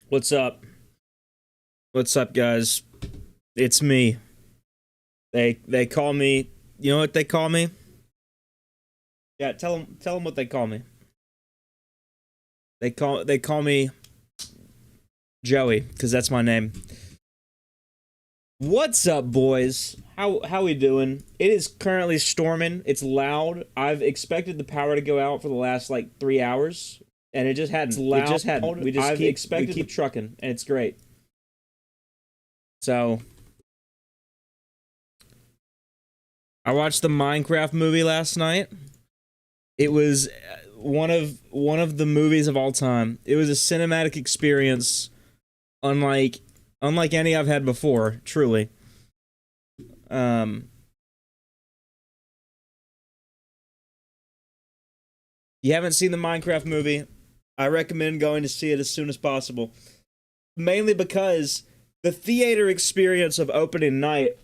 What's up? What's up, guys? It's me. They call me. You know what they call me? Yeah, tell them what they call me. They call me Joey because that's my name. What's up, boys? How we doing? It is currently storming. It's loud. I've expected the power to go out for the last like 3 hours, and it just hadn't. It's loud. It just hadn't. We keep trucking, and it's great. So, I watched the Minecraft movie last night. It was one of the movies of all time. It was a cinematic experience, unlike any I've had before. Truly. You haven't seen the Minecraft movie, I recommend going to see it as soon as possible. Mainly because the theater experience of opening night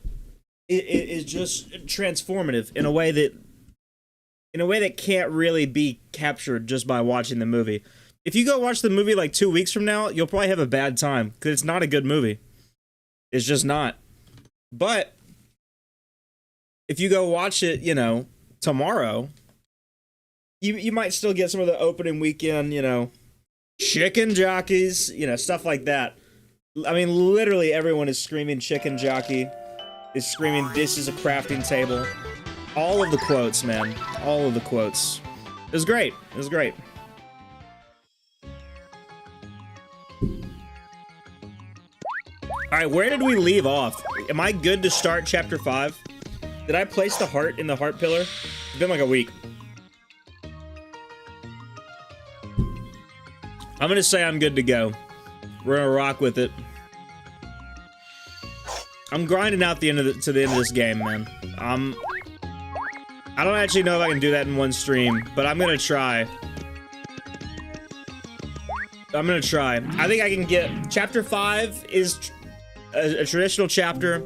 is just transformative in a way that can't really be captured just by watching the movie. If you go watch the movie like 2 weeks from now, you'll probably have a bad time because it's not a good movie. It's just not. But if you go watch it, tomorrow, you might still get some of the opening weekend, chicken jockeys, stuff like that. I mean, literally everyone is screaming chicken jockey, is screaming this is a crafting table. All of the quotes, man. All of the quotes. It was great. It was great. Alright, where did we leave off? Am I good to start chapter 5? Did I place the heart in the heart pillar? It's been like a week. I'm gonna say I'm good to go. We're gonna rock with it. I'm grinding out to the end of this game, man. I don't actually know if I can do that in one stream, but I'm gonna try. I think I can get... Chapter 5 is a traditional chapter,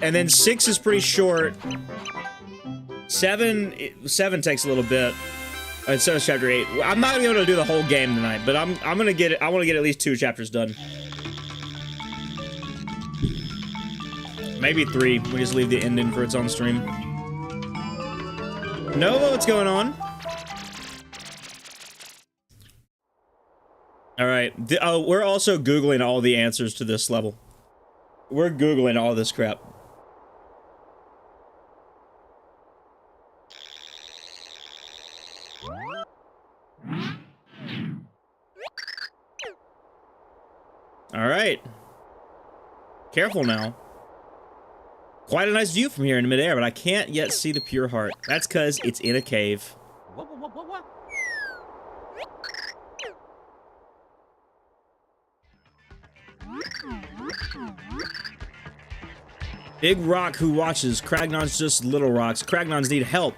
and then 6 is pretty short. 7 takes a little bit. And so is chapter 8. I'm not gonna be able to do the whole game tonight, but I'm gonna get it. I want to get at least 2 chapters done. Maybe 3. We just leave the ending for its own stream. Nova, what's going on? Alright. Oh, we're also Googling all the answers to this level. We're Googling all this crap. Alright. Careful now. Quite a nice view from here in midair, but I can't yet see the pure heart. That's because it's in a cave. Big rock who watches. Cragnon's just little rocks. Cragnons need help.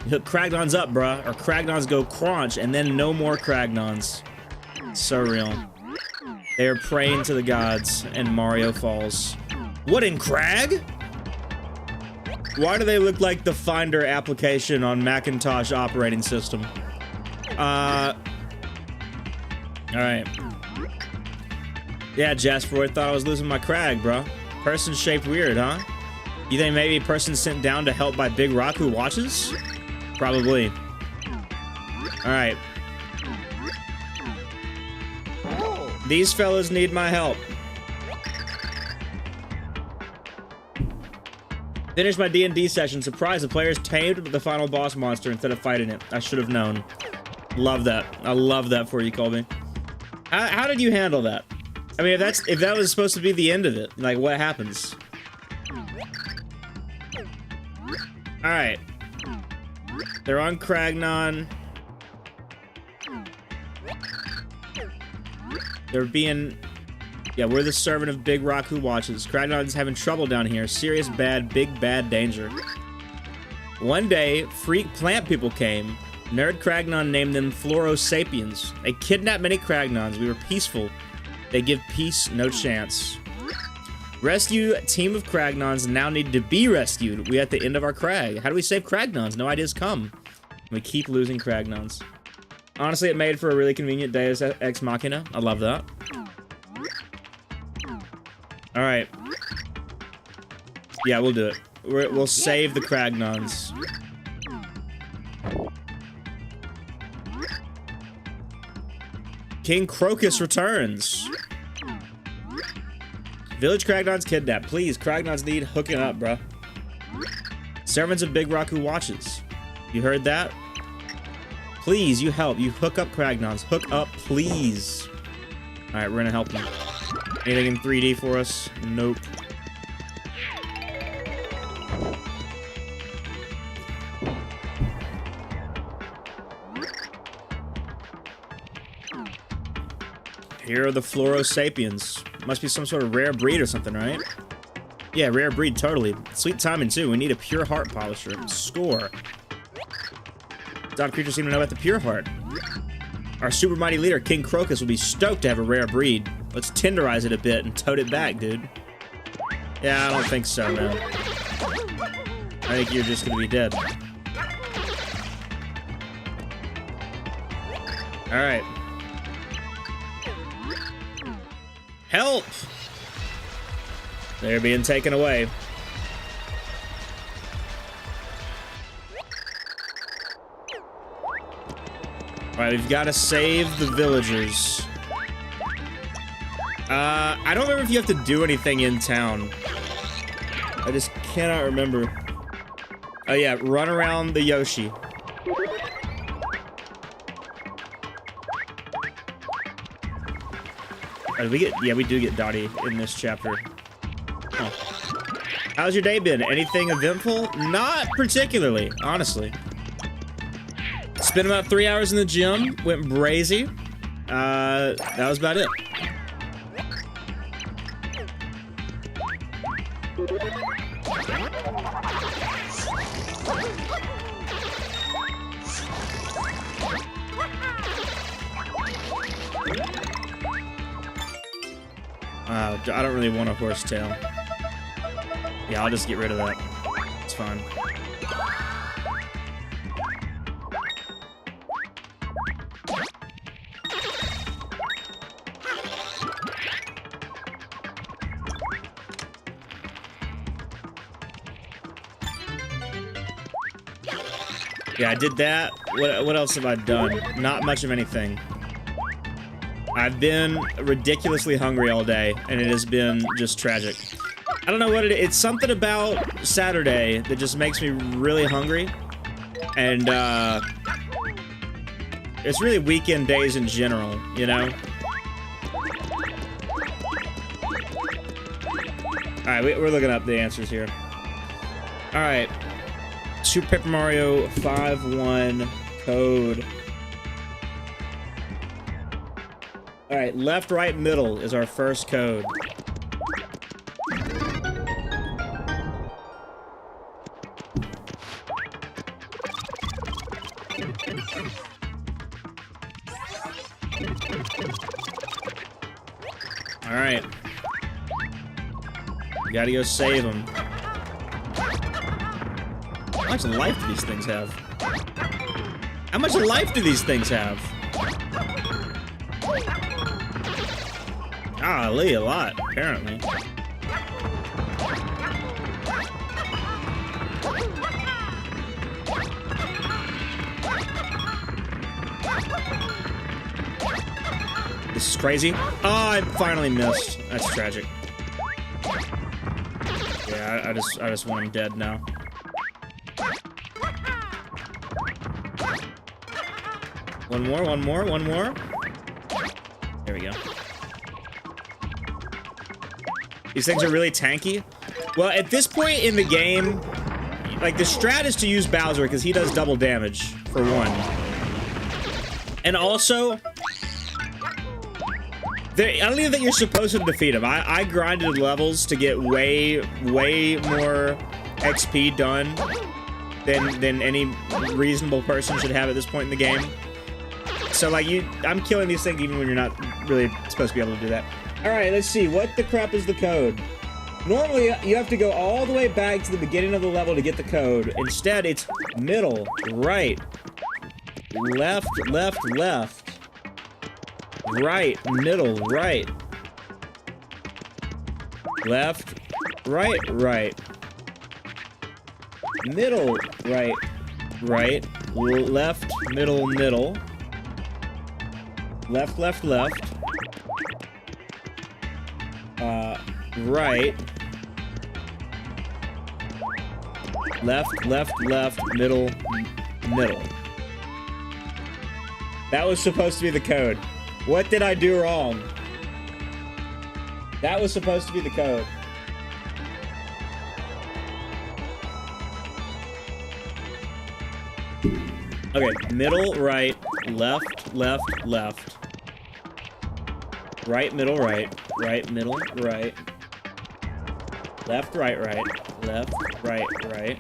Hook Cragnons up, bruh. Or Cragnons go crunch, and then no more Cragnons. So real. They are praying to the gods, and Mario falls. What in Crag? Why do they look like the Finder application on Macintosh operating system? Alright. Yeah, Jasper, I thought I was losing my Crag, bro. Person shaped weird, huh? You think maybe a person sent down to help by Big Rock who watches? Probably. Alright. These fellas need my help. Finished my D&D session. Surprised the players tamed the final boss monster instead of fighting it. I should have known. Love that. I love that for you, Colby. How did you handle that? I mean, if that was supposed to be the end of it, like, what happens? Alright. They're on Cragnon. They're being... Yeah, we're the servant of Big Rock who watches. Cragnon's having trouble down here. Serious bad, big bad danger. One day, freak plant people came. Nerd Cragnon named them Florosapiens. They kidnapped many Cragnons. We were peaceful. They give peace no chance. Rescue team of Cragnons now need to be rescued. We at the end of our Crag. How do we save Cragnons? No ideas come. We keep losing Cragnons. Honestly, it made for a really convenient Deus Ex Machina. I love that. All right. Yeah, we'll do it. We'll save the Kragnons. King Crocus returns. Village Kragnons kidnapped. Please, Kragnons need hooking up, bruh. Servants of Big Rock who watches. You heard that? Please, you help. You hook up Kragnons. Hook up, please. Alright, we're gonna help them. Anything in 3D for us? Nope. Here are the Floro-Sapiens. Must be some sort of rare breed or something, right? Yeah, rare breed, totally. Sweet timing, too. We need a pure heart polisher. Score. Dog creatures seem to know about the pure heart. Our super mighty leader, King Crocus, will be stoked to have a rare breed. Let's tenderize it a bit and tote it back, dude. Yeah, I don't think so, man. I think you're just gonna be dead. Alright. Help! They're being taken away. Alright, we've got to save the villagers. I don't remember if you have to do anything in town. I just cannot remember. Oh yeah, run around the Yoshi. Yeah, we do get Dottie in this chapter. Huh. How's your day been? Anything eventful? Not particularly, honestly. Spent about 3 hours in the gym, went brazy. That was about it. I don't really want a horsetail. Yeah, I'll just get rid of that. It's fine. Yeah, I did that. What else have I done? Not much of anything. I've been ridiculously hungry all day, and it has been just tragic. I don't know what it is. It's something about Saturday that just makes me really hungry. And, it's really weekend days in general, you know? Alright, we're looking up the answers here. Alright. Super Paper Mario 5-1 code. Alright, left, right, middle is our first code. Alright. We gotta go save them. How much life do these things have? How much life do these things have? Golly, a lot, apparently. This is crazy. Oh, I finally missed. That's tragic. Yeah, I just want him dead now. One more. There we go. These things are really tanky. Well, at this point in the game, like, the strat is to use Bowser because he does double damage, for one. And also, I don't even think you're supposed to defeat him. I grinded levels to get way more XP done than any reasonable person should have at this point in the game. So, like, I'm killing these things even when you're not really supposed to be able to do that. Alright, let's see. What the crap is the code? Normally, you have to go all the way back to the beginning of the level to get the code. Instead, it's middle, right, left, left, left. Right, middle, right. Left, right, right. Middle, right, right. Left, middle, middle. Left, left, left. Right. Left, left, left, middle, middle. That was supposed to be the code. What did I do wrong? That was supposed to be the code. Okay, middle, right, left, left, left. Right, middle, right. Right, middle, right. Left, right, right. Left, right, right.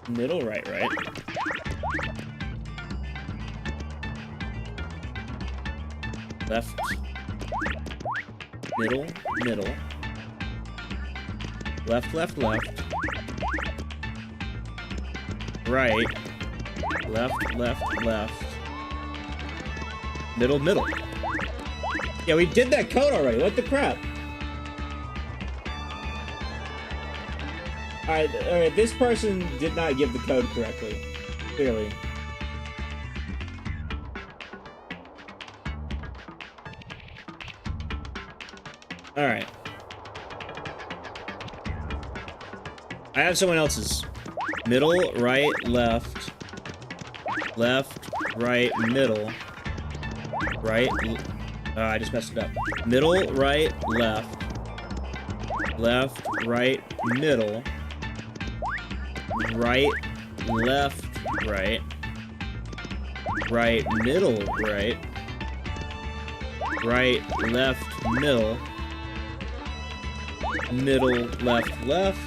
Middle, right, right. Left. Middle, middle. Left, left, left. Right. Left, left, left. Middle, middle. Yeah, we did that code already. What the crap? Alright, this person did not give the code correctly. Clearly. Alright. I have someone else's. Middle, right, left. Left, right, middle. Right. I just messed it up. Middle, right, left. Left, right, middle. Right, left, right. Right, middle, right. Right, left, middle. Middle, left, left.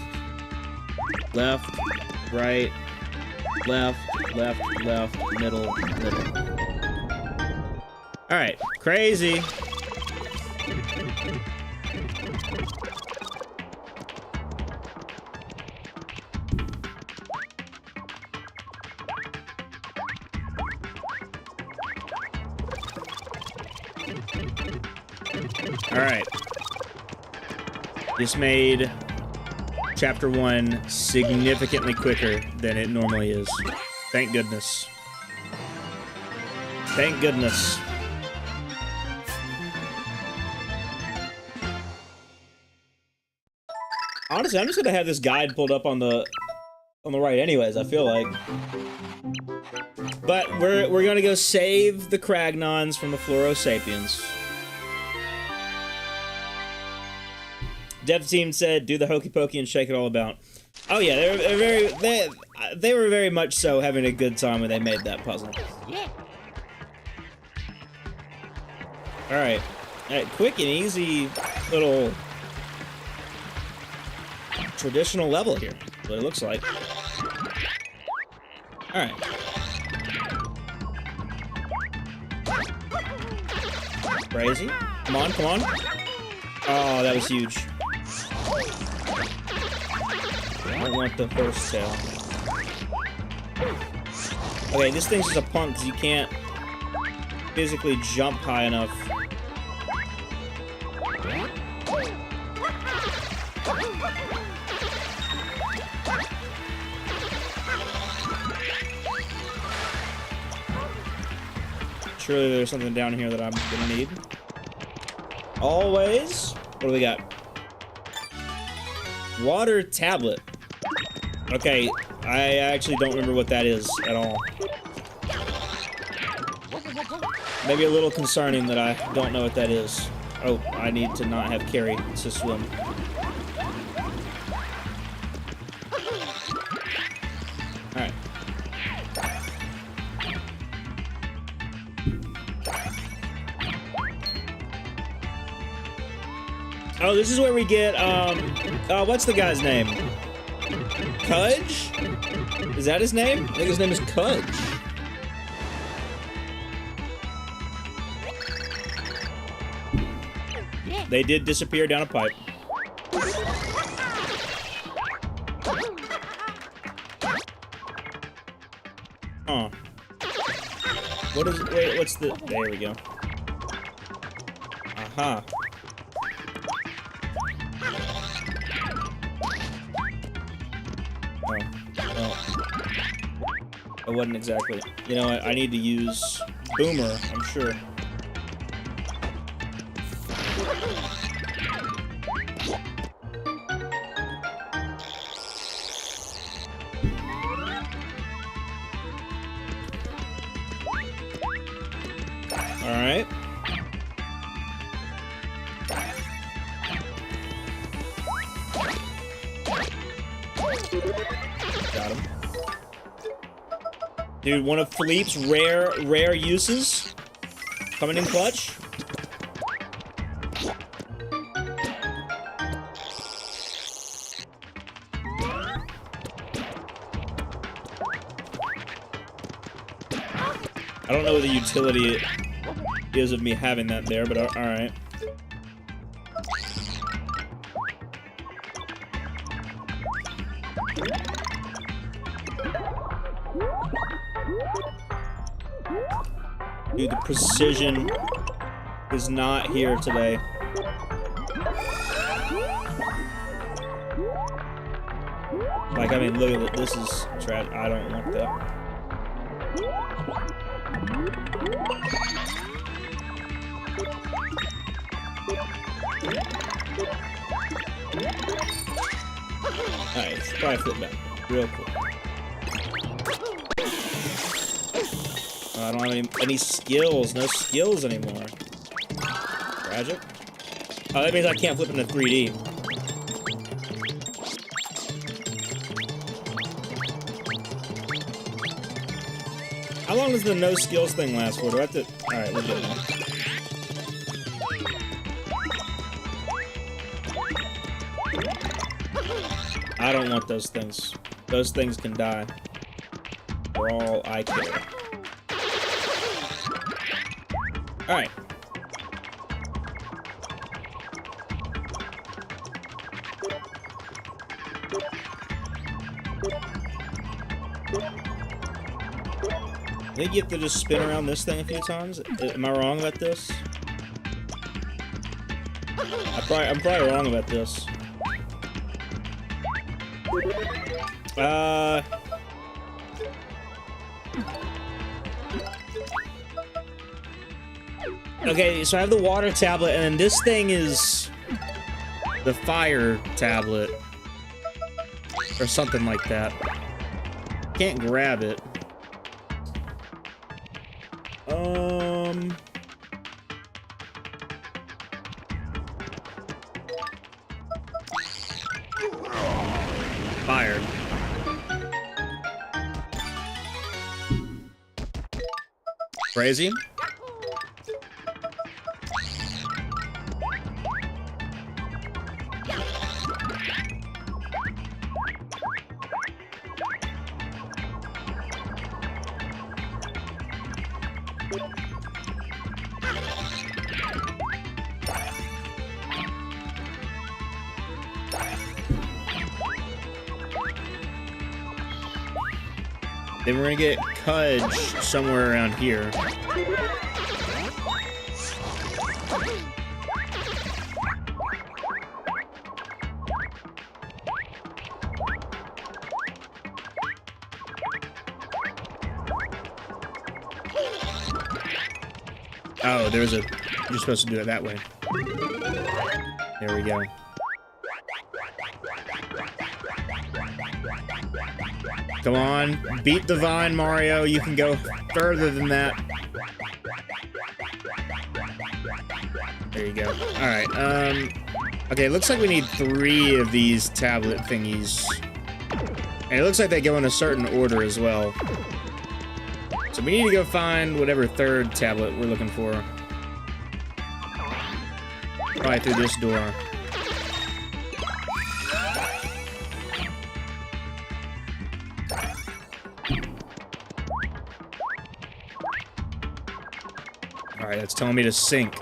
Left, right, left, left, left, middle, middle. Alright, crazy. Alright. This made Chapter 1 significantly quicker than it normally is. Thank goodness. Thank goodness. Honestly, I'm just gonna have this guide pulled up on the right anyways, I feel like. But we're gonna go save the Cragnons from the Florosapiens. Dev team said, "Do the hokey pokey and shake it all about." Oh yeah, they were very much so having a good time when they made that puzzle. Yeah. All right, quick and easy little traditional level here. That's what it looks like. All right. Crazy. Come on, come on. Oh, that was huge. I want the first tail. Okay, this thing's just a punk because you can't physically jump high enough. Surely there's something down here that I'm gonna need. Always. What do we got? Water tablet. Okay, I actually don't remember what that is at all. Maybe a little concerning that I don't know what that is. Oh, I need to not have carry to swim. Alright. Oh, this is where we get, what's the guy's name? Cudge? Is that his name? I think his name is Cudge. They did disappear down a pipe. What is... Wait, what's the... There we go. Aha. Oh. It wasn't exactly... You know, I need to use Boomer, I'm sure. Alright. Got him. Dude, one of Philippe's rare uses coming in clutch. I don't know the utility is of me having that there, but alright. Dude, the precision is not here today. Like, I mean, look at it. This is trash. I don't want that. Alright, let's probably flip back real quick. I don't have any skills. No skills anymore. Tragic. Oh, that means I can't flip into 3D. How long does the no skills thing last for? Do I have to... Alright, we're good now. I don't want those things. Those things can die. For all I care. Alright. I think you have to just spin around this thing a few times. Am I wrong about this? I'm probably wrong about this. Okay, so I have the water tablet, and then this thing is the fire tablet. Or something like that. Can't grab it. Fired. Crazy. Then we're gonna get Cudge somewhere around here. Oh, there's a... You're supposed to do it that way. There we go. Come on, beat the vine, Mario. You can go further than that. There you go. Alright, okay, it looks like we need 3 of these tablet thingies. And it looks like they go in a certain order as well. So we need to go find whatever 3rd tablet we're looking for. Probably through this door. Alright, that's telling me to sink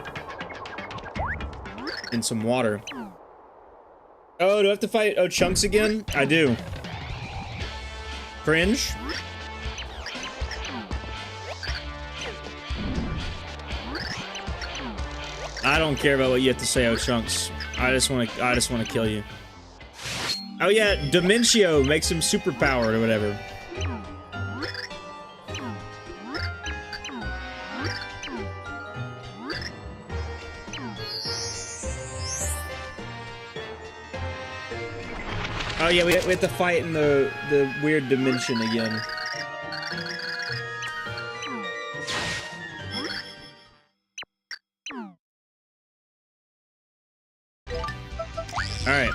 in some water. Oh, do I have to fight Chunks again? I do. Cringe. I don't care about what you have to say, oh Chunks. I just wanna kill you. Oh yeah, Dementio makes him superpowered or whatever. Oh yeah, we have to fight in the weird dimension again. Alright.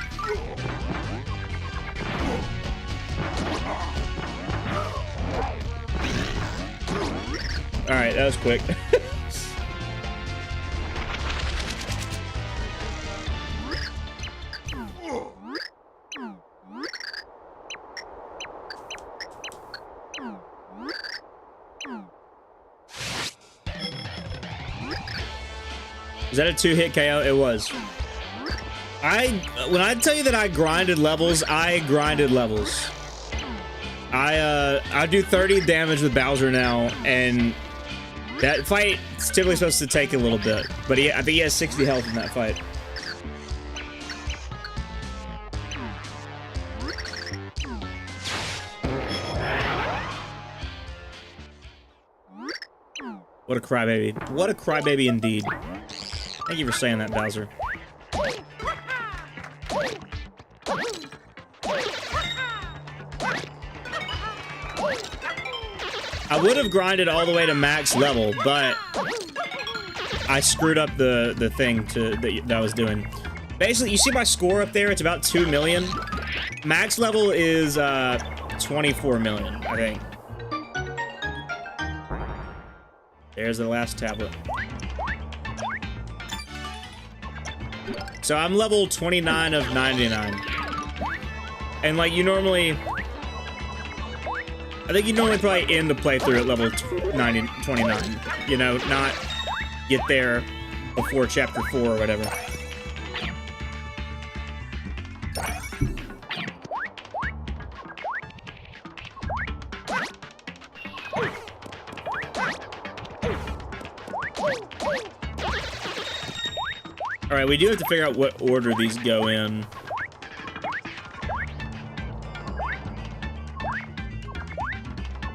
Alright, that was quick. Is that a 2-hit KO? It was. When I tell you that I grinded levels, I grinded levels. I do 30 damage with Bowser now, and that fight is typically supposed to take a little bit, but I think he has 60 health in that fight. What a crybaby. What a crybaby indeed. Thank you for saying that, Bowser. I would have grinded all the way to max level, but I screwed up the thing that I was doing. Basically, you see my score up there? It's about 2 million. Max level is 24 million, I think. There's the last tablet. So I'm level 29 of 99. And like you normally... I think you normally probably end the playthrough at level 29. You know, not get there before chapter 4 or whatever. Alright, we do have to figure out what order these go in.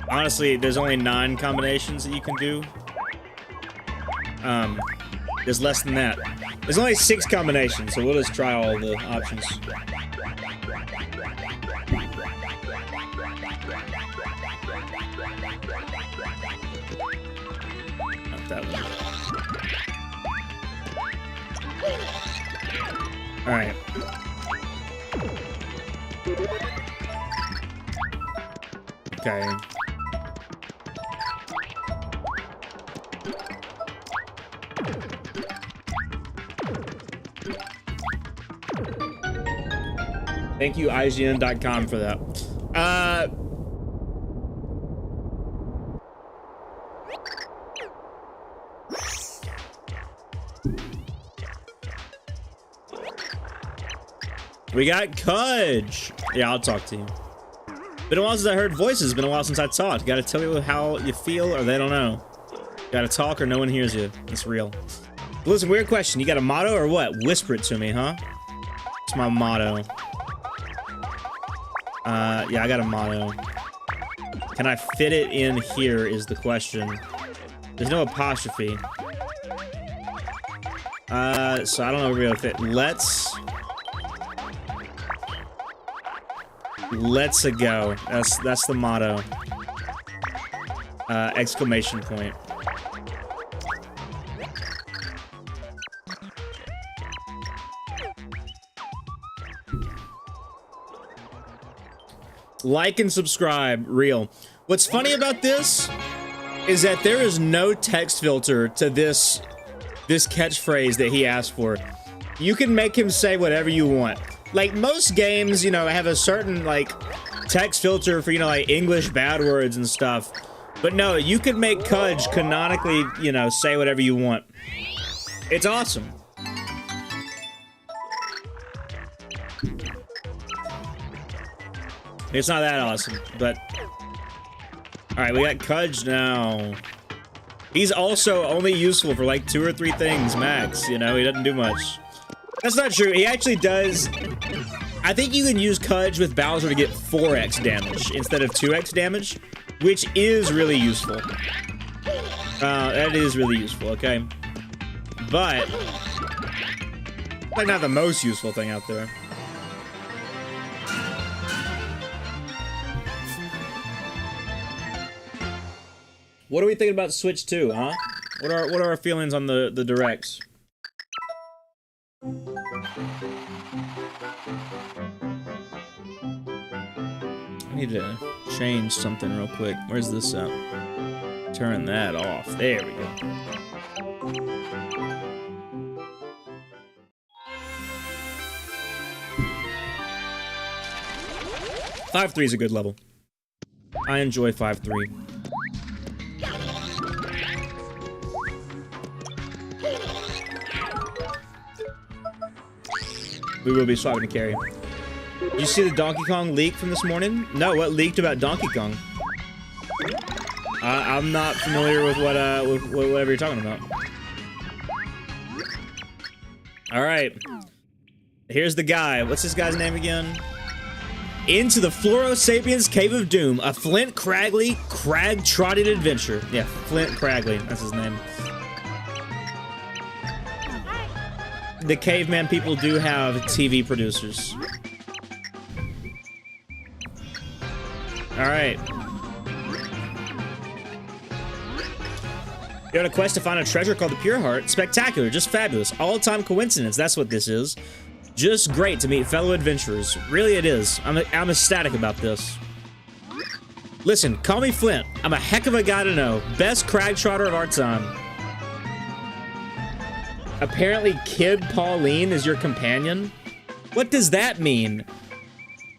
Honestly, there's only 9 combinations that you can do. There's less than that. There's only 6 combinations, so we'll just try all the options. Not that one. Alright. Okay. Thank you, IGN.com, for that. We got Cudge. Yeah, I'll talk to you. Been a while since I heard voices. Been a while since I talked. Gotta tell me how you feel, or they don't know. Gotta talk, or no one hears you. It's real. Listen, weird question. You got a motto, or what? Whisper it to me, huh? It's my motto. Yeah, I got a motto. Can I fit it in here is the question. There's no apostrophe. So I don't know if we're gonna fit. Let's a go. That's the motto. Exclamation point. Like and subscribe, real. What's funny about this is that there is no text filter to this catchphrase that he asked for. You can make him say whatever you want. Like, most games, you know, have a certain, like, text filter for, you know, like, English bad words and stuff. But no, you could make Cudge canonically, you know, say whatever you want. It's awesome. It's not that awesome, but... Alright, we got Cudge now. He's also only useful for like 2 or 3 things max, you know, he doesn't do much. That's not true, he actually does. I think you can use Cudge with Bowser to get 4x damage instead of 2x damage, which is really useful. That is really useful, okay? But, like not the most useful thing out there. What are we thinking about Switch 2, huh? What are our feelings on the directs? I need to change something real quick. Where's this at? Turn that off. There we go. 5-3 is a good level. I enjoy 5-3. We will be swapping to carry. Did you see the Donkey Kong leak from this morning? No, what leaked about Donkey Kong? I'm not familiar with whatever you're talking about. All right. Here's the guy. What's this guy's name again? Into the Floro Sapiens Cave of Doom, a Flint Cragley crag-trotted adventure. Yeah, Flint Cragley, that's his name. The caveman people do have TV producers. Alright. You're on a quest to find a treasure called the Pure Heart. Spectacular, just fabulous. All-time coincidence, that's what this is. Just great to meet fellow adventurers. Really it is. I'm ecstatic about this. Listen, call me Flint. I'm a heck of a guy to know. Best crag trotter of our time. Apparently Kid Pauline is your companion? What does that mean?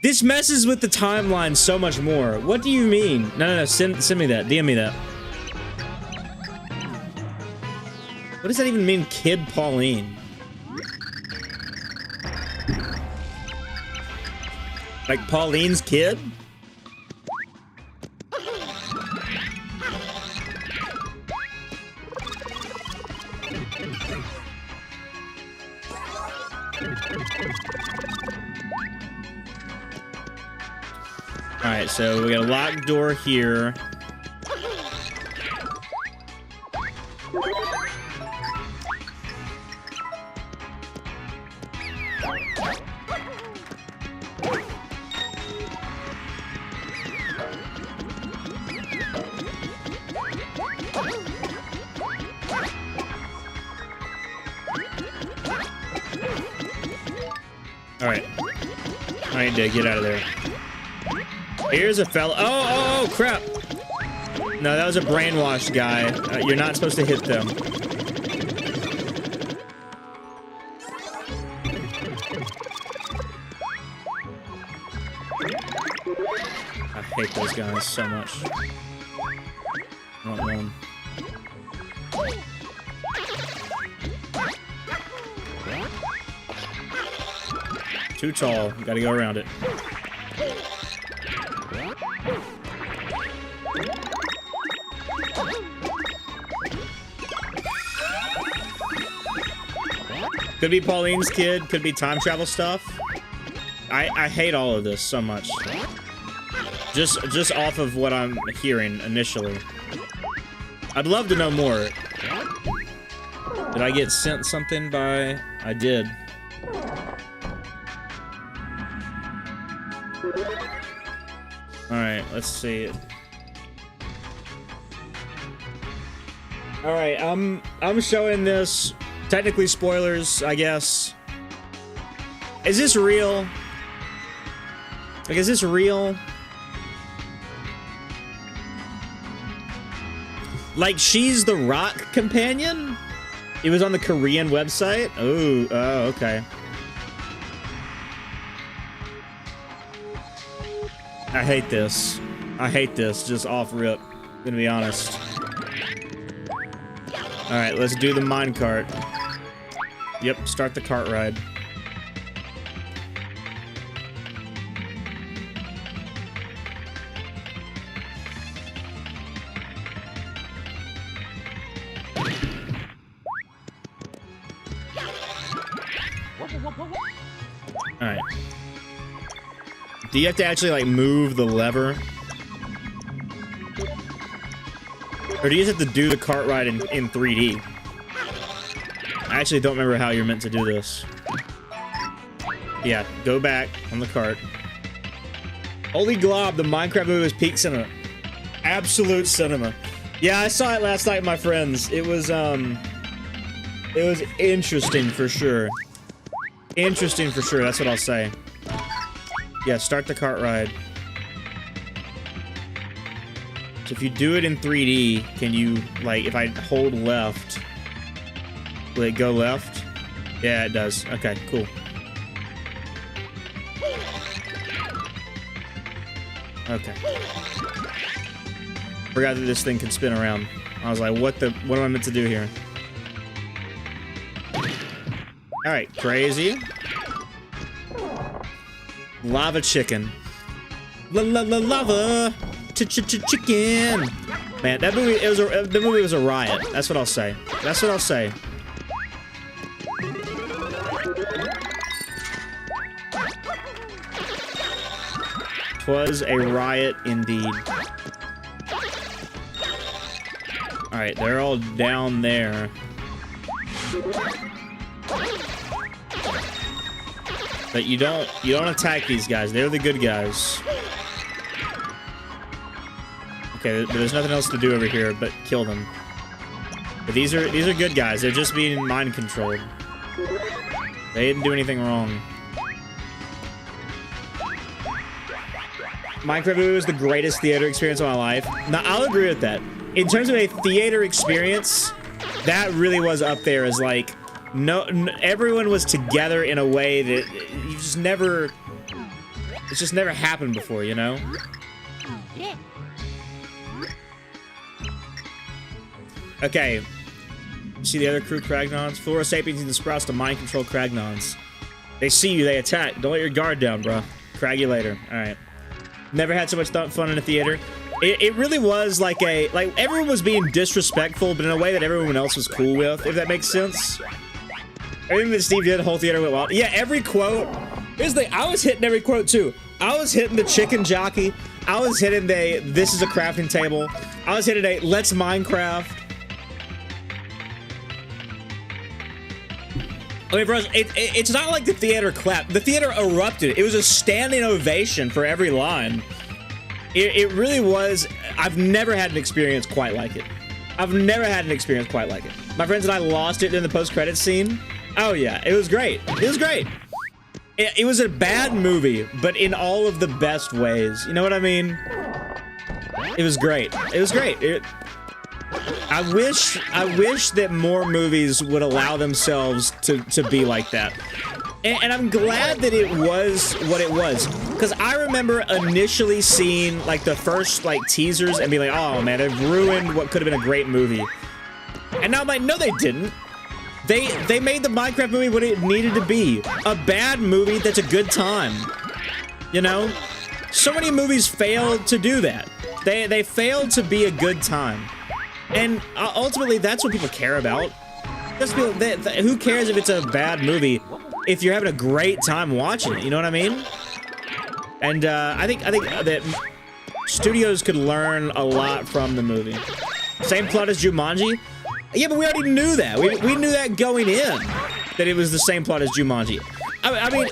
This messes with the timeline so much more. What do you mean? No, send me that. DM me that. What does that even mean, Kid Pauline? Like Pauline's kid? Alright, so we got a locked door here. Alright. I need to get out of there. Here's a fella. Oh, crap. No, that was a brainwashed guy. You're not supposed to hit them. I hate those guys so much. I don't want one. Too tall. Gotta go around it. Could be Pauline's kid, could be time travel stuff. I hate all of this so much. Just off of what I'm hearing initially. I'd love to know more. Did I get sent something by... I did. Alright, let's see it. Alright, I'm showing this. Technically spoilers, I guess. Is this real? Like, is this real? Like, she's the rock companion? It was on the Korean website? Oh, okay. I hate this. I hate this, just off rip. I'm gonna be honest. Alright, let's do the minecart. Yep, start the cart ride. Alright. Do you have to actually, like, move the lever? Or do you just have to do the cart ride in 3D? I actually don't remember how you're meant to do this. Yeah, go back on the cart. Holy glob, the Minecraft movie was peak cinema. Absolute cinema. Yeah, I saw it last night with my friends. It was interesting for sure. Interesting for sure, that's what I'll say. Yeah, start the cart ride. So if you do it in 3D, can you, like, if I hold left, will it go left? Yeah, it does. Okay, cool. Okay. Forgot that this thing can spin around. I was like, what am I meant to do here? Alright, crazy. Lava chicken. Lava chicken. Man, that movie, the movie was a riot. That's what I'll say. That's what I'll say. Twas a riot indeed. Alright, they're all down there. But you don't attack these guys. They're the good guys. Okay, there's nothing else to do over here but kill them. But these are good guys. They're just being mind controlled. They didn't do anything wrong. Minecraft movie was the greatest theater experience of my life. Now, I'll agree with that. In terms of a theater experience, that really was up there as like, everyone was together in a way that you just never, it's just never happened before, you know? Okay. See the other crew Cragnons? Flora Sapiens and the Sprouts to mind control Cragnons. They see you, they attack. Don't let your guard down, bro. Crag you later. Alright. Never had so much fun in a theater. It really was like everyone was being disrespectful, but in a way that everyone else was cool with, if that makes sense. Everything that Steve did, the whole theater went wild. Yeah, every quote. Here's the thing, I was hitting every quote too. I was hitting the chicken jockey. I was hitting the this is a crafting table. I was hitting a let's Minecraft. I mean, for us, it's not like the theater clapped. The theater erupted. It was a standing ovation for every line. It really was. I've never had an experience quite like it. I've never had an experience quite like it. My friends and I lost it in the post-credits scene. Oh, yeah. It was great. It was great. It was a bad movie, but in all of the best ways. You know what I mean? It was great. It was great. I wish that more movies would allow themselves to be like that. And I'm glad that it was what it was. Because I remember initially seeing, like, the first, like, teasers and being like, oh, man, they've ruined what could have been a great movie. And now I'm like, no, they didn't. They made the Minecraft movie what it needed to be. A bad movie that's a good time. You know? So many movies failed to do that. They failed to be a good time. And ultimately, that's what people care about. Who cares if it's a bad movie if you're having a great time watching it? You know what I mean? And I think that studios could learn a lot from the movie. Same plot as Jumanji. Yeah, but we already knew that. We knew that going in, that it was the same plot as Jumanji. I mean,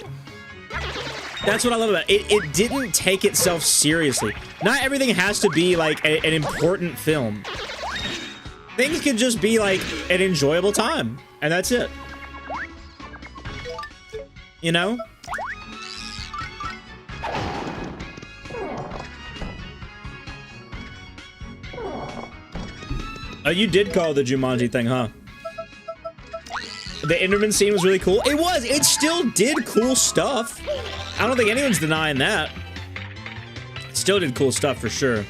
that's what I love about it. It didn't take itself seriously. Not everything has to be like an important film. Things can just be like an enjoyable time, and that's it. You know? Oh, you did call the Jumanji thing, huh? The Enderman scene was really cool. It was. It still did cool stuff. I don't think anyone's denying that. It still did cool stuff for sure.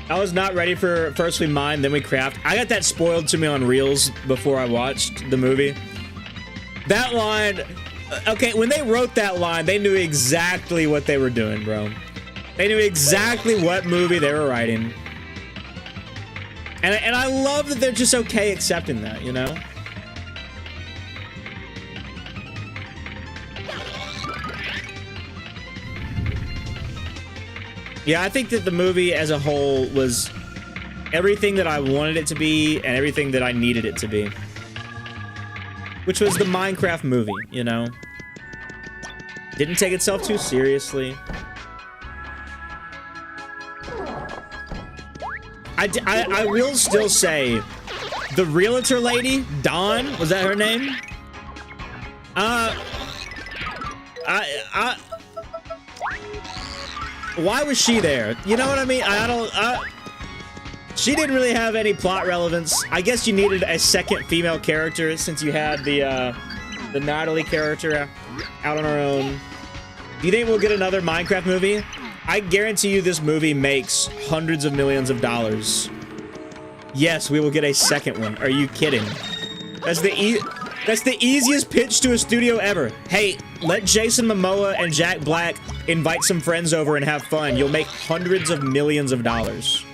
I was not ready for first we mine, then we craft. I got that spoiled to me on Reels before I watched the movie. That line... Okay, when they wrote that line, they knew exactly what they were doing, bro. They knew exactly what movie they were writing. And I love that they're just okay accepting that, you know? Yeah, I think that the movie as a whole was everything that I wanted it to be and everything that I needed it to be. Which was the Minecraft movie, you know? Didn't take itself too seriously. I will still say, the realtor lady, Dawn, was that her name? Why was she there? You know what I mean? She didn't really have any plot relevance. I guess you needed a second female character since you had the Natalie character out on her own. Do you think we'll get another Minecraft movie? I guarantee you this movie makes hundreds of millions of dollars. Yes, we will get a second one. Are you kidding? That's the easiest pitch to a studio ever. Hey, let Jason Momoa and Jack Black invite some friends over and have fun. You'll make hundreds of millions of dollars.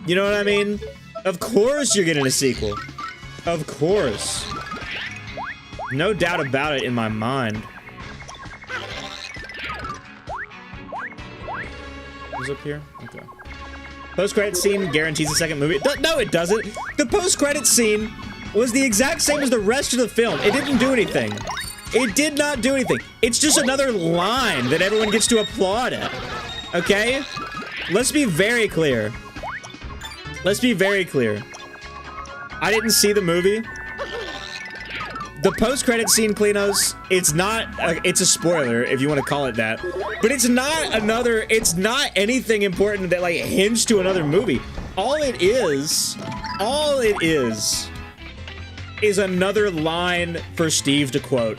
You know what I mean? Of course you're getting a sequel. Of course. No doubt about it in my mind. Who's up here? Okay. Post-credit scene guarantees a second movie. No, it doesn't. The post-credit scene was the exact same as the rest of the film. It didn't do anything. It did not do anything. It's just another line that everyone gets to applaud at. Okay? Let's be very clear. Let's be very clear. I didn't see the movie. The post-credit scene, Klinos, it's not, it's a spoiler, if you want to call it that. But it's not anything important that, like, hinged to another movie. All it is another line for Steve to quote.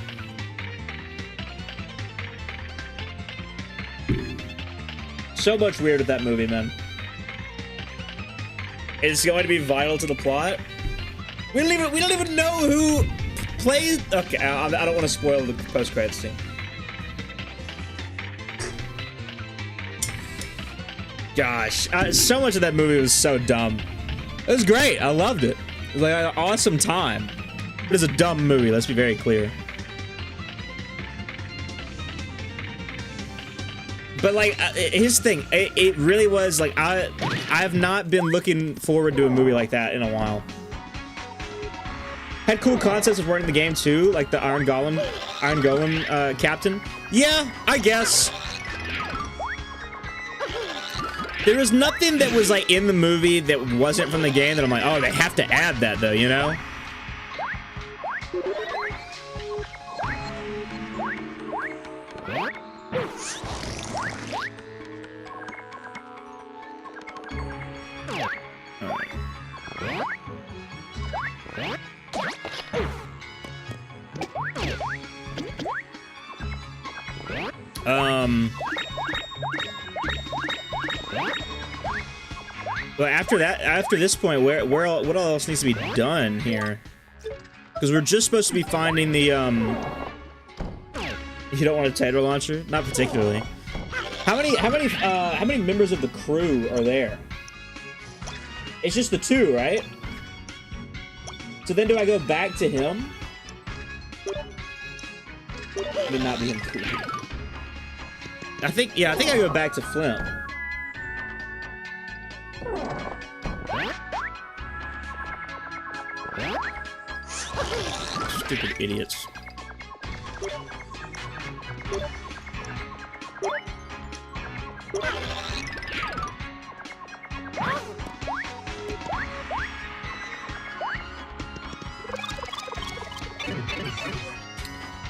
So much weird with that movie, man. It's going to be vital to the plot. We don't even know who plays. Okay, I don't want to spoil the post-credits scene. Gosh, so much of that movie was so dumb. It was great. I loved it. It was like an awesome time. It is a dumb movie. Let's be very clear. But like, his thing, it really was like, I have not been looking forward to a movie like that in a while. Had cool concepts of running the game too, like the Iron Golem captain. Yeah, I guess. There was nothing that was like in the movie that wasn't from the game that I'm like, oh, they have to add that though, you know? But after this point, what else needs to be done here? Because we're just supposed to be finding the, you don't want a tater launcher? Not particularly. How many members of the crew are there? It's just the two, right? So then do I go back to him? Did not be him. I think I go back to Flint. Stupid idiots.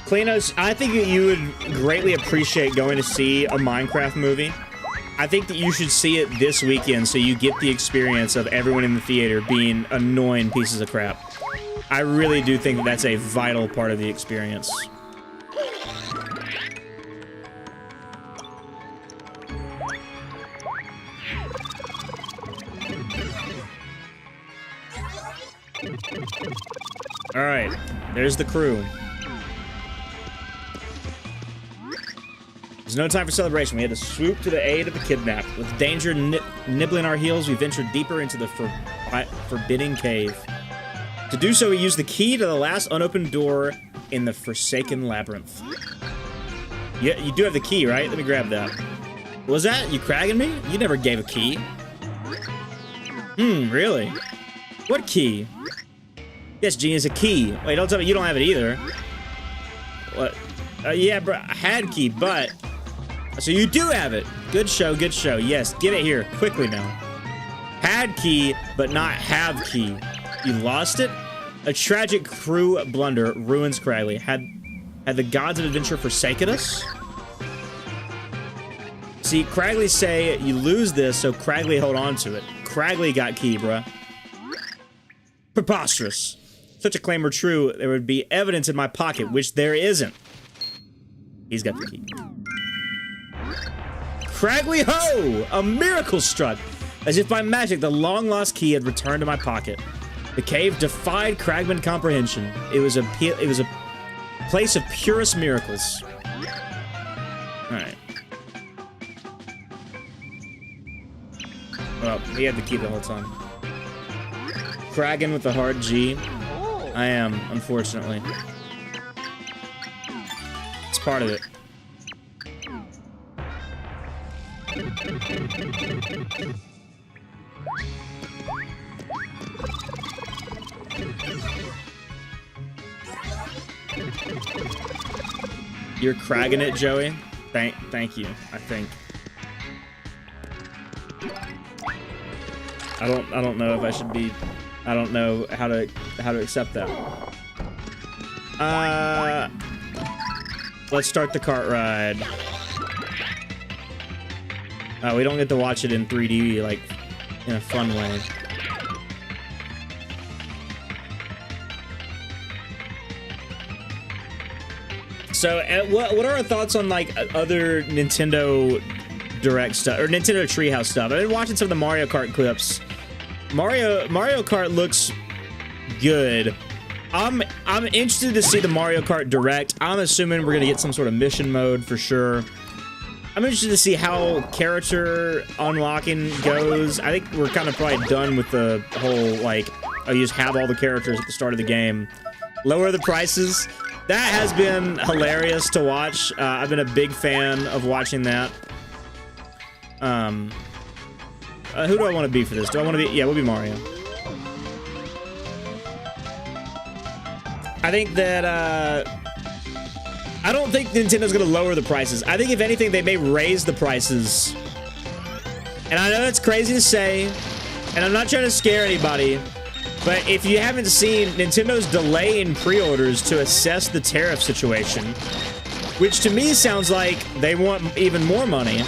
Klinos, I think that you would greatly appreciate going to see a Minecraft movie. I think that you should see it this weekend so you get the experience of everyone in the theater being annoying pieces of crap. I really do think that that's a vital part of the experience. All right, there's the crew. There's no time for celebration. We had to swoop to the aid of the kidnapped. With danger nibbling our heels, we ventured deeper into the forbidding cave. To do so, we used the key to the last unopened door in the Forsaken Labyrinth. Yeah, you do have the key, right? Let me grab that. Was that you cragging me? You never gave a key. Really? What key? Yes, genius, a key. Wait, don't tell me you don't have it either. What? Yeah, bro, I had key, but... So you do have it. Good show, good show. Yes, get it here, quickly now. Had key, but not have key. You lost it? A tragic crew blunder ruins Cragley. Had the gods of adventure forsaken us? See, Cragley say you lose this, so Cragley hold on to it. Cragley got key, bruh. Preposterous. If such a claim were true, there would be evidence in my pocket, which there isn't. He's got the key. Cragley ho! A miracle struck. As if by magic, the long-lost key had returned to my pocket. The cave defied Cragman comprehension. It was a place of purest miracles. Alright. Well, he had the key the whole time. Kragan with the hard G. I am, unfortunately. It's part of it. You're cragging it, Joey? Thank you, I think. I don't know if I should be... I don't know how to accept that. Let's start the cart ride. We don't get to watch it in 3D, like, in a fun way. So, what are our thoughts on, like, other Nintendo Direct stuff, or Nintendo Treehouse stuff? I've been watching some of the Mario Kart clips. Mario Kart looks good. I'm interested to see the Mario Kart Direct. I'm assuming we're gonna get some sort of mission mode for sure. I'm interested to see how character unlocking goes. I think we're kind of probably done with the whole, like, oh, you just have all the characters at the start of the game. Lower the prices. That has been hilarious to watch. I've been a big fan of watching that. Who do I want to be for this? Do I want to be... Yeah, we'll be Mario. I think that, I don't think Nintendo's gonna lower the prices. I think, if anything, they may raise the prices. And I know that's crazy to say, and I'm not trying to scare anybody, but if you haven't seen, Nintendo's delaying pre-orders to assess the tariff situation, which to me sounds like they want even more money,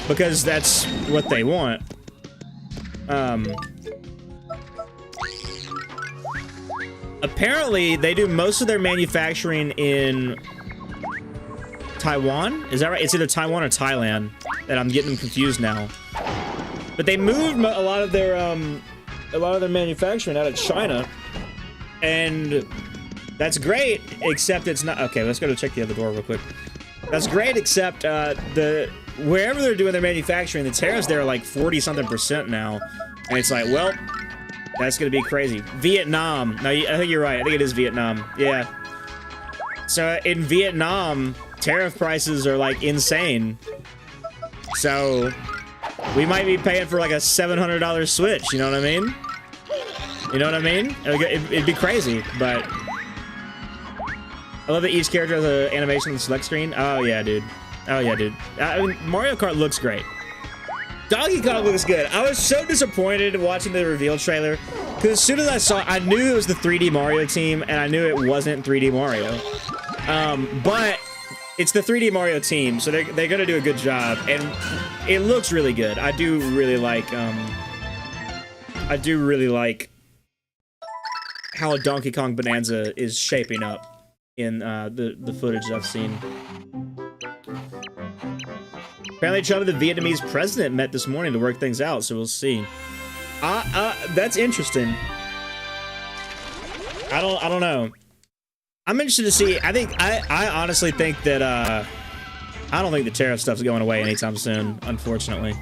because that's what they want. Apparently, they do most of their manufacturing in Taiwan? Is that right? It's either Taiwan or Thailand, and I'm getting them confused now. But they moved a lot of their manufacturing out of China, and that's great, except it's not... Okay, let's go to check the other door real quick. That's great, except wherever they're doing their manufacturing, the tariffs there are like 40-something% now, and it's like, well, that's gonna be crazy. Vietnam. No, I think you're right. I think it is Vietnam. Yeah. So in Vietnam, tariff prices are like insane. So we might be paying for like a $700 Switch. You know what I mean? You know what I mean? It'd be crazy, but I love that each character has an animation on the select screen. Oh yeah, dude. Oh yeah, dude. I mean, Mario Kart looks great. Donkey Kong looks good. I was so disappointed watching the reveal trailer, because as soon as I saw, I knew it was the 3D Mario team, and I knew it wasn't 3D Mario. But it's the 3D Mario team, so they're gonna do a good job, and it looks really good. I do really like how Donkey Kong Bonanza is shaping up in the footage I've seen. Apparently, Trump and the Vietnamese president met this morning to work things out, so we'll see. That's interesting. I don't know. I'm interested to see. I honestly think that I don't think the tariff stuff's going away anytime soon, unfortunately.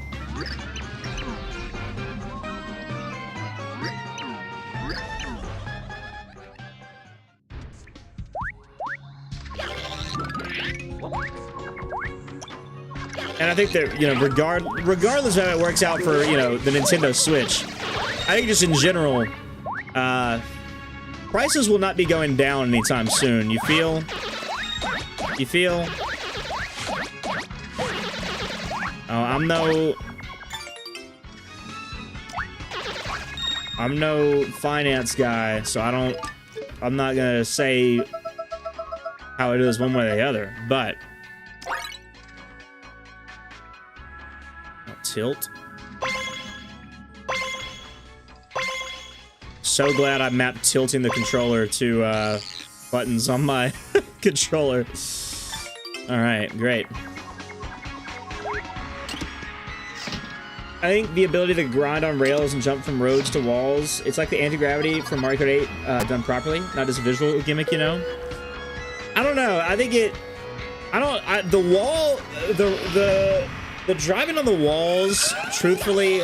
And I think that, you know, regardless of how it works out for, you know, the Nintendo Switch, I think just in general, prices will not be going down anytime soon. You feel? You feel? Oh, I'm no finance guy, so I'm not gonna say how it is one way or the other, but tilt. So glad I mapped tilting the controller to buttons on my controller. All right, great. I think the ability to grind on rails and jump from roads to walls, it's like the anti-gravity from Mario Kart 8 done properly, not just a visual gimmick, you know? I don't know. I think it... the wall... The driving on the walls, truthfully,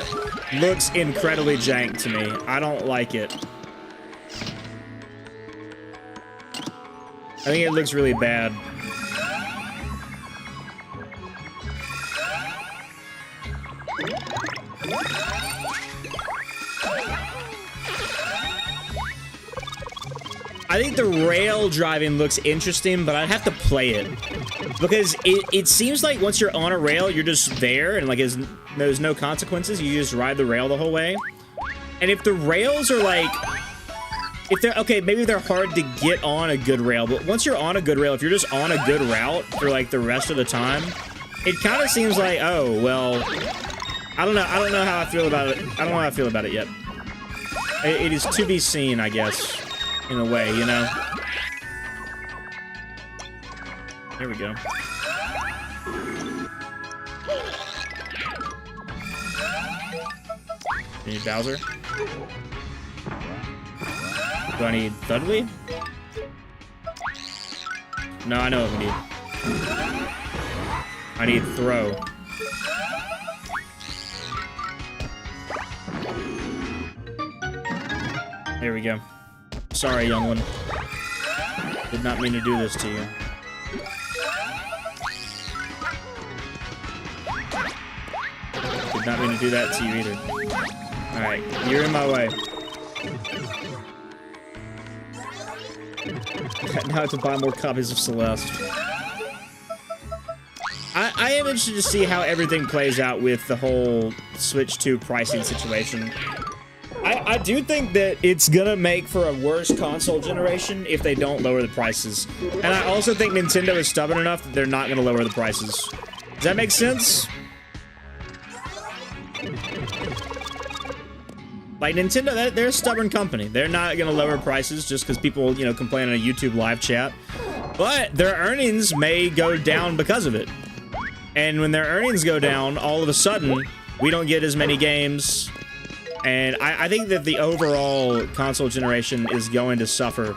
looks incredibly jank to me. I don't like it. I think it looks really bad. I think the rail driving looks interesting, but I'd have to play it. Because it seems like once you're on a rail, you're just there, and like there's no consequences. You just ride the rail the whole way. And if the rails are like... If they're... Okay, maybe they're hard to get on a good rail, but once you're on a good rail, if you're just on a good route for like the rest of the time, it kind of seems like, oh, well... I don't know how I feel about it. I don't know how I feel about it yet. It is to be seen, I guess. In a way, you know? Here we go. You need Bowser? Do I need Dudley? No, I know what we need. I need Throw. Here we go. Sorry, young one. Did not mean to do this to you. Did not mean to do that to you either. Alright, you're in my way. Now I have to buy more copies of Celeste. I am interested to see how everything plays out with the whole Switch 2 pricing situation. I do think that it's gonna make for a worse console generation if they don't lower the prices. And I also think Nintendo is stubborn enough that they're not gonna lower the prices. Does that make sense? Like, Nintendo, they're a stubborn company. They're not gonna lower prices just because people, you know, complain on a YouTube live chat. But their earnings may go down because of it. And when their earnings go down, all of a sudden, we don't get as many games. And I think that the overall console generation is going to suffer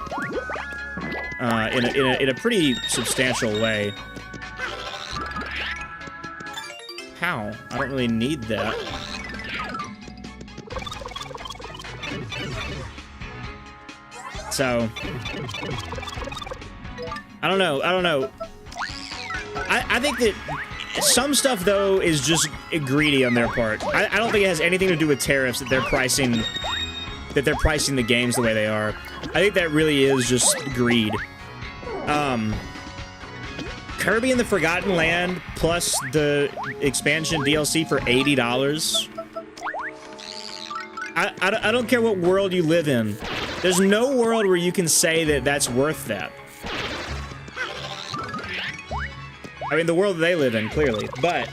in a pretty substantial way. How? I don't really need that. So, I don't know. I think that some stuff, though, is just greedy on their part. I don't think it has anything to do with tariffs that they're pricing the games the way they are. I think that really is just greed. Kirby and the Forgotten Land plus the expansion DLC for $80. I don't care what world you live in. There's no world where you can say that that's worth that. I mean, the world that they live in, clearly, but...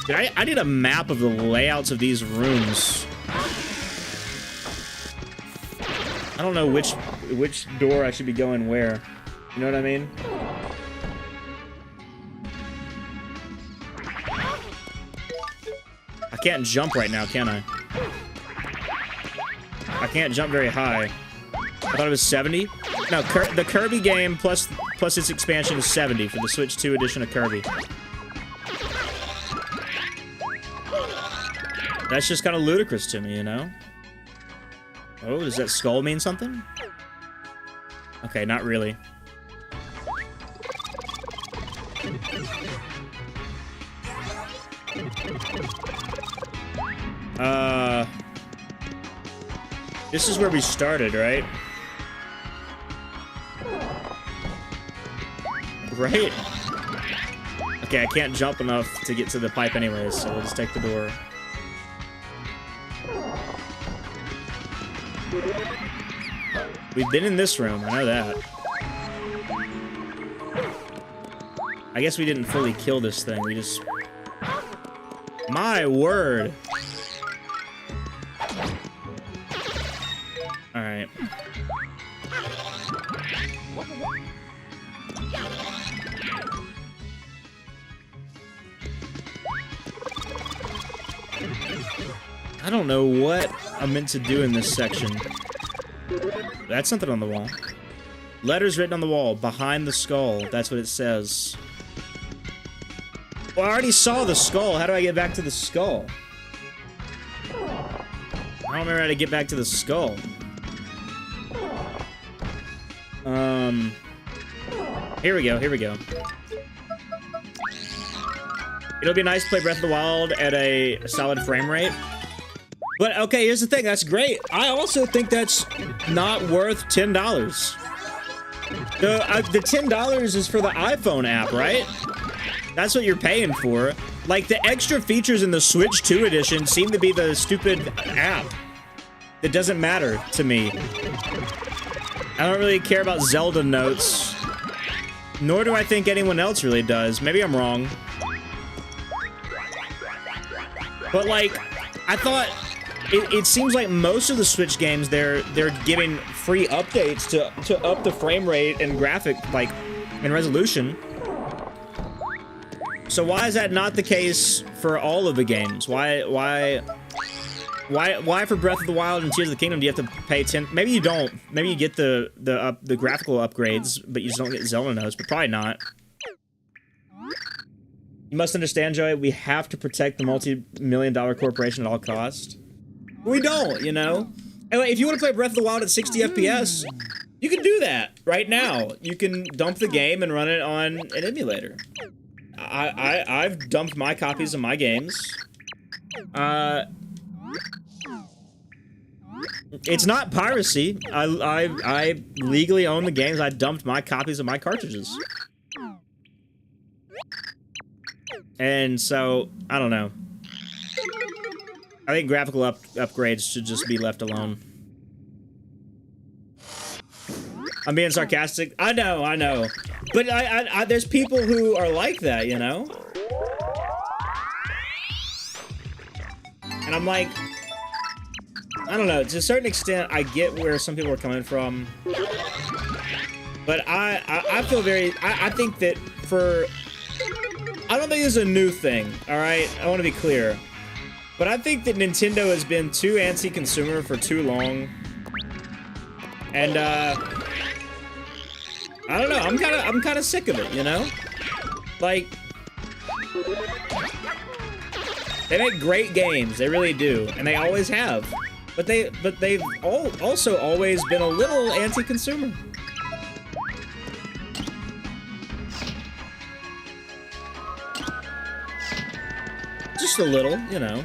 Dude, I need a map of the layouts of these rooms. I don't know which door I should be going where. You know what I mean? I can't jump right now, can I? I can't jump very high. I thought it was 70? No, the Kirby game plus its expansion is 70 for the Switch 2 edition of Kirby. That's just kind of ludicrous to me, you know? Oh, does that skull mean something? Okay, not really. This is where we started, right? Right? Okay, I can't jump enough to get to the pipe anyways, so we'll just take the door. We've been in this room, I know that. I guess we didn't fully kill this thing, we just... My word! Alright. I don't know what I'm meant to do in this section. That's something on the wall. Letters written on the wall, behind the skull. That's what it says. Well, I already saw the skull. How do I get back to the skull? I don't remember how to get back to the skull. Here we go, here we go. It'll be nice to play Breath of the Wild at a solid frame rate. But, okay, here's the thing. That's great. I also think that's not worth $10. The $10 is for the iPhone app, right? That's what you're paying for. Like, the extra features in the Switch 2 edition seem to be the stupid app. It doesn't matter to me. I don't really care about Zelda notes. Nor do I think anyone else really does. Maybe I'm wrong. But, like, I thought... It seems like most of the Switch games, they're giving free updates to up the frame rate and graphic, like, and resolution. So why is that not the case for all of the games? Why for Breath of the Wild and Tears of the Kingdom do you have to pay 10? Maybe you don't. Maybe you get the graphical upgrades, but you just don't get Zelda notes. But probably not. You must understand, Joey. We have to protect the multi-million-dollar corporation at all costs. We don't, you know? And like, if you want to play Breath of the Wild at 60 FPS, you can do that right now. You can dump the game and run it on an emulator. I've dumped my copies of my games. It's not piracy. I legally own the games. I dumped my copies of my cartridges. And so, I don't know. I think graphical upgrades should just be left alone. I'm being sarcastic. I know. But there's people who are like that, you know? And I'm like... I don't know. To a certain extent, I get where some people are coming from. But I feel very... I think that for... I don't think this is a new thing, alright? I want to be clear. But I think that Nintendo has been too anti-consumer for too long. And, I don't know, I'm kinda sick of it, you know? Like... They make great games, they really do, and they always have. But they've also always been a little anti-consumer. Just a little, you know.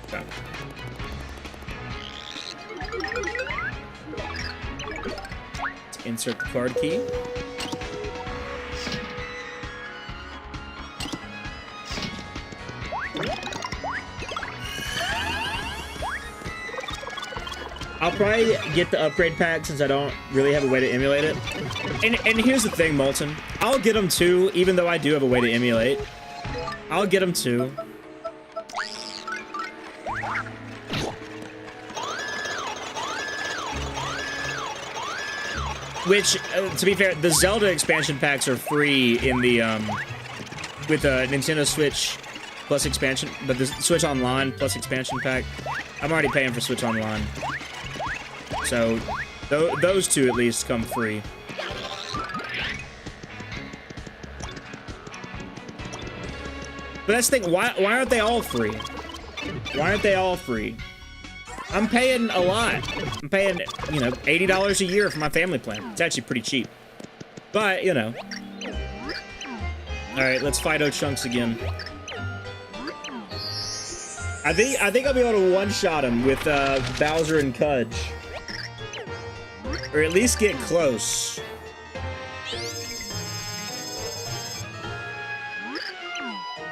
Okay. Let's insert the card key. I'll probably get the upgrade pack since I don't really have a way to emulate it. And here's the thing, Molten. I'll get them too, even though I do have a way to emulate. I'll get them too. Which, to be fair, the Zelda expansion packs are free in the, with the Nintendo Switch plus expansion, but the Switch Online plus expansion pack, I'm already paying for Switch Online. So, those two at least come free. But that's the thing, why aren't they all free? Why aren't they all free? I'm paying a lot. I'm paying, you know, $80 a year for my family plan. It's actually pretty cheap. But, you know. Alright, let's fight O'Chunks again. I think I'll be able to one-shot him with Bowser and Cudge. Or at least get close.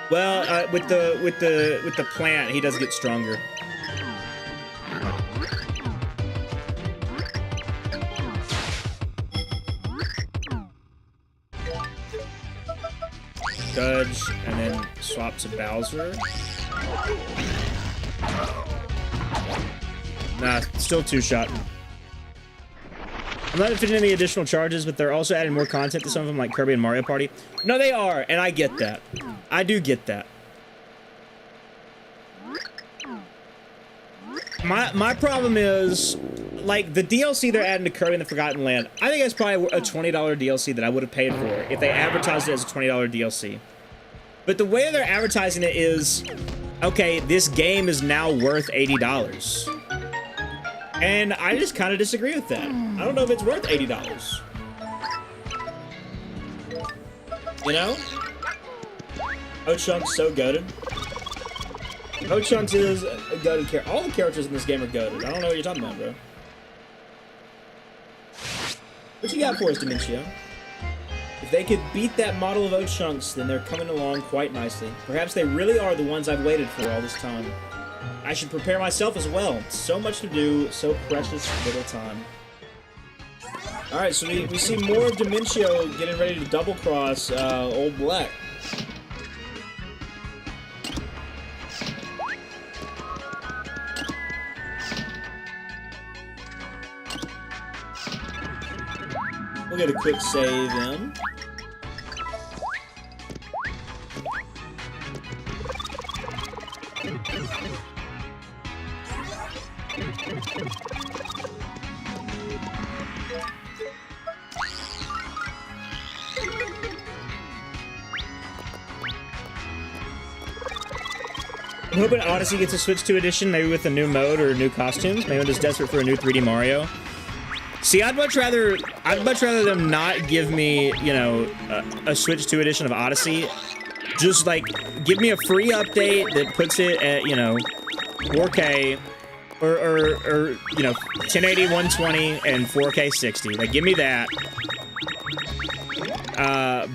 Well, with the plant, he does get stronger. Cudge, and then swap to Bowser. Nah, still two-shot. I'm not fitting any additional charges, but they're also adding more content to some of them, like Kirby and Mario Party. No, they are, and I get that. I do get that. My problem is, like, the DLC they're adding to Kirby and the Forgotten Land, I think that's probably a $20 DLC that I would have paid for if they advertised it as a $20 DLC. But the way they're advertising it is, okay, this game is now worth $80. And I just kind of disagree with that. I don't know if it's worth $80. You know? O'Chunks so goated. O'Chunks is a goated character. All the characters in this game are goated. I don't know what you're talking about, bro. What you got for us, Dementio? If they could beat that model of O'Chunks, then they're coming along quite nicely. Perhaps they really are the ones I've waited for all this time. I should prepare myself as well. So much to do, so precious little time. Alright, so we see more of Dementio getting ready to double-cross Old Black. We'll get a quick save in. I'm hoping Odyssey gets a Switch 2 edition, maybe with a new mode or new costumes. Maybe I'm just desperate for a new 3D Mario. See, I'd much rather them not give me, you know, a Switch 2 edition of Odyssey. Just, like, give me a free update that puts it at, you know, 4K or you know, 1080, 120, and 4K 60. Like, give me that.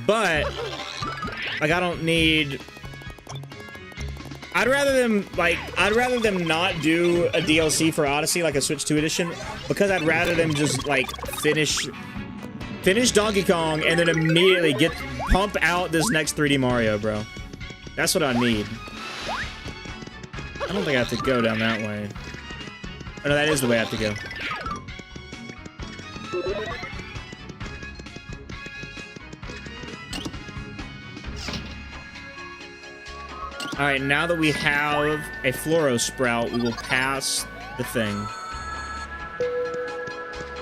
But, like, I don't need... I'd rather them not do a DLC for Odyssey, like a Switch 2 edition, because I'd rather them just, like, finish Donkey Kong and then immediately pump out this next 3D Mario, bro. That's what I need. I don't think I have to go down that way. Oh, no, that is the way I have to go. Alright, now that we have a Floro Sprout, we will pass the thing.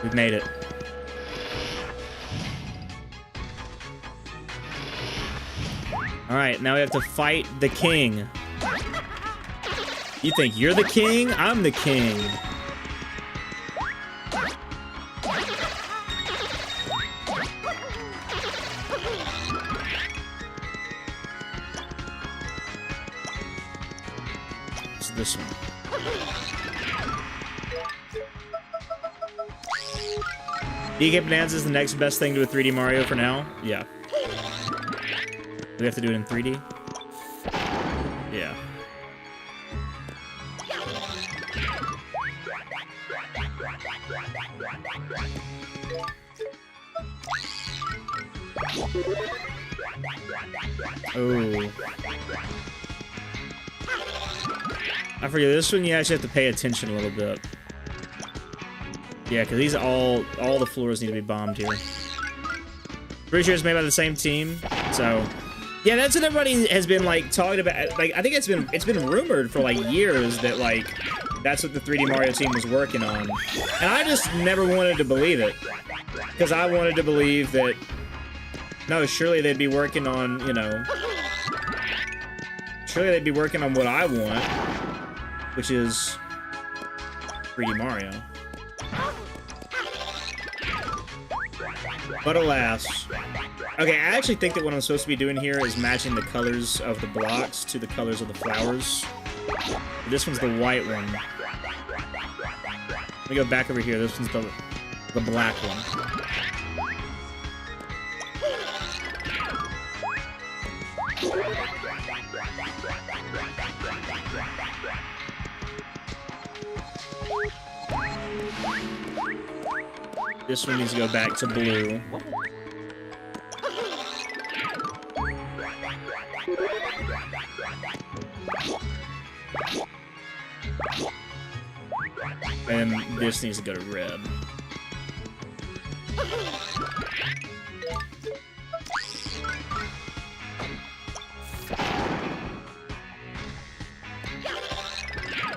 We've made it. Alright, now we have to fight the king. You think you're the king? I'm the king. It's this one. DK Bonanza is the next best thing to a 3D Mario for now? Yeah. Do we have to do it in 3D? Yeah. Oh. I forget, this one you actually have to pay attention a little bit. Yeah, because these all the floors need to be bombed here. Pretty sure it's made by the same team, so... Yeah, that's what everybody has been, like, talking about. Like, I think it's been rumored for, like, years that, like, that's what the 3D Mario team was working on. And I just never wanted to believe it. Because I wanted to believe that... No, surely they'd be working on, you know... Surely they'd be working on what I want. Which is... 3D Mario. But alas. Okay, I actually think that what I'm supposed to be doing here is matching the colors of the blocks to the colors of the flowers. This one's the white one. Let me go back over here. This one's the black one. This one needs to go back to blue. And this needs to go to red.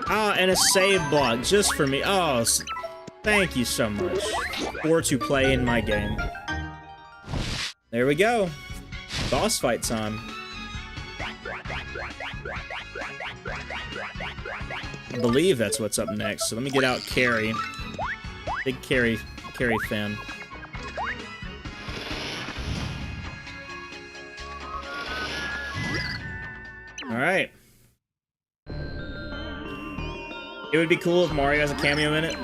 Ah, and a save block just for me. Oh, thank you so much for to play in my game. There we go. Boss fight time. I believe that's what's up next. So let me get out Carrie. Big Carrie fan. All right. It would be cool if Mario has a cameo in it.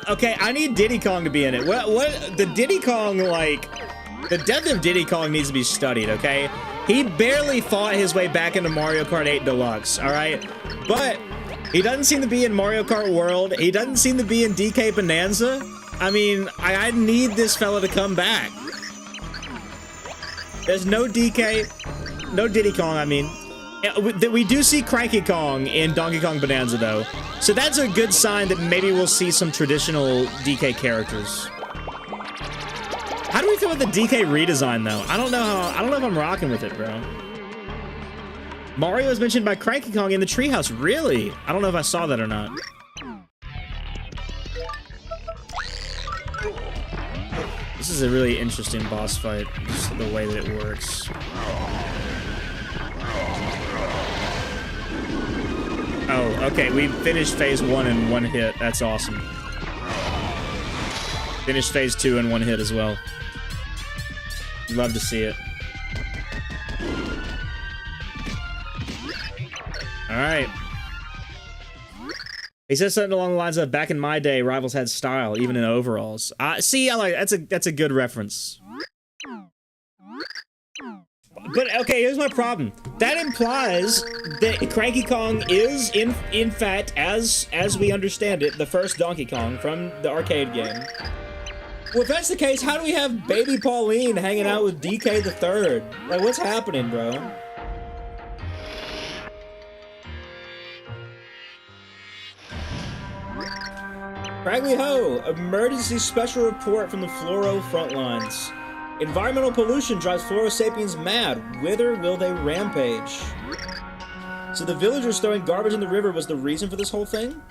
Okay, I need Diddy Kong to be in it. What the Diddy Kong, like, the death of Diddy Kong needs to be studied, okay? He barely fought his way back into Mario Kart 8 Deluxe, all right? But he doesn't seem to be in Mario Kart World. He doesn't seem to be in DK Bonanza. I mean, I need this fella to come back. There's no DK, no Diddy Kong, I mean. We do see Cranky Kong in Donkey Kong Bonanza, though. So that's a good sign that maybe we'll see some traditional DK characters. How do we feel with the DK redesign, though? I don't know if I'm rocking with it, bro. Mario is mentioned by Cranky Kong in the treehouse. Really? I don't know if I saw that or not. This is a really interesting boss fight, just the way that it works. Oh, okay, we finished phase 1 in one hit. That's awesome. Finished phase 2 in one hit as well. Love to see it. Alright. He says something along the lines of, back in my day, rivals had style, even in overalls. See, I like that's a good reference. But, okay, here's my problem. That implies that Cranky Kong is, in fact, as we understand it, the first Donkey Kong from the arcade game. Well, if that's the case, how do we have Baby Pauline hanging out with DK the Third? Like, what's happening, bro? Craggly Ho! Emergency special report from the Fluoro front lines. Environmental pollution drives Floro Sapiens mad. Whither will they rampage? So the villagers throwing garbage in the river was the reason for this whole thing?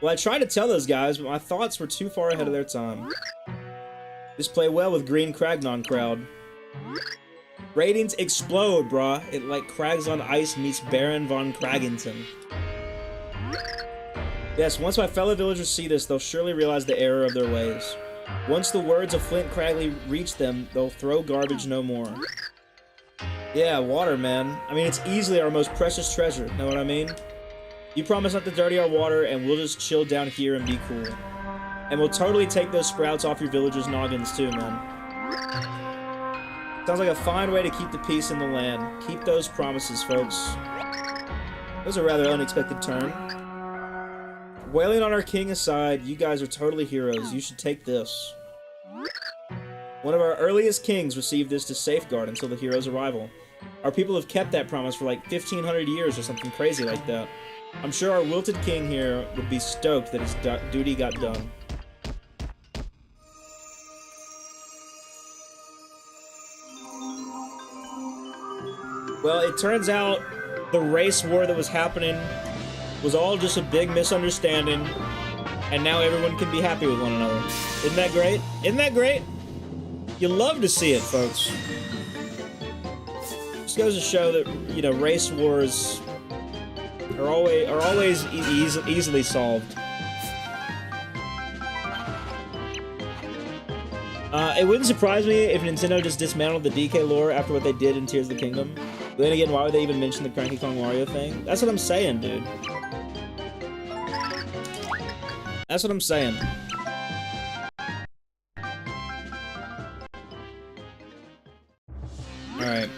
Well, I tried to tell those guys, but my thoughts were too far ahead of their time. This play well with Green Cragnon crowd. Ratings explode, brah. It like Crags on Ice meets Baron von Cragington. Yes, once my fellow villagers see this, they'll surely realize the error of their ways. Once the words of Flint Cragley reach them, they'll throw garbage no more. Yeah, water, man. I mean, it's easily our most precious treasure, know what I mean? You promise not to dirty our water, and we'll just chill down here and be cool. And we'll totally take those sprouts off your villagers' noggins too, man. Sounds like a fine way to keep the peace in the land. Keep those promises, folks. That was a rather unexpected turn. Wailing on our king aside, you guys are totally heroes. You should take this. One of our earliest kings received this to safeguard until the hero's arrival. Our people have kept that promise for like 1,500 years or something crazy like that. I'm sure our wilted king here would be stoked that his duty got done. Well, it turns out the race war that was happening was all just a big misunderstanding, and now everyone can be happy with one another. Isn't that great? Isn't that great? You love to see it, folks. Just goes to show that, you know, race wars are always easily solved. It wouldn't surprise me if Nintendo just dismantled the DK lore after what they did in Tears of the Kingdom. But then again, why would they even mention the Cranky Kong Mario thing? That's what I'm saying, dude. That's what I'm saying. Alright.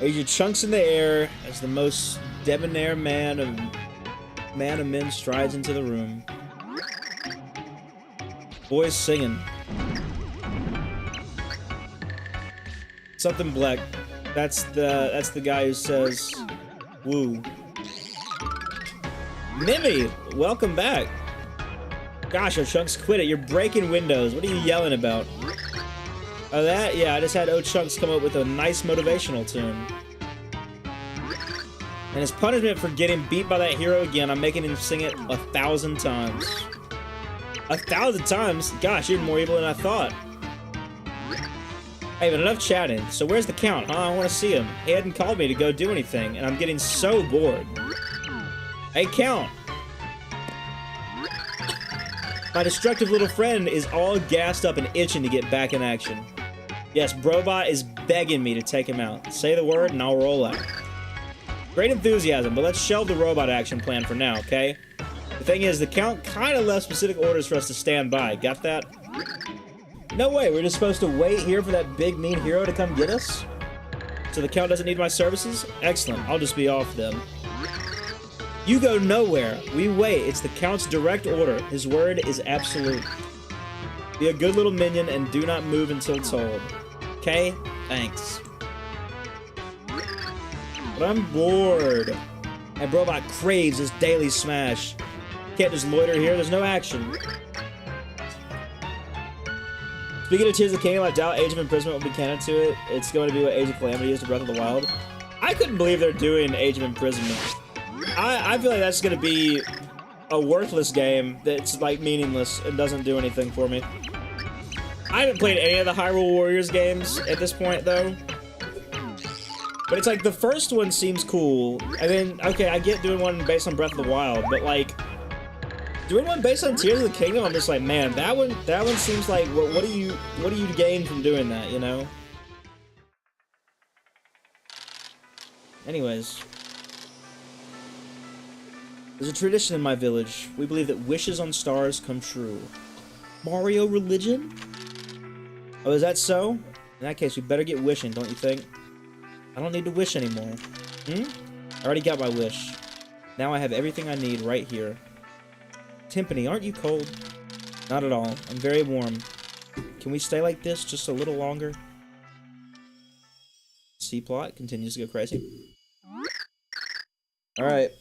Raise your chunks in the air as the most debonair man of men strides into the room. Boys singing. Something black. That's the guy who says, "Woo." Mimi, welcome back. Gosh, our Chunks quit it. You're breaking windows. What are you yelling about? Oh, that? Yeah, I just had Chunks come up with a nice motivational tune. And as punishment for getting beat by that hero again, I'm making him sing it 1,000 times. 1,000 times? Gosh, you're more evil than I thought. Hey, but enough chatting. So where's the Count, huh? I want to see him. He hadn't called me to go do anything, and I'm getting so bored. Hey, Count! My destructive little friend is all gassed up and itching to get back in action. Yes, Brobot is begging me to take him out. Say the word and I'll roll out. Great enthusiasm, but let's shelve the robot action plan for now, okay? The thing is, the Count kind of left specific orders for us to stand by. Got that? No way, we're just supposed to wait here for that big mean hero to come get us? So the Count doesn't need my services? Excellent, I'll just be off then. You go nowhere. We wait. It's the Count's direct order. His word is absolute. Be a good little minion and do not move until told. Okay? Thanks. But I'm bored. And Brobot craves his daily smash. Can't just loiter here. There's no action. Speaking of Tears of the Kingdom, I doubt Age of Imprisonment will be canon to it. It's going to be what Age of Calamity is to Breath of the Wild. I couldn't believe they're doing Age of Imprisonment. I feel like that's gonna be a worthless game that's like meaningless and doesn't do anything for me. I haven't played any of the Hyrule Warriors games at this point though. But it's like the first one seems cool, and then okay, I get doing one based on Breath of the Wild, but like doing one based on Tears of the Kingdom, I'm just like, man, that one seems like what do you gain from doing that, you know? Anyways. There's a tradition in my village. We believe that wishes on stars come true. Mario religion? Oh, is that so? In that case, we better get wishing, don't you think? I don't need to wish anymore. I already got my wish. Now I have everything I need right here. Timpani, aren't you cold? Not at all. I'm very warm. Can we stay like this just a little longer? C-plot continues to go crazy. Alright.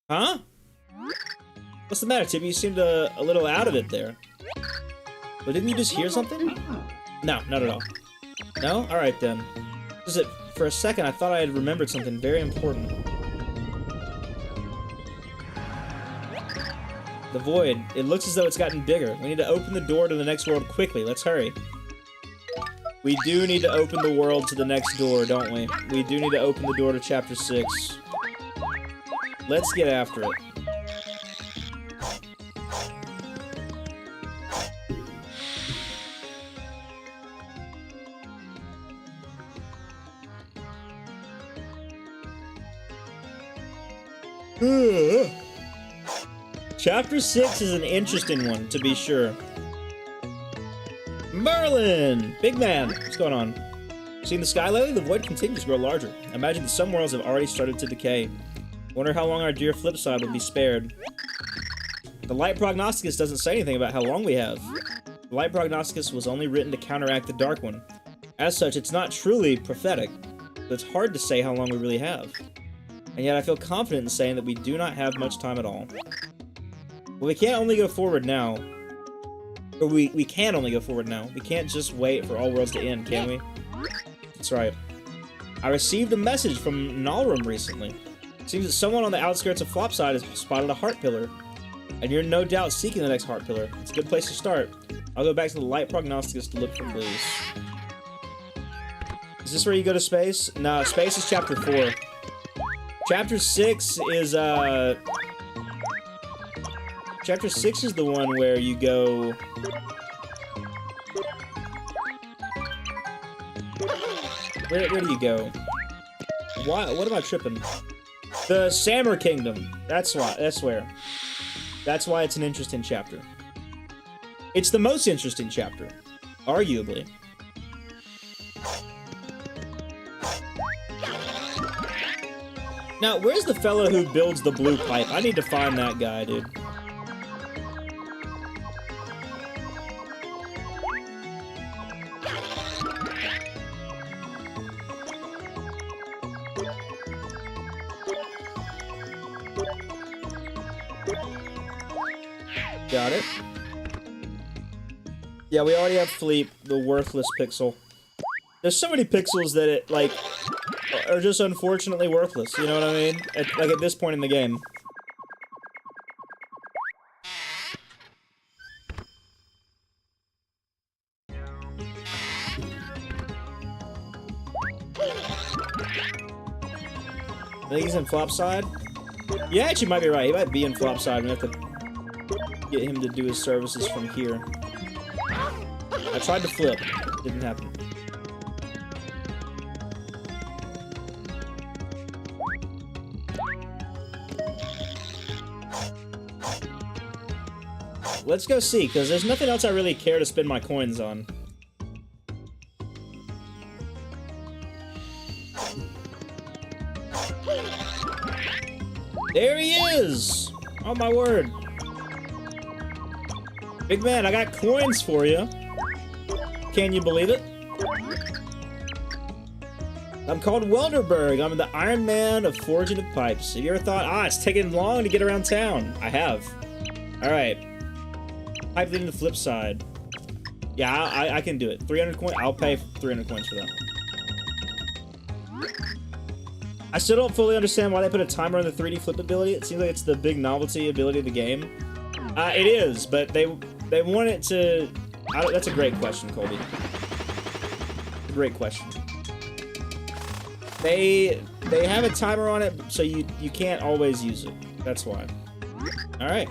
Huh? What's the matter, Tippy? You seemed a little out of it there. But didn't you just hear something? No, not at all. No? Alright then. Just that for a second I thought I had remembered something very important. The void. It looks as though it's gotten bigger. We need to open the door to the next world quickly. Let's hurry. We do need to open the world to the next door, don't we? We do need to open the door to Chapter 6. Let's get after it. Chapter 6 is an interesting one, to be sure. Merlin! Big man! What's going on? Seeing the sky lately? The void continues to grow larger. I imagine that some worlds have already started to decay. Wonder how long our dear Flipside will be spared. The Light Prognosticus doesn't say anything about how long we have. The Light Prognosticus was only written to counteract the Dark One. As such, it's not truly prophetic, but it's hard to say how long we really have. And yet I feel confident in saying that we do not have much time at all. Well, we can't only go forward now. Or we can only go forward now. We can't just wait for all worlds to end, can we? That's right. I received a message from Nalrum recently. It seems that someone on the outskirts of Flopside has spotted a heart pillar. And you're no doubt seeking the next heart pillar. It's a good place to start. I'll go back to the Light Prognosticus to look for clues. Is this where you go to space? No, space is chapter 4. Chapter 6 is, Chapter 6 is the one where you go... Where do you go? Why? What am I tripping? The Sammer Kingdom. That's why. That's where. That's why it's an interesting chapter. It's the most interesting chapter, arguably. Now, where's the fellow who builds the blue pipe? I need to find that guy, dude. Got it. Yeah, we already have Fleep, the worthless pixel. There's so many pixels that it, like, are just unfortunately worthless, you know what I mean? Like, at this point in the game. I think he's in Flopside. Yeah, actually might be right. He might be in Flopside. We have to get him to do his services from here. I tried to flip. Didn't happen. Let's go see, because there's nothing else I really care to spend my coins on. There he is! Oh my word. Big man, I got coins for you. Can you believe it? I'm called Welderberg. I'm the Iron Man of Forging of Pipes. Have you ever thought, it's taking long to get around town? I have. Alright. Pipe leading to the flip side. Yeah, I can do it. 300 coins. I'll pay 300 coins for that. I still don't fully understand why they put a timer on the 3D flip ability. It seems like it's the big novelty ability of the game. It is, but they want it to... that's a great question, Colby. Great question. They have a timer on it, so you can't always use it. That's why. All right.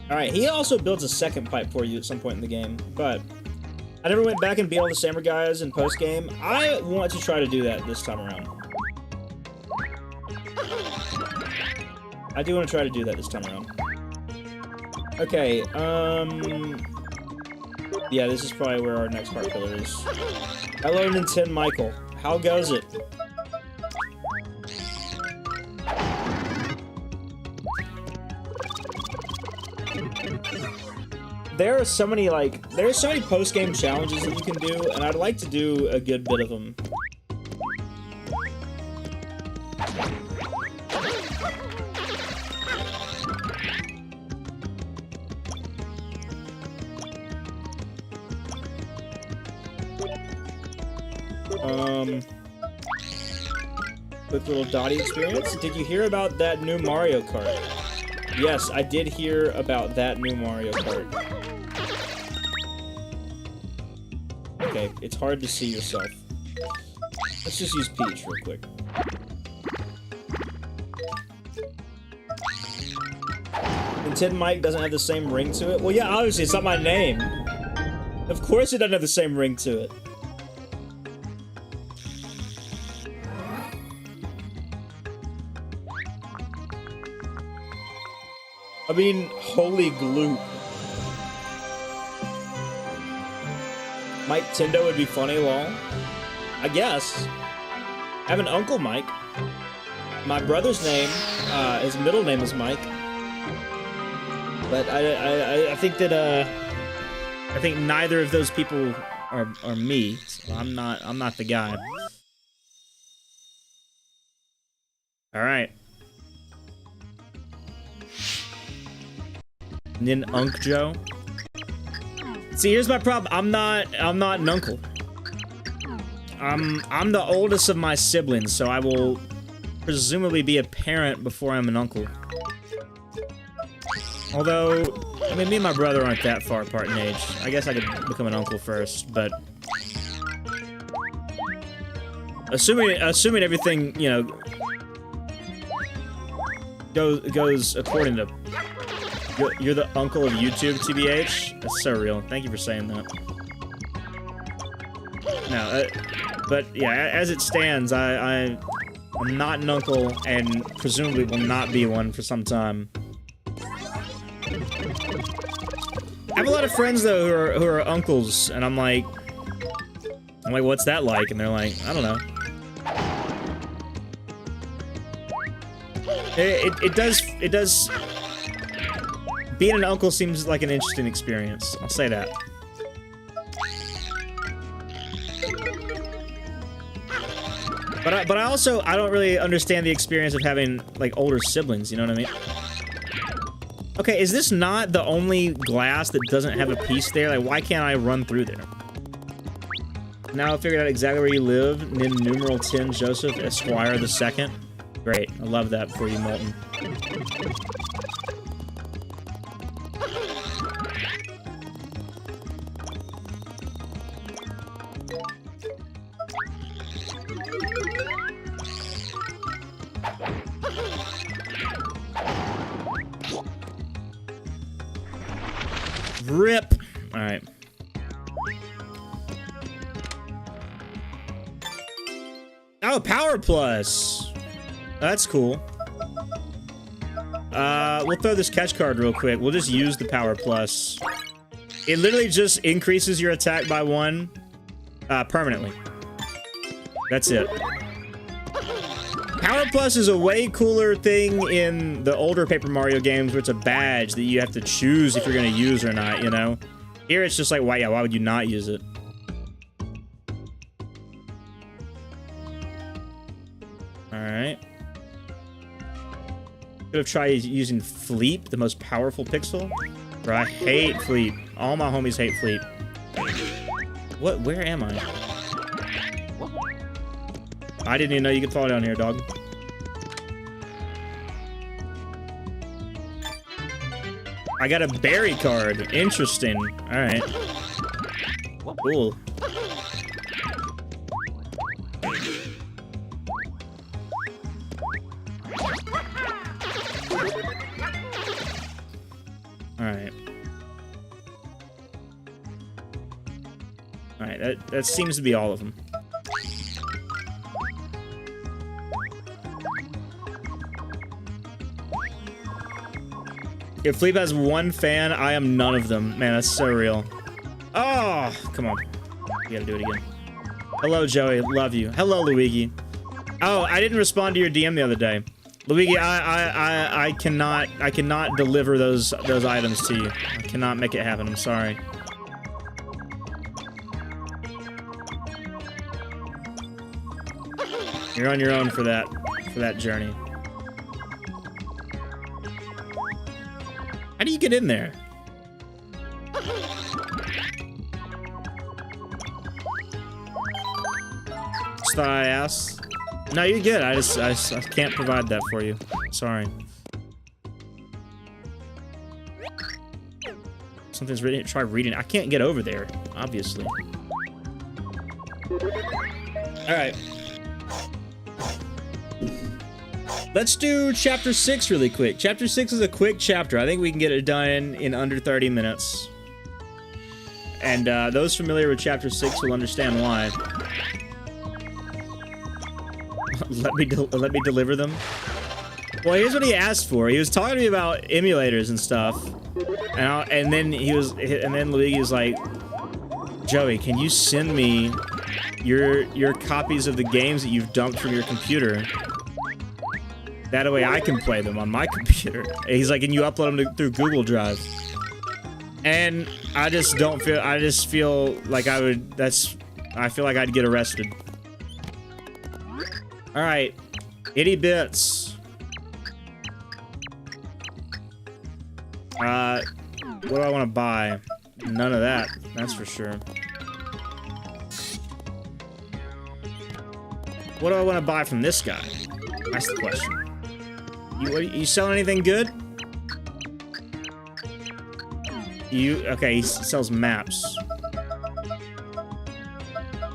All right. He also builds a second pipe for you at some point in the game, but I never went back and beat all the Samurai guys in post game. I want to try to do that this time around. I do want to try to do that this time around. Okay, yeah, this is probably where our next heart pillar is. Hello, Nintendo Michael. How goes it? There are so many, post-game challenges that you can do, and I'd like to do a good bit of them. Quick little Dottie experience. Did you hear about that new Mario Kart? Yes, I did hear about that new Mario Kart. Okay, it's hard to see yourself. Let's just use Peach real quick. Nintendo Mike doesn't have the same ring to it? Well, yeah, obviously, it's not my name. Of course it doesn't have the same ring to it. I mean, holy gloop. Mike Tindo would be funny, lol. I guess. I have an Uncle Mike. My brother's name, his middle name is Mike. But I think that, I think neither of those people are me. So I'm not the guy. Alright. And then Unc Joe. See, here's my problem. I'm not an uncle. I'm the oldest of my siblings, so I will presumably be a parent before I'm an uncle. Although, I mean, me and my brother aren't that far apart in age. I guess I could become an uncle first, but assuming everything, you know, goes according to... You're the uncle of YouTube, TBH? That's so real. Thank you for saying that. No, but yeah, as it stands, I'm not an uncle and presumably will not be one for some time. I have a lot of friends though who are uncles, and I'm like, what's that like? And they're like, I don't know. It does. Being an uncle seems like an interesting experience. I'll say that. But I don't really understand the experience of having like older siblings. You know what I mean? Okay, is this not the only glass that doesn't have a piece there? Like, why can't I run through there? Now I figured out exactly where you live. Nin numeral 10 Joseph Esquire II. Great, I love that for you, Molten. Rip. All right. Oh, Power Plus. That's cool. We'll throw this catch card real quick. We'll just use the Power Plus. It literally just increases your attack by 1 permanently. That's it. Power Plus is a way cooler thing in the older Paper Mario games where it's a badge that you have to choose if you're going to use or not, you know? Here it's just like, why would you not use it? Alright. Could have tried using Fleep, the most powerful pixel. Bro, I hate Fleep. All my homies hate Fleep. What? Where am I? I didn't even know you could fall down here, dog. I got a berry card. Interesting. Alright. Cool. Alright. Alright, that seems to be all of them. If Fleep has 1 fan, I am none of them. Man, that's so real. Oh, come on. You gotta do it again. Hello, Joey. Love you. Hello, Luigi. Oh, I didn't respond to your DM the other day. Luigi, I cannot deliver those items to you. I cannot make it happen. I'm sorry. You're on your own for that journey. How do you get in there? Just thought I asked. No, you're good. I can't provide that for you. Sorry. Something's written. Try reading. I can't get over there, obviously. All right. Let's do chapter 6 really quick. Chapter 6 is a quick chapter. I think we can get it done in under 30 minutes. And those familiar with chapter 6 will understand why. let me deliver them. Well, here's what he asked for. He was talking to me about emulators and stuff. And then Luigi was like, Joey, can you send me your copies of the games that you've dumped from your computer? That way I can play them on my computer. And he's like, can you upload them through Google Drive? And I just feel like I feel like I'd get arrested. Alright. Itty Bits. What do I want to buy? None of that, that's for sure. What do I want to buy from this guy? That's the question. You selling anything good? Okay, he sells maps.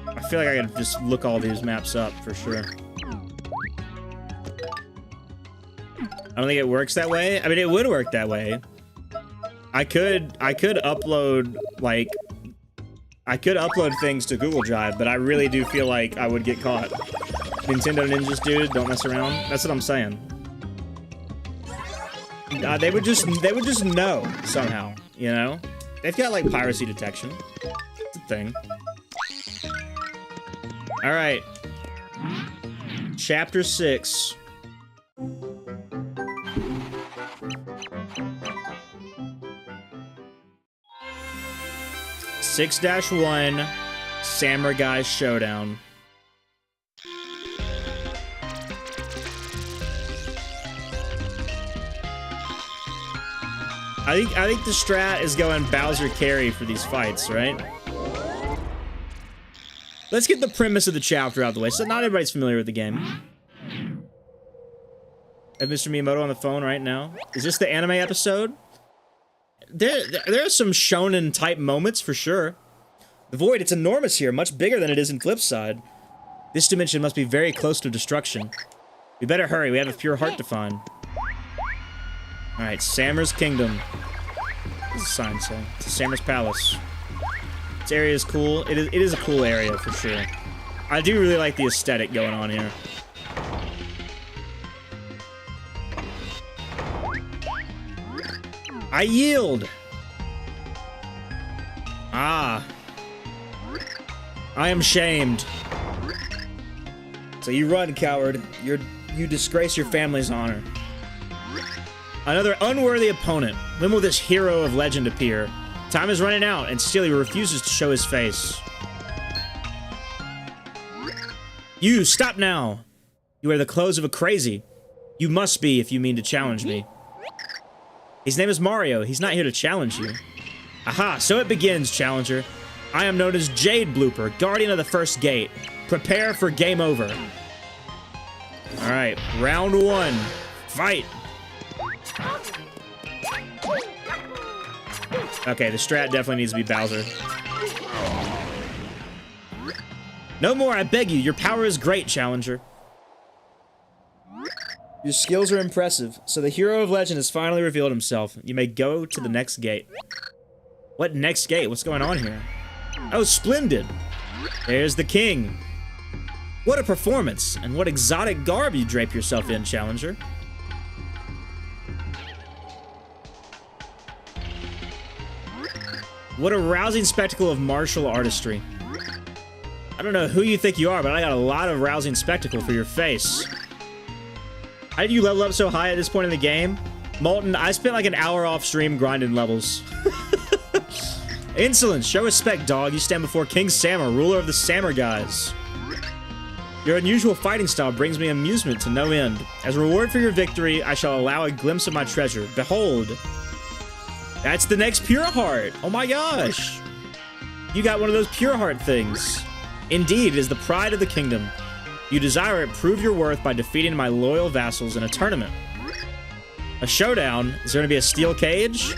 I feel like I gotta just look all these maps up for sure. I don't think it works that way. I mean, it would work that way. I could upload, like, I could upload things to Google Drive, but I really do feel like I would get caught. Nintendo Ninjas, dude, don't mess around. That's what I'm saying. They would just know somehow, you know? They've got, like, piracy detection. It's a thing. All right. Chapter 6. (6-1) Samurai Showdown. I think the strat is going Bowser carry for these fights, right? Let's get the premise of the chapter out of the way, so not everybody's familiar with the game. I have Mr. Miyamoto on the phone right now. Is this the anime episode? There are some shonen-type moments, for sure. The void, it's enormous here, much bigger than it is in Cliffside. This dimension must be very close to destruction. We better hurry, we have a pure heart to find. Alright, Sammer's Kingdom. What does the sign say? It's Sammer's Palace. This area is cool. It is a cool area, for sure. I do really like the aesthetic going on here. I yield! Ah. I am shamed. So you run, coward. You disgrace your family's honor. Another unworthy opponent. When will this hero of legend appear? Time is running out, and still he refuses to show his face. You, stop now! You wear the clothes of a crazy. You must be if you mean to challenge me. His name is Mario. He's not here to challenge you. Aha, so it begins, challenger. I am known as Jade Blooper, guardian of the first gate. Prepare for game over. Alright, round 1. Fight! Okay, the strat definitely needs to be Bowser. No more, I beg you. Your power is great, challenger. Your skills are impressive, so the hero of legend has finally revealed himself. You may go to the next gate. What next gate? What's going on here? Oh, splendid! There's the king. What a performance, and what exotic garb you drape yourself in, challenger. What a rousing spectacle of martial artistry. I don't know who you think you are, but I got a lot of rousing spectacle for your face. How did you level up so high at this point in the game? Molten, I spent like an hour off stream grinding levels. Insolence, show respect, dog. You stand before King Sammer, ruler of the Sammer guys. Your unusual fighting style brings me amusement to no end. As a reward for your victory, I shall allow a glimpse of my treasure. Behold. That's the next Pure Heart. Oh my gosh. You got one of those Pure Heart things. Indeed, it is the pride of the kingdom. You desire it, prove your worth by defeating my loyal vassals in a tournament. A showdown? Is there going to be a steel cage?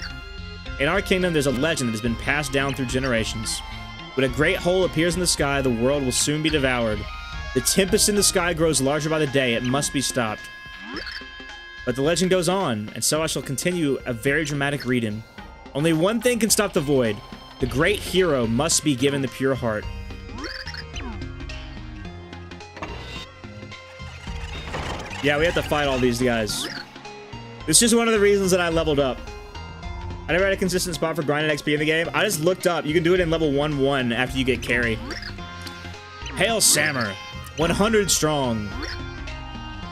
In our kingdom, there's a legend that has been passed down through generations. When a great hole appears in the sky, the world will soon be devoured. The tempest in the sky grows larger by the day. It must be stopped. But the legend goes on, and so I shall continue a very dramatic reading. Only one thing can stop the void. The great hero must be given the pure heart. Yeah, we have to fight all these guys. This is one of the reasons that I leveled up. I never had a consistent spot for grinding XP in the game. I just looked up. You can do it in level 1-1 after you get carry. Hail Sammer, 100 strong.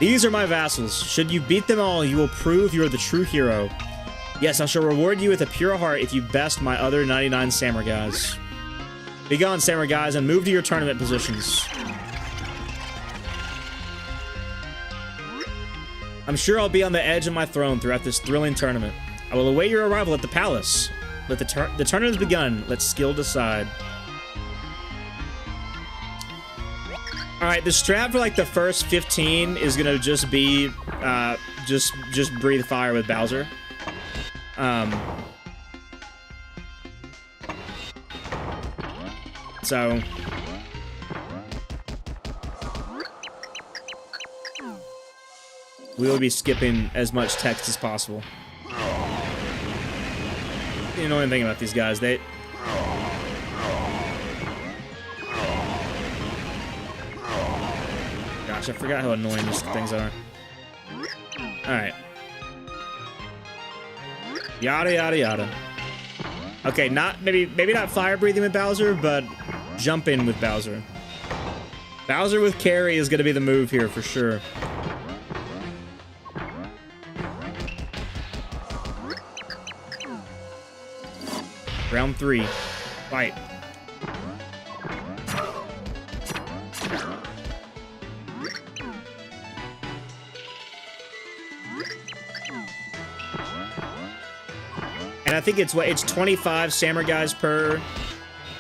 These are my vassals. Should you beat them all, you will prove you are the true hero. Yes, I shall reward you with a pure heart if you best my other 99 Sammer guys. Be gone, Sammer guys, and move to your tournament positions. I'm sure I'll be on the edge of my throne throughout this thrilling tournament. I will await your arrival at the palace. Let the tournament has begun. Let skill decide. Alright, the strat for like the first 15 is gonna just be just breathe fire with Bowser. So we will be skipping as much text as possible. You know anything about these guys? Gosh, I forgot how annoying these things are. Alright. Yada yada yada. Okay, maybe not fire breathing with Bowser, but jump in with Bowser. Bowser with carry is gonna be the move here for sure. Round 3. Fight. And I think it's 25 samurai guys per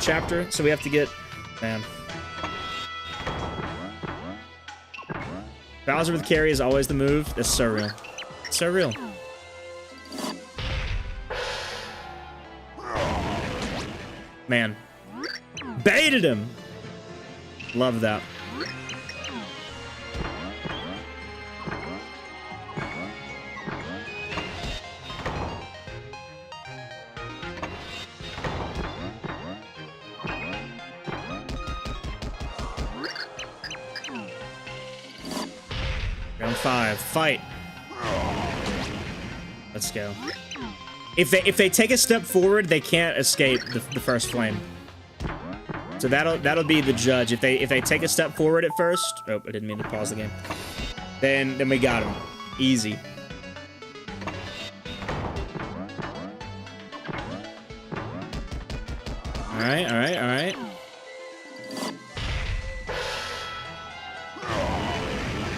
chapter, so we have to get, man. Bowser with carry is always the move. That's so real. So real. Man. Baited him! Love that. Round 5. Fight. Let's go. If they take a step forward, they can't escape the first flame. So that'll be the judge. If they take a step forward at first, oh, I didn't mean to pause the game. Then we got them. Easy. All right, all right, all right.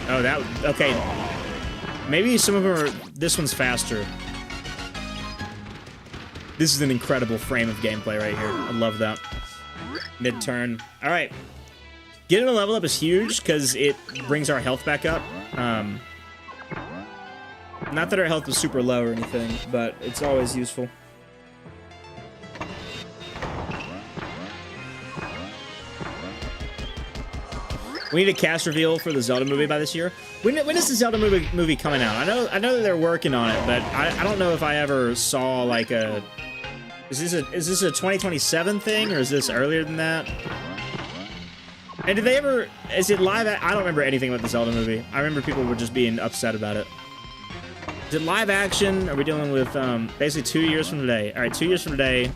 Oh, that okay. Maybe some of them are. This one's faster. This is an incredible frame of gameplay right here. I love that. Mid-turn. All right. Getting a level up is huge because it brings our health back up. Not that our health was super low or anything, but it's always useful. We need a cast reveal for the Zelda movie by this year. When is the Zelda movie coming out? I know that they're working on it, but I don't know if I ever saw like a. Is this a 2027 thing or is this earlier than that? And did they ever? Is it live? I don't remember anything about the Zelda movie. I remember people were just being upset about it. Is it live action? Are we dealing with basically 2 years from today? All right, 2 years from today.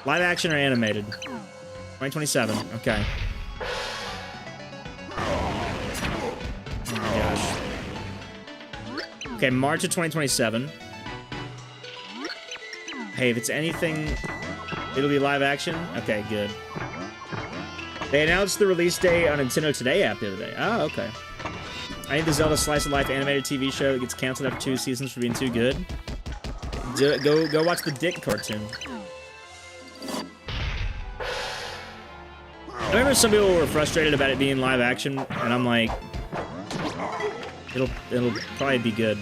Live action or animated? 2027. Okay. Okay, March of 2027. Hey, if it's anything, it'll be live action? Okay, good. They announced the release date on Nintendo Today app the other day. Oh, okay. I need the Zelda Slice of Life animated TV show that gets canceled after 2 seasons for being too good. Go watch the Dick cartoon. I remember some people were frustrated about it being live action, and I'm like, it'll probably be good.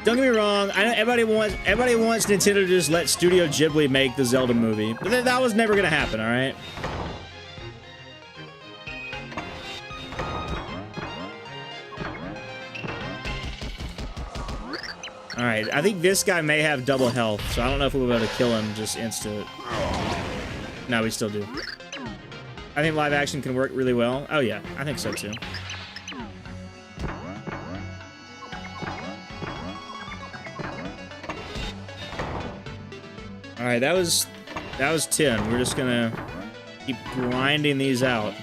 Don't get me wrong. I know everybody wants Nintendo to just let Studio Ghibli make the Zelda movie, but that was never gonna happen. All right. All right. I think this guy may have double health, so I don't know if we'll be able to kill him just instant. No, we still do. I think live action can work really well. Oh yeah, I think so too. All right, that was 10. We're just gonna keep grinding these out.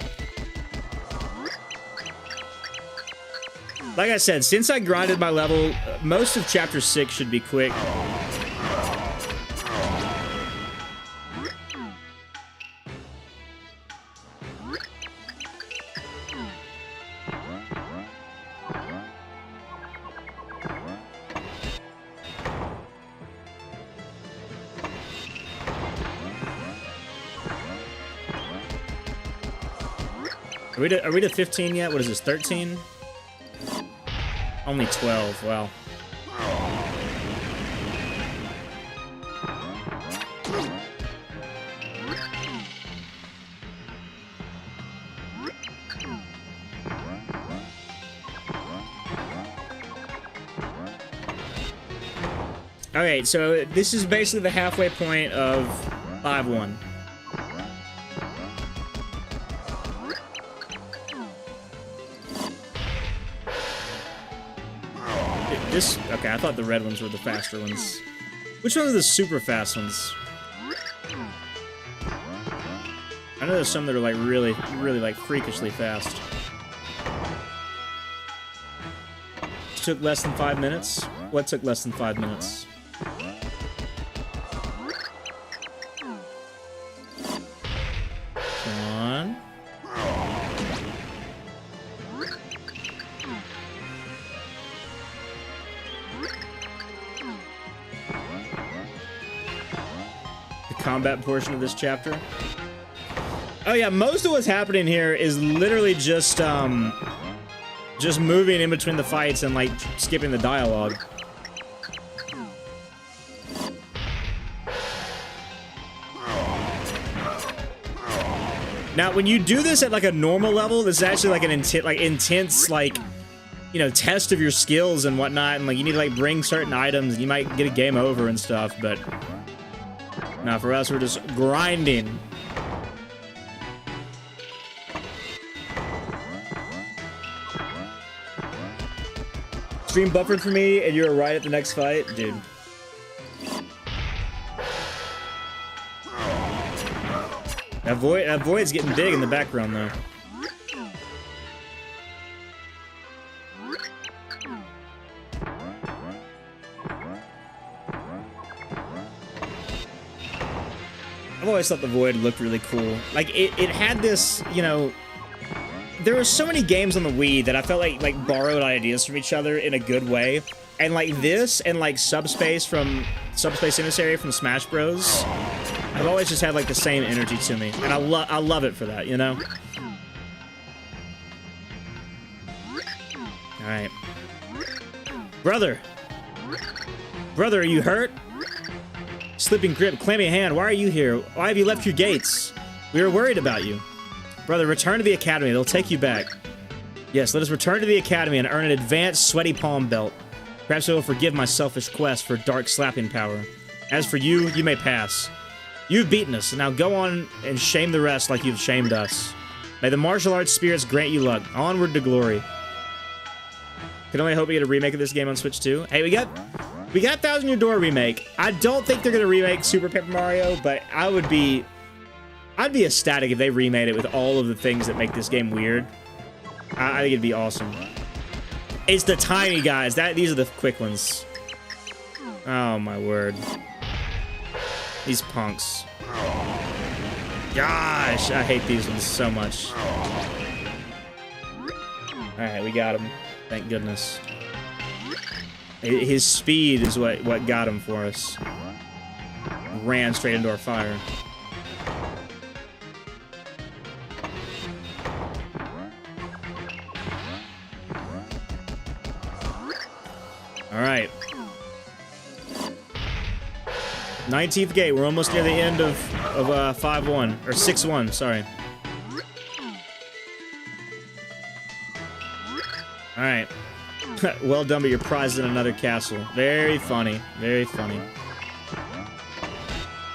Like I said, since I grinded my level, most of Chapter 6 should be quick. Are we to 15 yet? What is this, 13? Only 12, wow. Okay, so this is basically the halfway point of 5-1. Okay, I thought the red ones were the faster ones. Which ones are the super fast ones? I know there's some that are like really like freakishly fast. Took less than 5 minutes? What took less than 5 minutes? Come on. The combat portion of this chapter. Oh yeah, most of what's happening here is literally just moving in between the fights and like skipping the dialogue. Now, when you do this at like a normal level, this is actually like an intense, like, you know, test of your skills and whatnot, and like you need to like bring certain items, and you might get a game over and stuff. But now for us, we're just grinding. Stream buffered for me, and you were right at the next fight, dude. That void's getting big in the background, though. I've always thought the void looked really cool. Like it had this, you know. There were so many games on the Wii that I felt like borrowed ideas from each other in a good way, and like this and like Subspace Emissary from Smash Bros. I've always just had like the same energy to me, and I love it for that, you know. All right, brother, are you hurt? Slipping grip, clammy hand. Why are you here? Why have you left your gates? We were worried about you. Brother, return to the academy. They'll take you back. Yes, let us return to the academy and earn an advanced sweaty palm belt. Perhaps I will forgive my selfish quest for dark slapping power. As for you, you may pass. You've beaten us, and now go on and shame the rest like you've shamed us. May the martial arts spirits grant you luck. Onward to glory. Can only hope we get a remake of this game on Switch 2. Hey, we got Thousand Year Door remake. I don't think they're gonna remake Super Paper Mario, but I'd be ecstatic if they remade it with all of the things that make this game weird. I think it'd be awesome. It's the tiny guys. These are the quick ones. Oh my word. These punks. Gosh, I hate these ones so much. Alright, we got him. Thank goodness. His speed is what got him for us. Ran straight into our fire. All right. 19th gate. We're almost near the end of 5-1 or 6-1. Sorry. All right. Well done, but you're prized in another castle. Very funny. Very funny.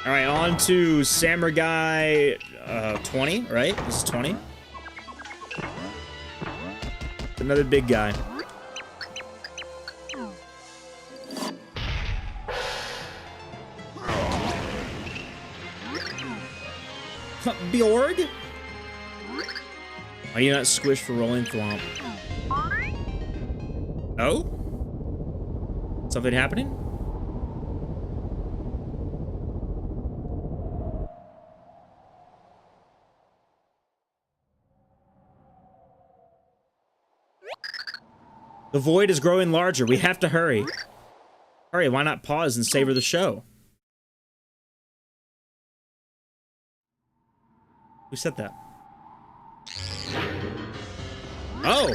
All right, on to Samurai 20. Right? This is 20. Another big guy. Bjorg? Are you not squished for rolling thwomp? Oh? Something happening? The void is growing larger. We have to hurry. Hurry, why not pause and savor the show? Who said that? Oh!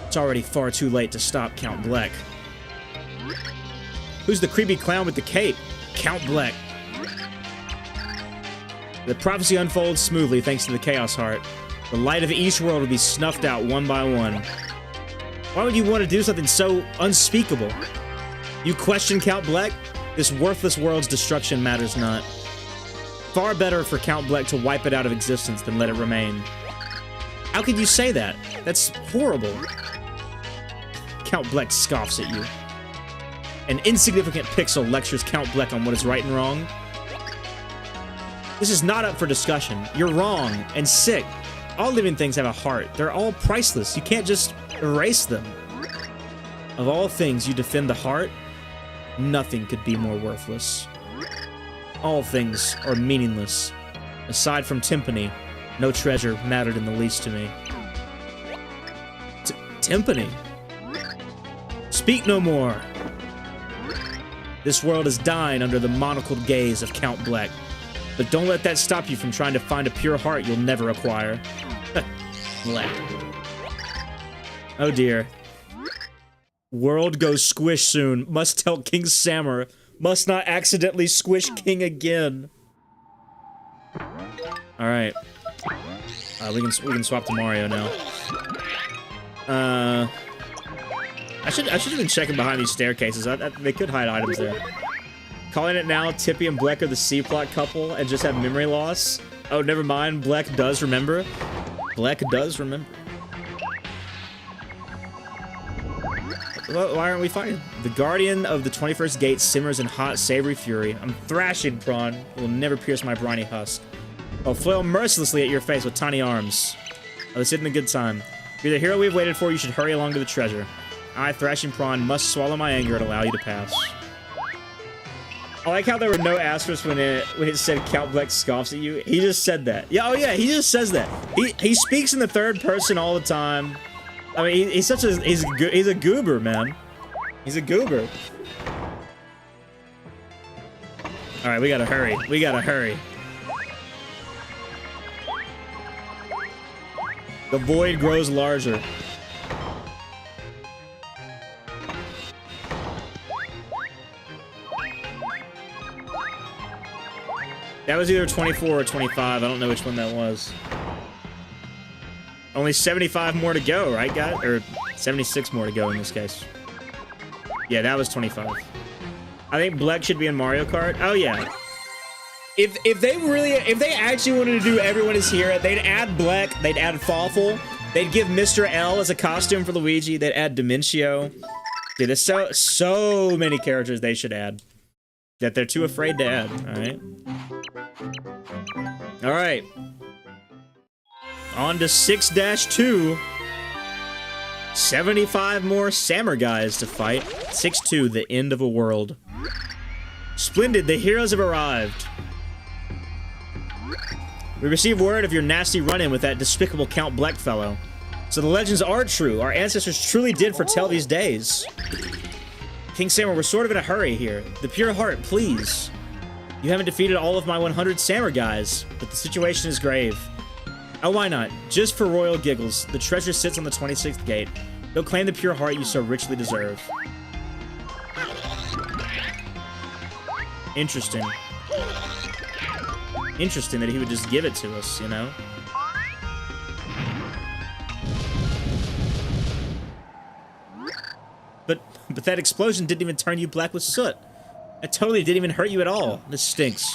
It's already far too late to stop Count Bleck. Who's the creepy clown with the cape? Count Bleck. The prophecy unfolds smoothly thanks to the Chaos Heart. The light of each world will be snuffed out one by one. Why would you want to do something so unspeakable? You question Count Bleck? This worthless world's destruction matters not. Far better for Count Bleck to wipe it out of existence than let it remain. How could you say that? That's horrible. Count Bleck scoffs at you. An insignificant pixel lectures Count Bleck on what is right and wrong. This is not up for discussion. You're wrong and sick. All living things have a heart. They're all priceless. You can't just erase them. Of all things you defend the heart, nothing could be more worthless. All things are meaningless. Aside from timpani, no treasure mattered in the least to me. Timpani? Speak no more. This world is dying under the monocled gaze of Count Bleck. But don't let that stop you from trying to find a pure heart you'll never acquire. Bleck. Oh dear. World goes squish soon. Must tell King Samur. Must not accidentally squish King again. Alright. We can swap to Mario now. I should have been checking behind these staircases. They could hide items there. Calling it now, Tippy and Bleck are the C-plot couple and just have memory loss. Oh, never mind. Bleck does remember. Bleck does remember. Why aren't we fighting? The guardian of the 21st gate simmers in hot, savory fury. I'm thrashing, Prawn. It will never pierce my briny husk. I'll flail mercilessly at your face with tiny arms. Oh, this isn't a good time. If you're the hero we've waited for, you should hurry along to the treasure. I, Thrashing Prawn, must swallow my anger and allow you to pass. I like how there were no asterisks when it said Count Bleck scoffs at you. He just said that. Yeah, oh yeah, he just says that. He speaks in the third person all the time. I mean, he's a goober, man. He's a goober. All right, we gotta hurry. We gotta hurry. The void grows larger. That was either 24 or 25. I don't know which one that was. Only 75 more to go, right, guys? Or 76 more to go in this case. Yeah, that was 25. I think Bleck should be in Mario Kart. Oh, yeah. If they actually wanted to do Everyone Is Here, they'd add Bleck, they'd add Fawful, they'd give Mr. L as a costume for Luigi, they'd add Dimentio. Dude, there's so many characters they should add that they're too afraid to add, alright? Alright. On to 6-2. 75 more Samur guys to fight. 6-2, the end of a world. Splendid, the heroes have arrived. We received word of your nasty run-in with that despicable Count Bleck fellow. So the legends are true. Our ancestors truly did foretell these days. King Samur, we're sort of in a hurry here. The pure heart, please. You haven't defeated all of my 100 Samur guys, but the situation is grave. Oh, why not? Just for royal giggles, the treasure sits on the 26th gate. Go claim the pure heart you so richly deserve. Interesting. Interesting that he would just give it to us, you know? But that explosion didn't even turn you black with soot. It totally didn't even hurt you at all. This stinks.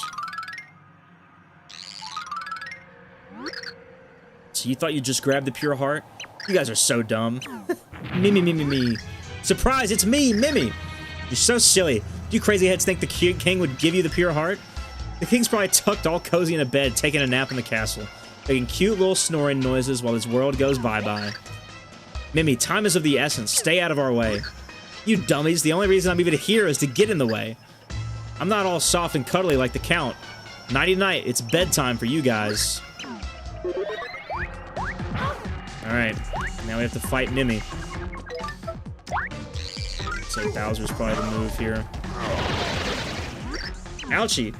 So you thought you just grabbed the pure heart? You guys are so dumb. Me. Surprise, it's me, Mimi! You're so silly. Do you crazy heads think the king would give you the pure heart? The king's probably tucked all cozy in a bed, taking a nap in the castle, making cute little snoring noises while his world goes bye-bye. Mimi, time is of the essence. Stay out of our way. You dummies, the only reason I'm even here is to get in the way. I'm not all soft and cuddly like the Count. Nighty-night, it's bedtime for you guys. Alright, now we have to fight Mimi. So Bowser's probably the move here. Ouchie.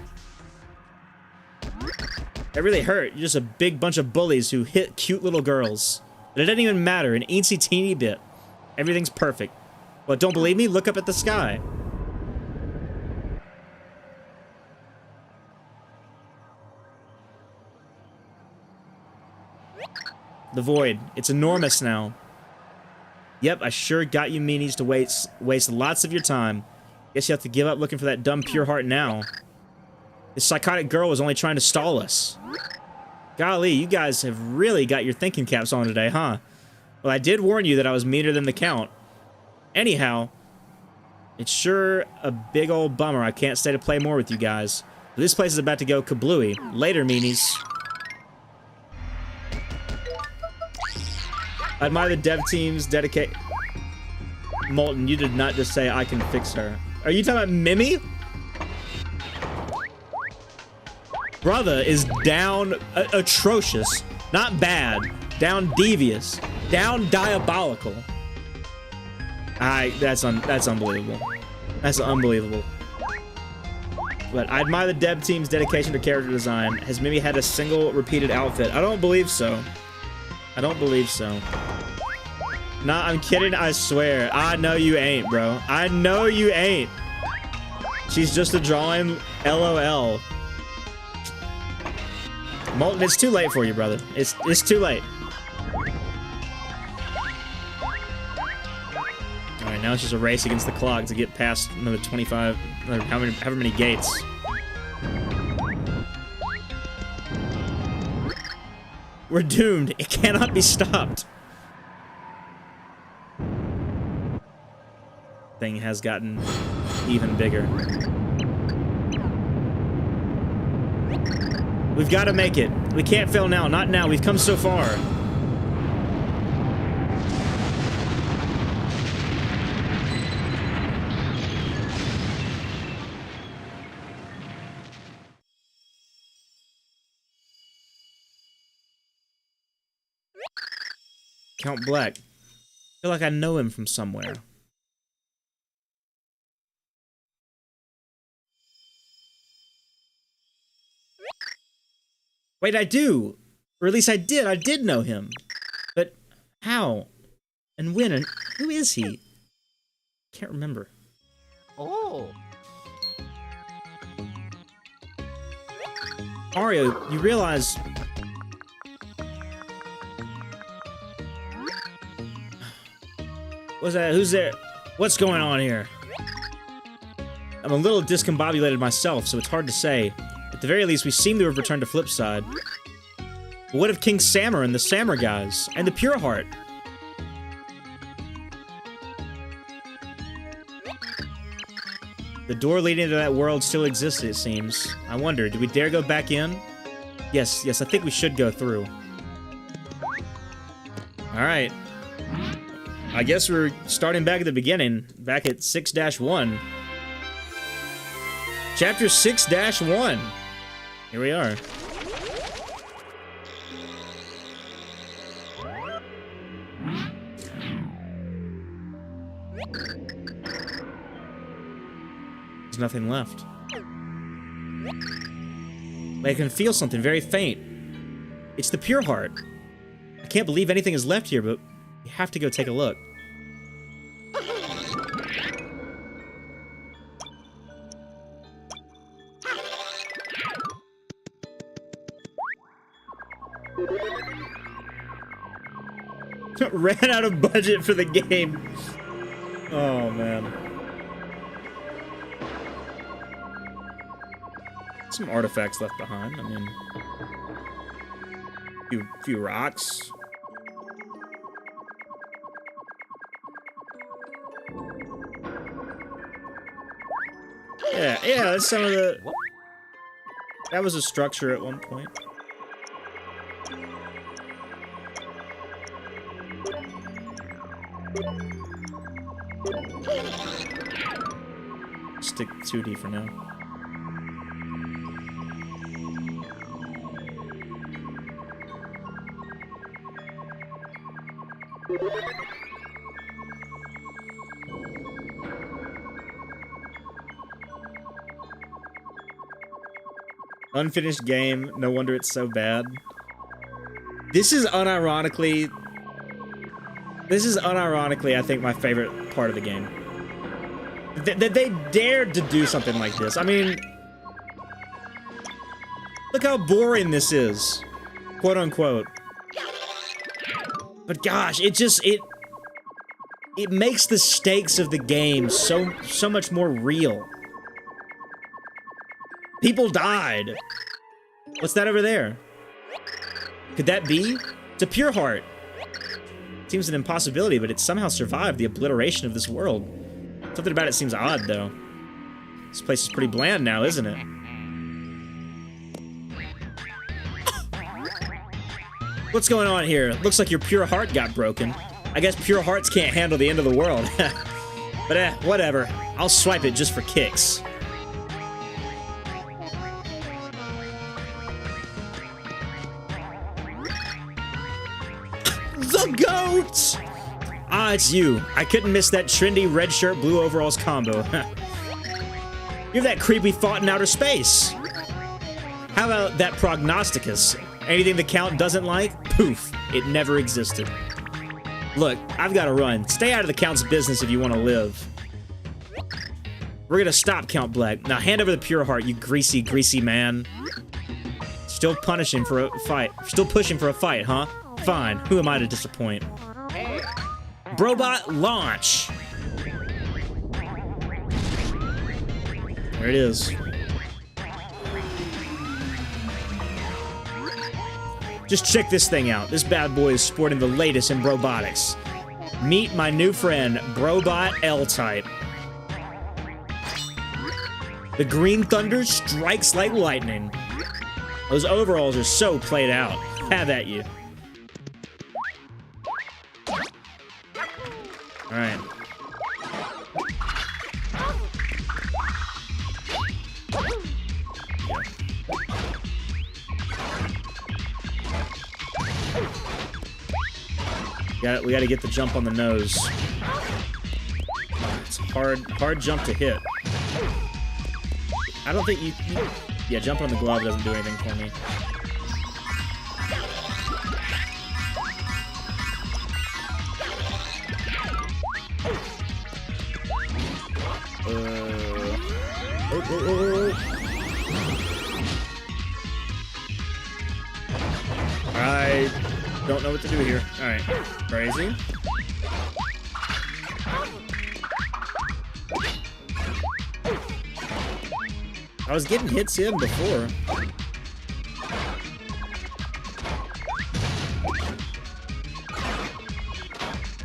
That really hurt. You're just a big bunch of bullies who hit cute little girls. But it doesn't even matter, an eensy teeny bit. Everything's perfect. Well, don't believe me? Look up at the sky. The void. It's enormous now. Yep, I sure got you meanies to waste lots of your time. Guess you have to give up looking for that dumb pure heart now. This psychotic girl was only trying to stall us. Golly, you guys have really got your thinking caps on today, huh? Well, I did warn you that I was meaner than the Count. Anyhow, it's sure a big old bummer I can't stay to play more with you guys. But this place is about to go kablooey. Later, meanies. I admire the dev team's dedicate. Molten, you did not just say I can fix her. Are you talking about Mimi? Brother is down atrocious. Not bad. Down devious. Down diabolical. That's unbelievable. That's unbelievable. But I admire the dev team's dedication to character design. Has Mimi had a single repeated outfit? I don't believe so. I don't believe so. Nah, I'm kidding, I swear. I know you ain't, bro. I know you ain't. She's just a drawing, LOL. Molten, it's too late for you, brother. It's too late. Alright, now it's just a race against the clock to get past another 25, however many gates. We're doomed. It cannot be stopped. Thing has gotten even bigger. We've got to make it. We can't fail now. Not now. We've come so far. Count Black. I feel like I know him from somewhere. Wait, I do! Or at least I did know him. But how? And when? And who is he? Can't remember. Oh! Mario, you realize... What's that? Who's there? What's going on here? I'm a little discombobulated myself, so it's hard to say. At the very least, we seem to have returned to Flipside. But what of King Sammer and the Sammer guys? And the Pure Heart? The door leading into that world still existed, it seems. I wonder, do we dare go back in? Yes, I think we should go through. Alright. I guess we're starting back at the beginning, back at 6-1. Chapter 6-1. Here we are. There's nothing left. I can feel something very faint. It's the Pure Heart. I can't believe anything is left here, but we have to go take a look. Ran out of budget for the game. Oh, man. Some artifacts left behind. I mean, few rocks. Yeah, that's some of the... That was a structure at one point. Stick 2D for now. Unfinished game, no wonder it's so bad. This is unironically, I think, my favorite part of the game. That they dared to do something like this. I mean, look how boring this is, quote unquote. But gosh, It makes the stakes of the game so much more real. People died. What's that over there? Could that be? It's a pure heart. Seems an impossibility, but it somehow survived the obliteration of this world. Something about it seems odd, though. This place is pretty bland now, isn't it? What's going on here? Looks like your pure heart got broken. I guess pure hearts can't handle the end of the world. But whatever. I'll swipe it just for kicks. The goat! Ah, it's you. I couldn't miss that trendy red shirt, blue overalls combo. You're that creepy thought in outer space. How about that prognosticus? Anything the Count doesn't like? Poof. It never existed. Look, I've got to run. Stay out of the Count's business if you want to live. We're gonna stop, Count Black. Now hand over the pure heart, you greasy, greasy man. Still punishing for a fight. Still pushing for a fight, huh? Fine. Who am I to disappoint? Brobot launch. There it is. Just check this thing out. This bad boy is sporting the latest in robotics. Meet my new friend, Brobot L-Type. The Green Thunder strikes like lightning. Those overalls are so played out. Have at you. Alright. We gotta get the jump on the nose. It's a hard jump to hit. I don't think you yeah, jumping on the glove doesn't do anything for me. I don't know what to do here. Alright. Crazy. I was getting hits in before.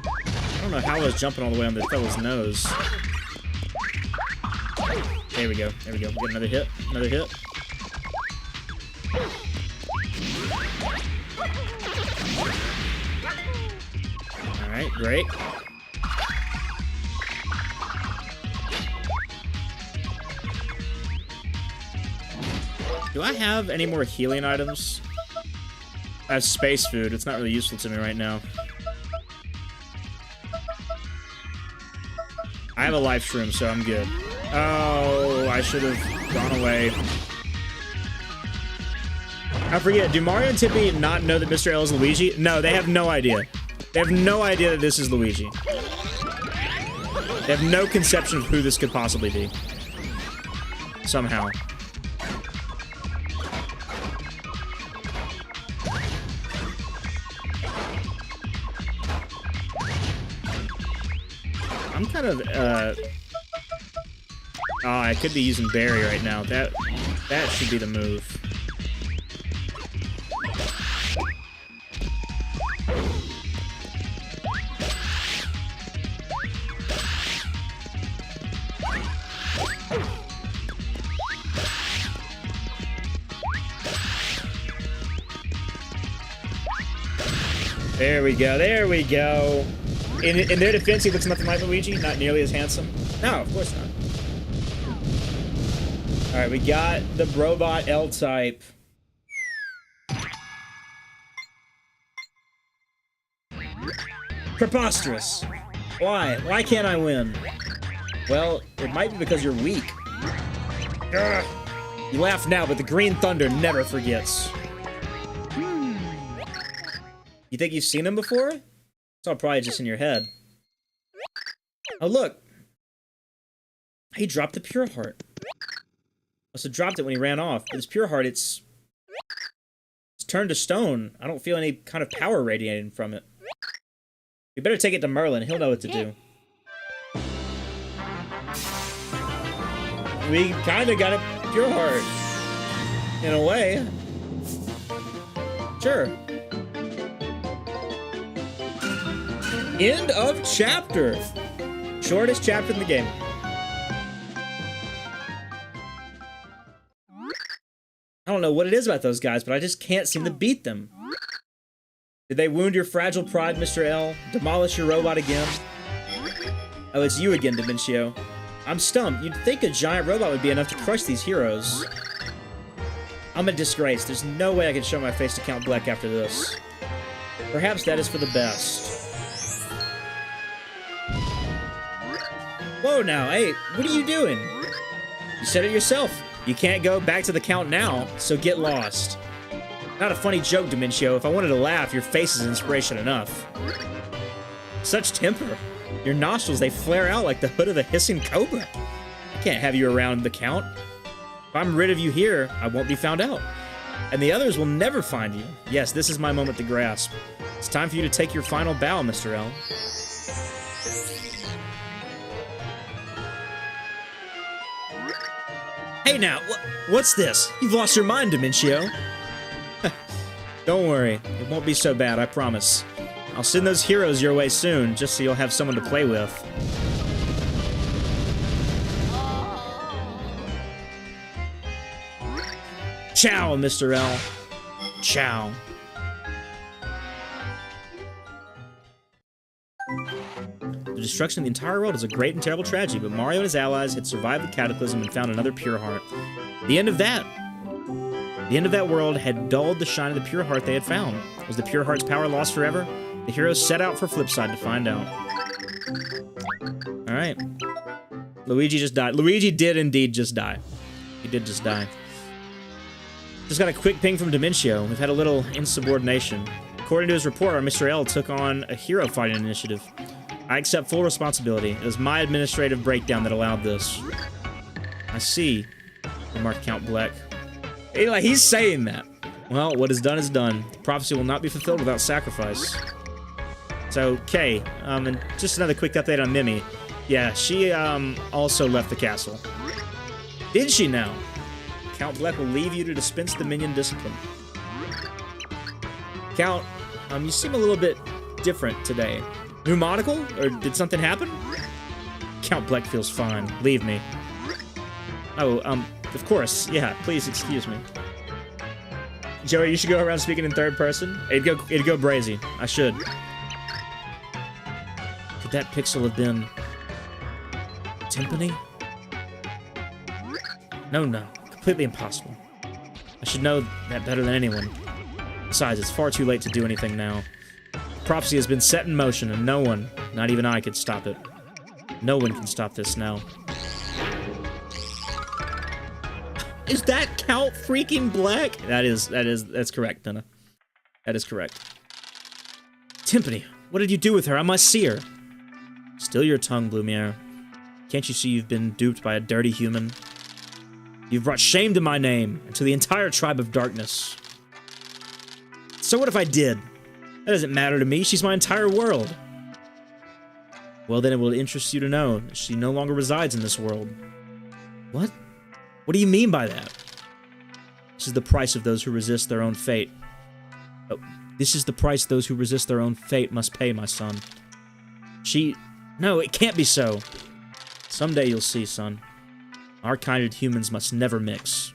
I don't know how I was jumping all the way on the fellow's nose. There we go. There we go. Get another hit. Another hit. Alright, great. Do I have any more healing items? I have space food. It's not really useful to me right now. I have a life shroom, so I'm good. Oh, I should have gone away. I forget, do Mario and Tippy not know that Mr. L is Luigi? No, they have no idea. They have no idea that this is Luigi. They have no conception of who this could possibly be. Somehow. I'm kind of, oh, I could be using Barry right now. That should be the move. There we go, there we go. In their defense, he looks nothing like Luigi, not nearly as handsome. No, of course not. Alright, we got the Brobot L-Type. Preposterous. Why? Why can't I win? Well, it might be because you're weak. Ugh. You laugh now, but the Green Thunder never forgets. You think you've seen him before? It's all probably just in your head. Oh, look. He dropped the Pure Heart. Must have dropped it when he ran off. But his Pure Heart, it's turned to stone. I don't feel any kind of power radiating from it. We better take it to Merlin. He'll know what to do. We kind of got a pure heart. In a way. Sure. End of chapter. Shortest chapter in the game. I don't know what it is about those guys, but I just can't seem to beat them. Did they wound your fragile pride, Mr. L? Demolish your robot again? Oh, it's you again, Dimencio. I'm stumped. You'd think a giant robot would be enough to crush these heroes. I'm a disgrace. There's no way I can show my face to Count Bleck after this. Perhaps that is for the best. Whoa now, hey, what are you doing? You said it yourself. You can't go back to the Count now, so get lost. Not a funny joke, Dimencio. If I wanted to laugh, your face is inspiration enough. Such temper. Your nostrils, they flare out like the hood of a hissing cobra. I can't have you around the Count. If I'm rid of you here, I won't be found out. And the others will never find you. Yes, this is my moment to grasp. It's time for you to take your final bow, Mr. L. Hey now, what's this? You've lost your mind, Dimencio. Don't worry, it won't be so bad, I promise. I'll send those heroes your way soon, just so you'll have someone to play with. Ciao, Mr. L. Ciao. The destruction of the entire world is a great and terrible tragedy, but Mario and his allies had survived the cataclysm and found another pure heart. The end of that world had dulled the shine of the pure heart they had found. Was the pure heart's power lost forever? The heroes set out for Flipside to find out. Alright. Luigi just died. Luigi did indeed just die. He did just die. Just got a quick ping from Dimencio. We've had a little insubordination. According to his report, our Mr. L took on a hero fighting initiative. I accept full responsibility. It was my administrative breakdown that allowed this. I see, remarked Count Bleck. Hey, like, he's saying that. Well, what is done is done. The prophecy will not be fulfilled without sacrifice. So, okay, and just another quick update on Mimi. Yeah, she, also left the castle. Did she now? Count Bleck will leave you to dispense the minion discipline. Count, you seem a little bit different today. Pneumatical? Or did something happen? Count Bleck feels fine. Leave me. Oh, of course. Yeah, please excuse me. Joey, you should go around speaking in third person. It'd go brazy. I should. Could that pixel have been Timpani? No. Completely impossible. I should know that better than anyone. Besides, it's far too late to do anything now. Prophecy has been set in motion, and no one, not even I, could stop it. No one can stop this now. Is that Count freaking Bleck? That's correct, Penna. That is correct. Timpani, what did you do with her? I must see her. Still your tongue, Blumiere. Can't you see you've been duped by a dirty human? You've brought shame to my name, and to the entire tribe of darkness. So what if I did? That doesn't matter to me. She's my entire world. Well, then it will interest you to know that she no longer resides in this world. What? What do you mean by that? This is the price of those who resist their own fate. Oh, this is the price those who resist their own fate must pay, my son. No, it can't be so. Someday you'll see, son. Our kind of humans must never mix.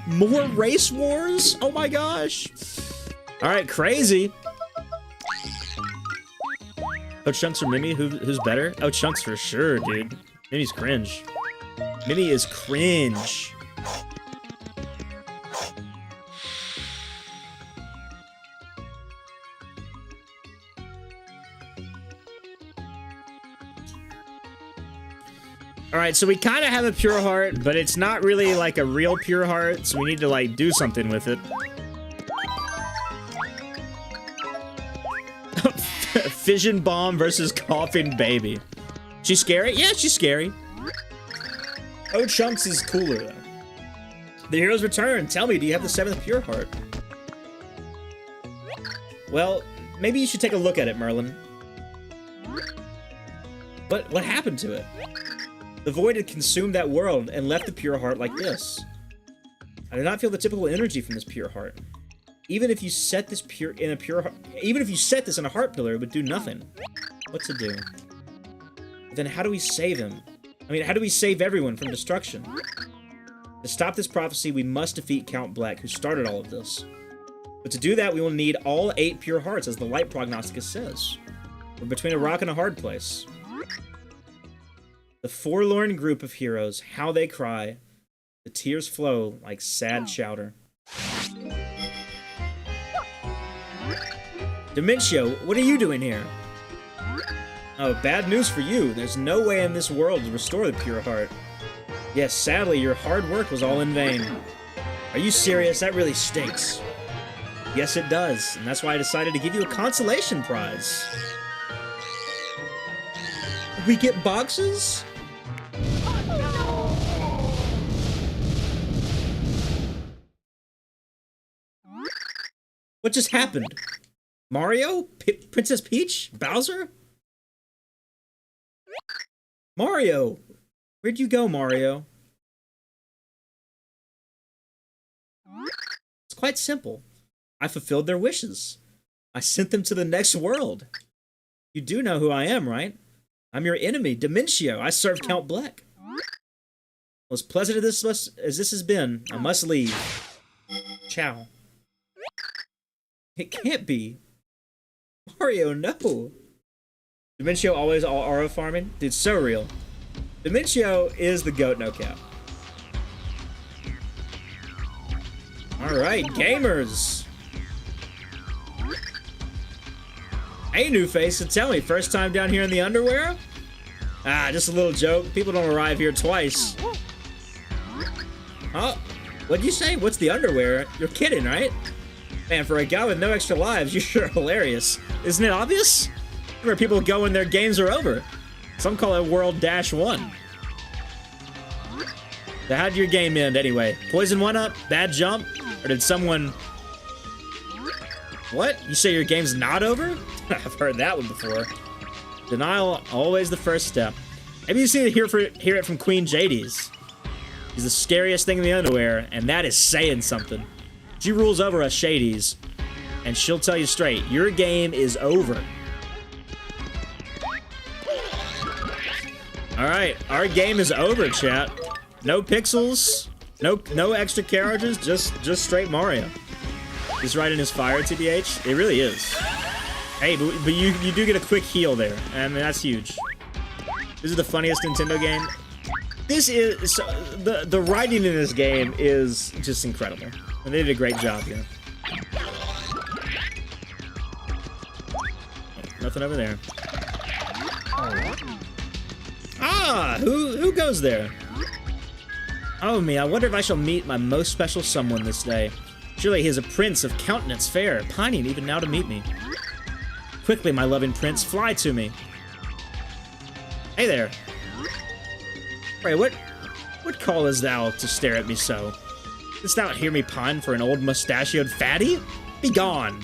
More race wars? Oh my gosh. Alright, crazy. Oh, Chunks or Mimi? Who's better? Oh, Chunks for sure, dude. Mimi's cringe. Mimi is cringe. Alright, so we kind of have a pure heart, but it's not really like a real pure heart, so we need to like do something with it. Fission Bomb versus Coughing Baby. She's scary? Yeah, she's scary. Oh, Chunks is cooler, though. The heroes return. Tell me, do you have the 7th pure heart? Well, Maybe you should take a look at it, Merlin. What happened to it? The void had consumed that world and left the pure heart like this. I do not feel the typical energy from this pure heart. Even if you set this in a heart pillar, it would do nothing. What to do? Then how do we save him? I mean, how do we save everyone from destruction? To stop this prophecy, we must defeat Count Bleck, who started all of this. But to do that, we will need all 8 pure hearts, as the Light Prognosticus says. We're between a rock and a hard place. The forlorn group of heroes, how they cry. The tears flow like sad chowder. Dementio, what are you doing here? Oh, bad news for you. There's no way in this world to restore the pure heart. Yes, sadly, your hard work was all in vain. Are you serious? That really stinks. Yes, it does, and that's why I decided to give you a consolation prize. We get boxes? What just happened? Mario? Princess Peach? Bowser? Mario! Where'd you go, Mario? It's quite simple. I fulfilled their wishes. I sent them to the next world. You do know who I am, right? I'm your enemy, Dementio. I serve Count Bleck. Well, as pleasant as this has been, I must leave. Ciao. It can't be. Mario, no. Dementio always all aura farming? Dude, so real. Dementio is the GOAT, no cap. Alright, gamers. Hey, new face, so tell me, first time down here in the underwear? Ah, just a little joke. People don't arrive here twice. Oh, what'd you say? What's the underwear? You're kidding, right? Man, for a guy with no extra lives, you're sure hilarious. Isn't it obvious? Where people go when their games are over. Some call it World Dash 1. So how'd your game end anyway? Poison 1-up? Bad jump? Or did someone... What? You say your game's not over? I've heard that one before. Denial, always the first step. Maybe you see it hear it from Queen Jades. She's the scariest thing in the underwear, and that is saying something. She rules over us shadies, and she'll tell you straight, your game is over. Alright, our game is over, chat. No pixels, no extra carriages, just straight Mario. He's right in his fire, TBH. It really is. Hey, but you do get a quick heal there. I mean, that's huge. This is the funniest Nintendo game. This is... The writing in this game is just incredible. And they did a great job here. Oh, nothing over there. Ah! Who goes there? Oh me, I wonder if I shall meet my most special someone this day. Surely he is a prince of countenance fair, pining even now to meet me. Quickly, my loving prince, fly to me. Hey there. Pray, what callest thou to stare at me so? Didst thou hear me pine for an old mustachioed fatty? Be gone.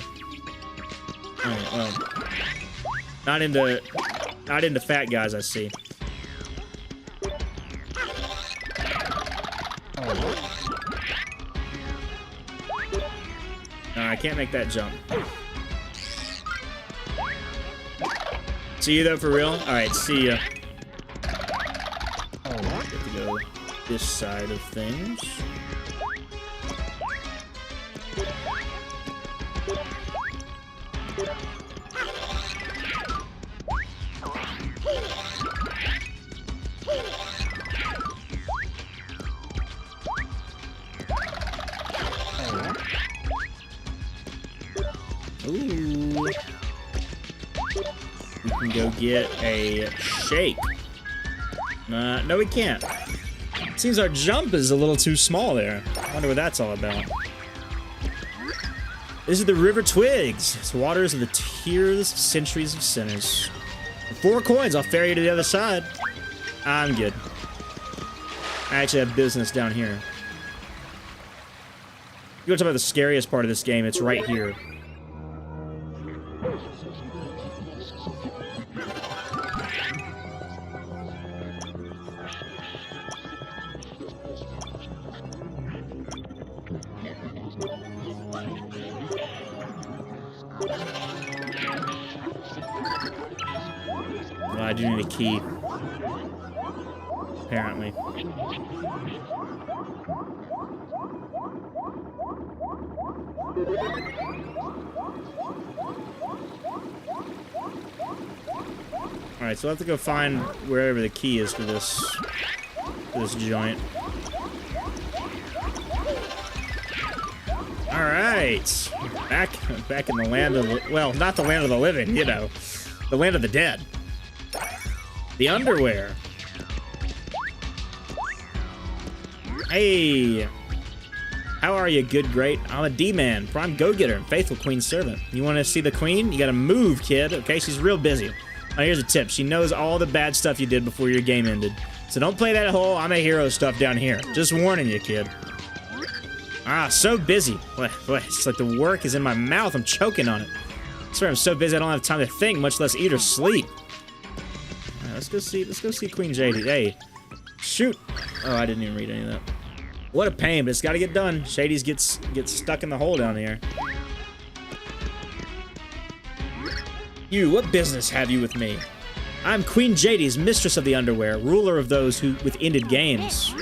Oh, well. Not into fat guys, I see. No, I can't make that jump. See you though, for real? Alright, see ya. Have to go this side of things. Ooh. We can go get a shake. No, we can't. Seems our jump is a little too small there. I wonder what that's all about. This is the River Twigs. It's waters of the tears of centuries of sinners. For 4 coins, I'll ferry you to the other side. I'm good. I actually have business down here. You want to talk about the scariest part of this game? It's right here. I do need a key. Apparently. Alright, so I'll have to go find wherever the key is for this joint. Alright. Back in the land of the, well, not the land of the living, you know. The land of the dead. The underwear. Hey. How are you, good great? I'm a D-man, prime go-getter, and faithful queen servant. You want to see the queen? You gotta move, kid. Okay, she's real busy. Now, here's a tip. She knows all the bad stuff you did before your game ended. So don't play that whole I'm a hero stuff down here. Just warning you, kid. Ah, so busy. Boy, it's like the work is in my mouth. I'm choking on it. I swear I'm so busy I don't have time to think, much less eat or sleep. Right, let's go see Queen Jadey. Hey, shoot. Oh, I didn't even read any of that. What a pain, but it's got to get done. Shady's gets stuck in the hole down here. You, what business have you with me? I'm Queen Jadey's mistress of the underwear, ruler of those who with ended games.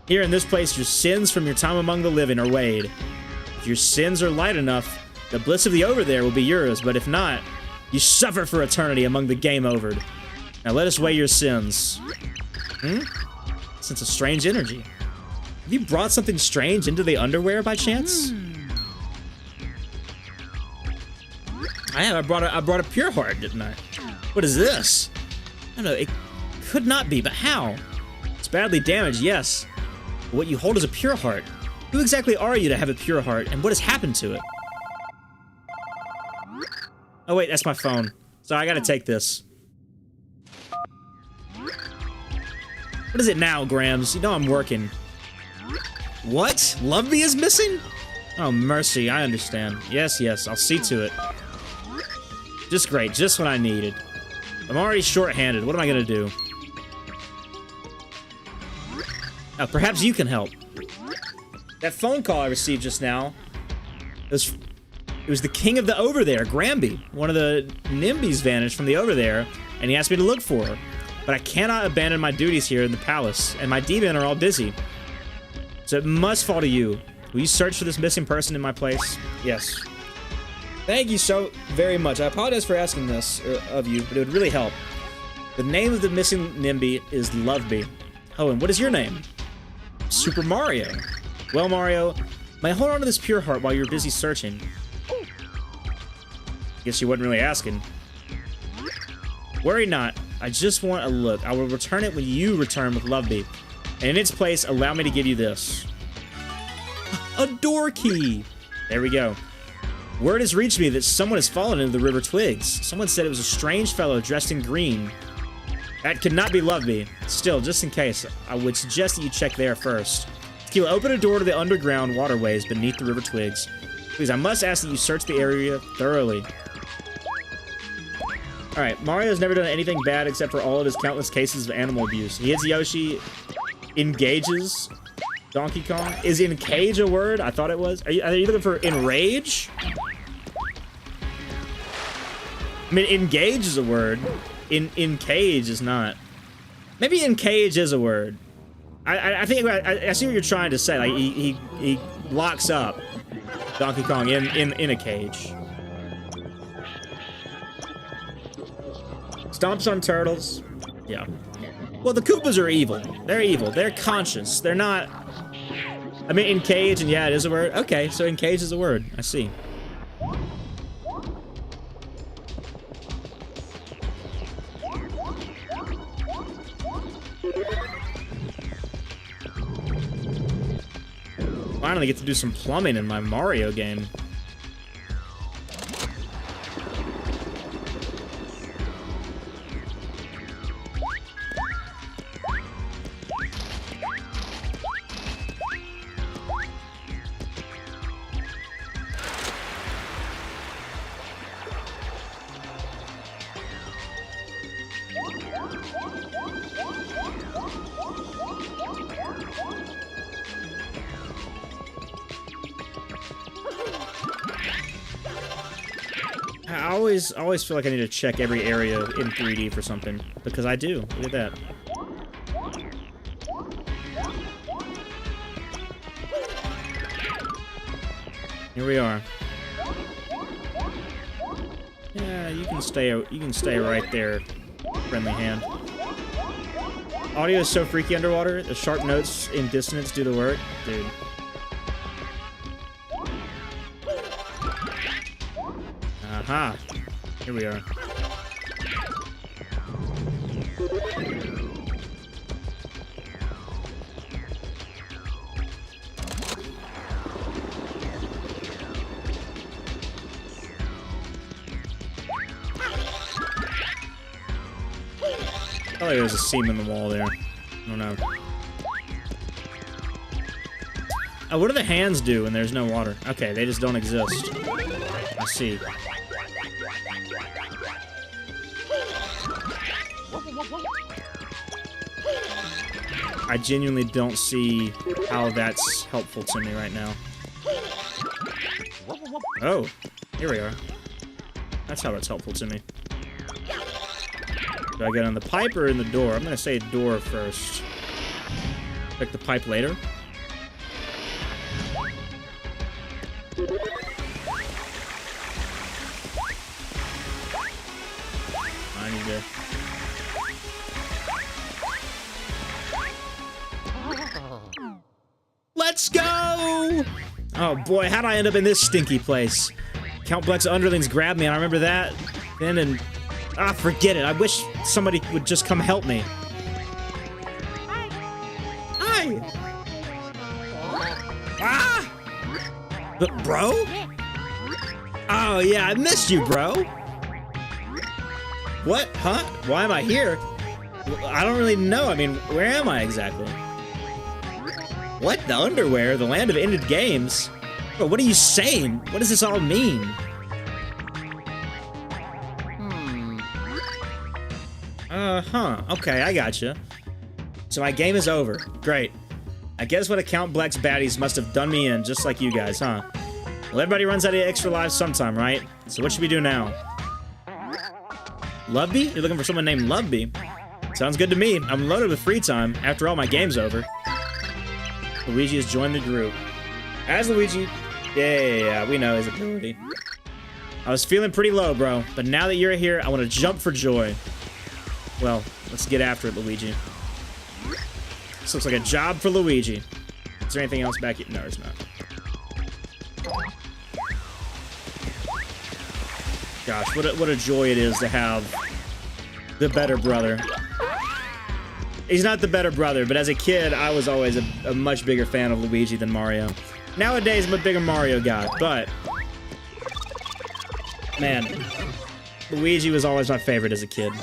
Here in this place, your sins from your time among the living are weighed. If your sins are light enough, the bliss of the over there will be yours, but if not, you suffer for eternity among the game overed. Now let us weigh your sins. Sense a strange energy. Have you brought something strange into the underwear by chance? I have. I brought a pure heart, didn't I? What is this? I don't know. It could not be, but how? It's badly damaged, yes. But what you hold is a pure heart. Who exactly are you to have a pure heart, and what has happened to it? Oh wait, that's my phone. So I gotta take this. What is it now, Grams? You know I'm working. What? Love Me is missing? Oh, mercy, I understand. Yes, I'll see to it. Just great, just what I needed. I'm already short-handed. What am I gonna do? Oh, perhaps you can help. That phone call I received just now, it was the king of the over there, Granby. One of the Nimbies vanished from the over there, and he asked me to look for her. But I cannot abandon my duties here in the palace, and my D-men are all busy. So it must fall to you. Will you search for this missing person in my place? Yes. Thank you so very much. I apologize for asking this of you, but it would really help. The name of the missing Nimby is Loveby. Oh, and what is your name? Super Mario. Well, Mario, may I hold on to this pure heart while you're busy searching? Guess you wasn't really asking. Worry not. I just want a look. I will return it when you return with Loveby. And in its place, allow me to give you this. A door key! There we go. Word has reached me that someone has fallen into the river Twigs. Someone said it was a strange fellow dressed in green. That could not be Loveby. Still, just in case, I would suggest that you check there first. He will open a door to the underground waterways beneath the river Twigs. Please, I must ask that you search the area thoroughly. Alright, Mario's never done anything bad except for all of his countless cases of animal abuse. He hits Yoshi, engages Donkey Kong. Is encage a word? I thought it was. Are you looking for enrage? I mean, engage is a word. Encage is not. Maybe encage is a word. I think I see what you're trying to say. Like he locks up Donkey Kong in a cage. Stomps on turtles. Yeah. Well, the Koopas are evil. They're evil. They're conscious. They're not. I mean, encage, and yeah, it is a word. Okay, so encage is a word. I see. Finally get to do some plumbing in my Mario game. I always feel like I need to check every area in 3D for something, because I do. Look at that. Here we are. Yeah, you can stay right there, friendly hand. Audio is so freaky underwater. The sharp notes in dissonance do the work, dude. Aha. Here we are. I thought there was a seam in the wall there. I don't know. Oh, what do the hands do when there's no water? Okay, they just don't exist. I see. I genuinely don't see how that's helpful to me right now. Oh, here we are. That's how it's helpful to me. Do I get on the pipe or in the door? I'm gonna say door first. Pick the pipe later. I need to... Let's go! Oh boy, how'd I end up in this stinky place? Count Bleck's underlings grabbed me, and I remember that then, and... Ah, forget it. I wish somebody would just come help me. Hi! Ah! But, bro? Oh, yeah, I missed you, bro. What? Huh? Why am I here? I don't really know. I mean, where am I exactly? What? The underwear? The land of ended games? Bro, what are you saying? What does this all mean? Huh. Okay, I gotcha. So my game is over. Great. I guess what Count Bleck's baddies must have done me in, just like you guys, huh? Well, everybody runs out of extra lives sometime, right? So what should we do now? Loveby? You're looking for someone named Loveby? Sounds good to me. I'm loaded with free time. After all, my game's over. Luigi has joined the group. As Luigi... Yeah, we know his ability. I was feeling pretty low, bro. But now that you're here, I want to jump for joy. Well, let's get after it, Luigi. This looks like a job for Luigi. Is there anything else back here? No, there's not. Gosh, what a joy it is to have the better brother. He's not the better brother, but as a kid, I was always a much bigger fan of Luigi than Mario. Nowadays, I'm a bigger Mario guy, but... Man, Luigi was always my favorite as a kid.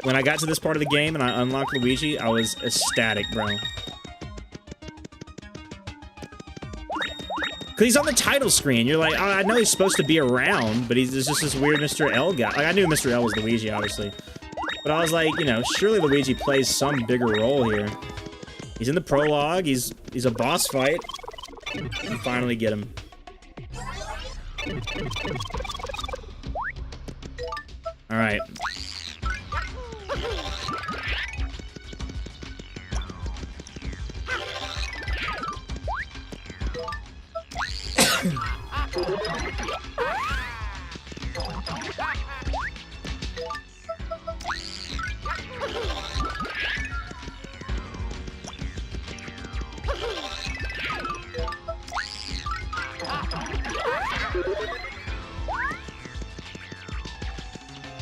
When I got to this part of the game and I unlocked Luigi, I was ecstatic, bro. Because he's on the title screen. You're like, oh, I know he's supposed to be around, but he's just this weird Mr. L guy. Like, I knew Mr. L was Luigi, obviously. But I was like, you know, surely Luigi plays some bigger role here. He's in the prologue. He's a boss fight. You finally get him. All right.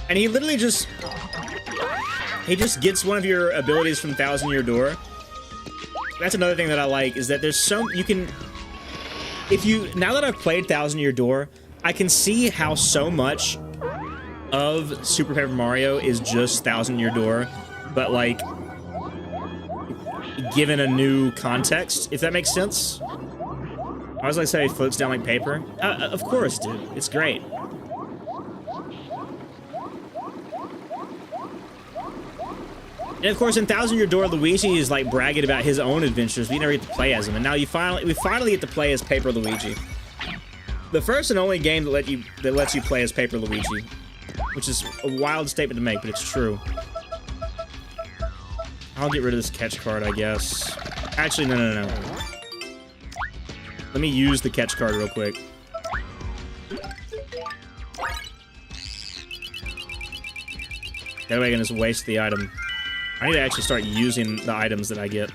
And he literally just... He just gets one of your abilities from Thousand Year Door. That's another thing that I like, is that there's so... You can... If you... Now that I've played Thousand Year Door, I can see how so much of Super Paper Mario is just Thousand Year Door, but, like, given a new context, if that makes sense. I was like, say he floats down like paper. Of course, dude. It's great. And of course, in Thousand Year Door, Luigi is like bragging about his own adventures. We never get to play as him, and now we finally get to play as Paper Luigi. The first and only game that lets you play as Paper Luigi, which is a wild statement to make, but it's true. I'll get rid of this catch card, I guess. Actually, no. Let me use the catch card real quick. That way I can just waste the item. I need to actually start using the items that I get.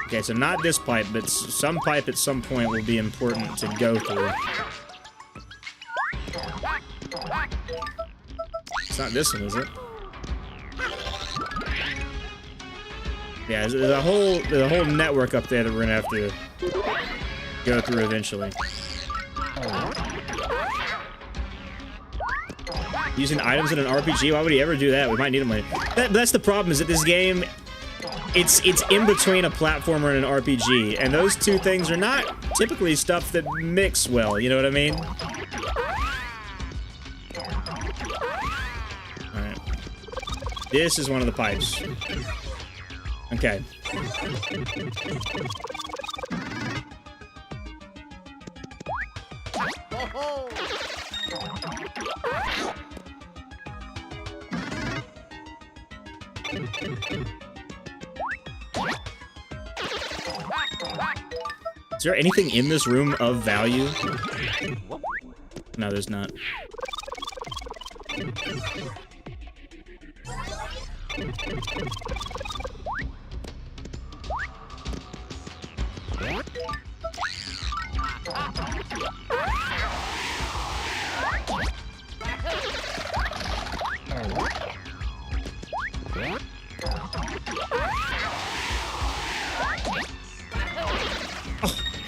Okay, so not this pipe, but some pipe at some point will be important to go through. It's not this one, is it? Yeah, there's a whole network up there that we're gonna have to go through eventually. Using items in an RPG? Why would he ever do that? We might need them later. That's the problem, is that this game, it's in between a platformer and an RPG, and those two things are not typically stuff that mix well, you know what I mean? Alright. This is one of the pipes. Okay. Is there anything in this room of value? No, there's not.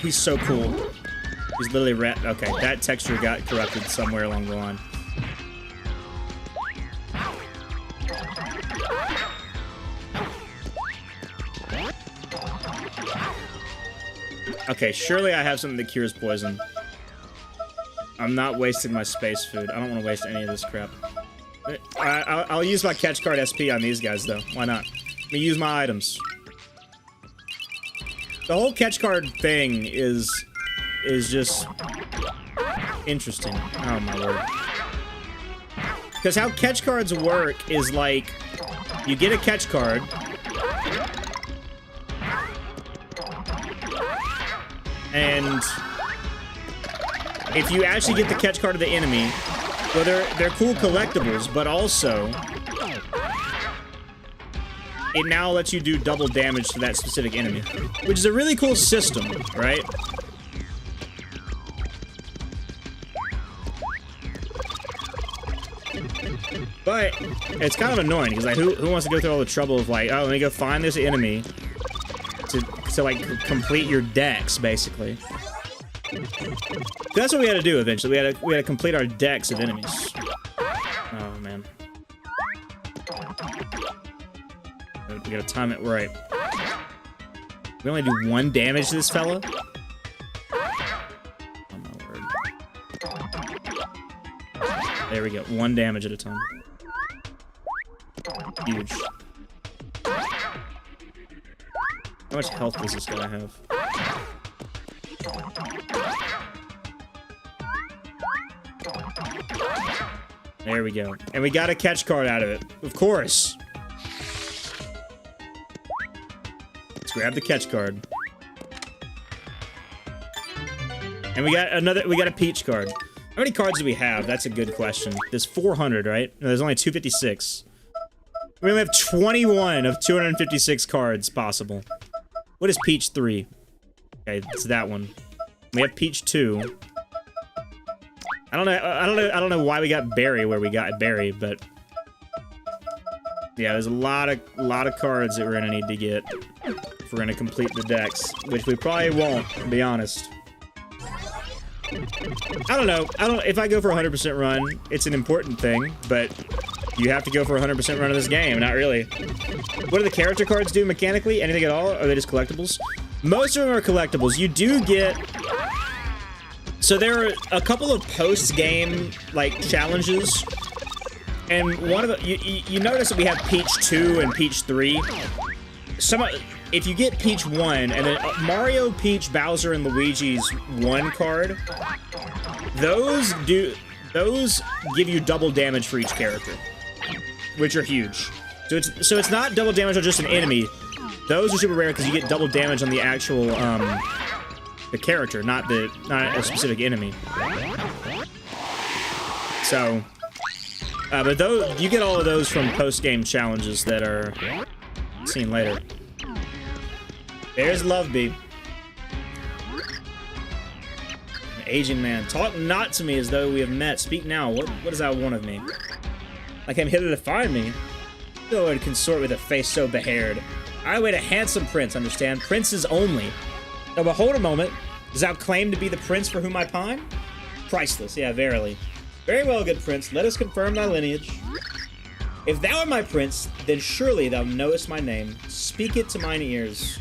He's so cool. He's literally rat. Okay, that texture got corrupted somewhere along the line. Okay, surely I have something that cures poison. I'm not wasting my space food. I don't want to waste any of this crap. I'll use my catch card SP on these guys, though. Why not? Let me use my items. The whole catch card thing is just interesting. Oh my word. Because how catch cards work is like, you get a catch card, and if you actually get the catch card of the enemy, well, they're cool collectibles, but also it now lets you do double damage to that specific enemy, which is a really cool system, right? But it's kind of annoying because like, who wants to go through all the trouble of like, oh, let me go find this enemy to like complete your decks, basically. That's what we had to do eventually. We had to complete our decks of enemies. Oh man. We gotta time it right. We only do 1 damage to this fella? Oh my word. There we go. 1 damage at a time. Huge. How much health does this guy have? There we go. And we got a catch card out of it. Of course. Grab the catch card. And we got a peach card. How many cards do we have? That's a good question. There's 400, right? No, there's only 256. We only have 21 of 256 cards possible. What is Peach 3? Okay, it's that one. We have Peach 2. I don't know why we got Berry where we got Berry, but yeah, there's a lot of cards that we're gonna need to get if we're gonna complete the decks, which we probably won't, to be honest. I don't know. If I go for a 100% run, it's an important thing, but you have to go for a 100% run of this game. Not really. What do the character cards do mechanically? Anything at all? Or are they just collectibles? Most of them are collectibles. You do get... So there are a couple of post-game, like, challenges And one of the you notice that we have Peach 2 and Peach 3. If you get Peach 1 and then Mario, Peach, Bowser, and Luigi's 1 card, those give you double damage for each character, which are huge. So it's not double damage on just an enemy. Those are super rare because you get double damage on the actual the character, not a specific enemy. So, but those you get all of those from post-game challenges that are seen later. There's Love Bee. An aging man. Talk not to me as though we have met. Speak now. What does that want of me? Like I'm here to define me. No one consort with a face so behaired. I await a handsome prince, understand? Princes only. Now behold a moment. Does thou claim to be the prince for whom I pine? Priceless, yeah, verily. Very well, good prince. Let us confirm thy lineage. If thou art my prince, then surely thou knowest my name. Speak it to mine ears.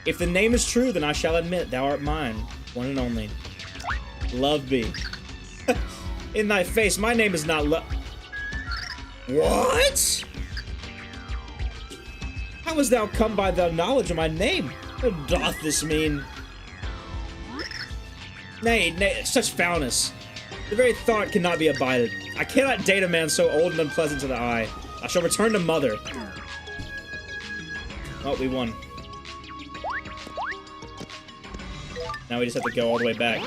If the name is true, then I shall admit thou art mine, one and only. Love Bee. In thy face, my name is not What? How hast thou come by thy knowledge of my name? What doth this mean? Nay, such foulness. The very thought cannot be abided. I cannot date a man so old and unpleasant to the eye. I shall return to mother. Oh, we won. Now we just have to go all the way back.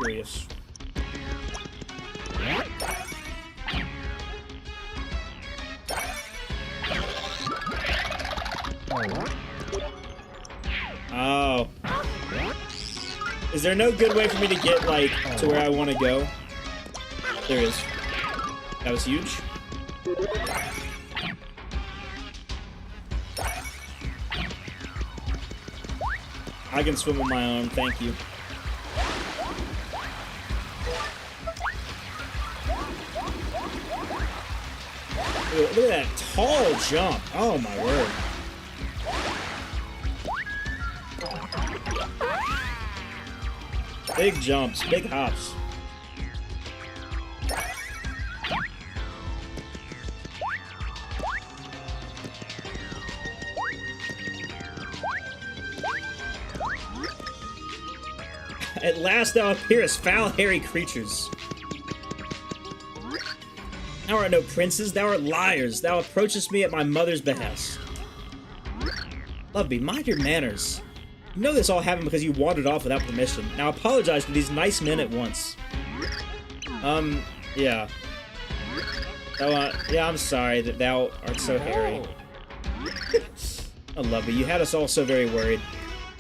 Curious. Oh. Is there no good way for me to get, like, to where I want to go? There is. That was huge. I can swim on my own, thank you. Look at that tall jump. Oh my word. Big jumps, big hops. At last thou appearest, foul, hairy creatures. Thou art no princes, thou art liars. Thou approachest me at my mother's behest. Love Bee, mind your manners. You know this all happened because you wandered off without permission. Now apologize to these nice men at once. Yeah. Yeah, I'm sorry that thou art so hairy. Oh, Love Bee, you had us all so very worried.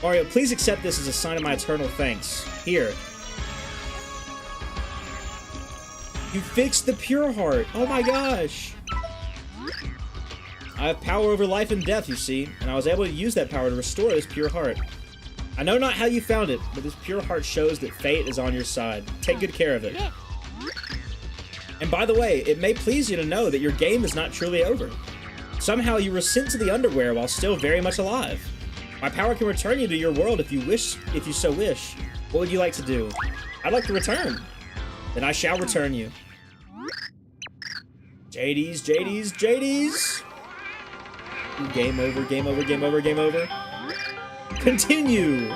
Mario, please accept this as a sign of my eternal thanks. Here. You fixed the pure heart. Oh my gosh. I have power over life and death, you see, and I was able to use that power to restore this pure heart. I know not how you found it, but this pure heart shows that fate is on your side. Take good care of it. And by the way, it may please you to know that your game is not truly over. Somehow you were sent to the underwear while still very much alive. My power can return you to your world if you so wish. What would you like to do? I'd like to return. Then I shall return you. JD's, JD's, JD's. Game over, game over, game over, game over. Continue.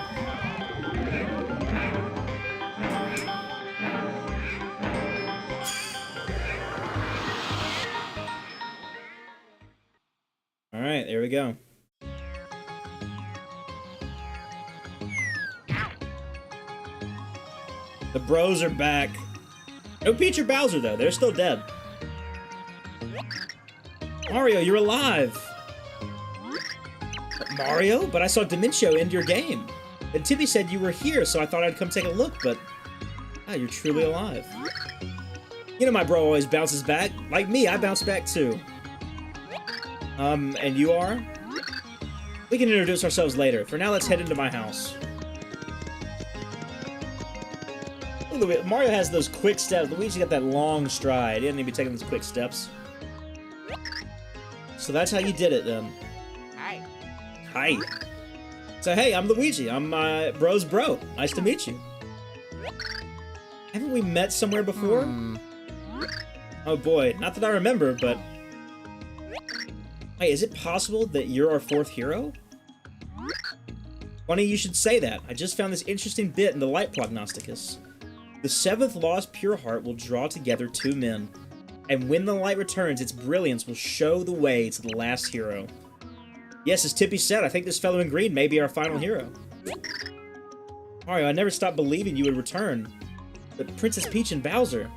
All right, there we go. The bros are back. No Peach or Bowser, though. They're still dead. Mario, you're alive. Mario? But I saw Dimencio end your game. And Tippy said you were here, so I thought I'd come take a look, but... Ah, you're truly alive. You know my bro always bounces back. Like me, I bounce back too. And you are? We can introduce ourselves later. For now, let's head into my house. Mario has those quick steps. Luigi got that long stride. He didn't even be taking those quick steps. So that's how you did it, then. Hi. Hi. So hey, I'm Luigi. I'm my bro's bro. Nice to meet you. Haven't we met somewhere before? Oh boy, not that I remember, but... Wait, is it possible that you're our 4th hero? Funny you should say that. I just found this interesting bit in the Light Prognosticus. The 7th lost pure heart will draw together 2 men, and when the light returns, its brilliance will show the way to the last hero. Yes, as Tippy said, I think this fellow in green may be our final hero. Mario, I never stopped believing you would return. But Princess Peach and Bowser...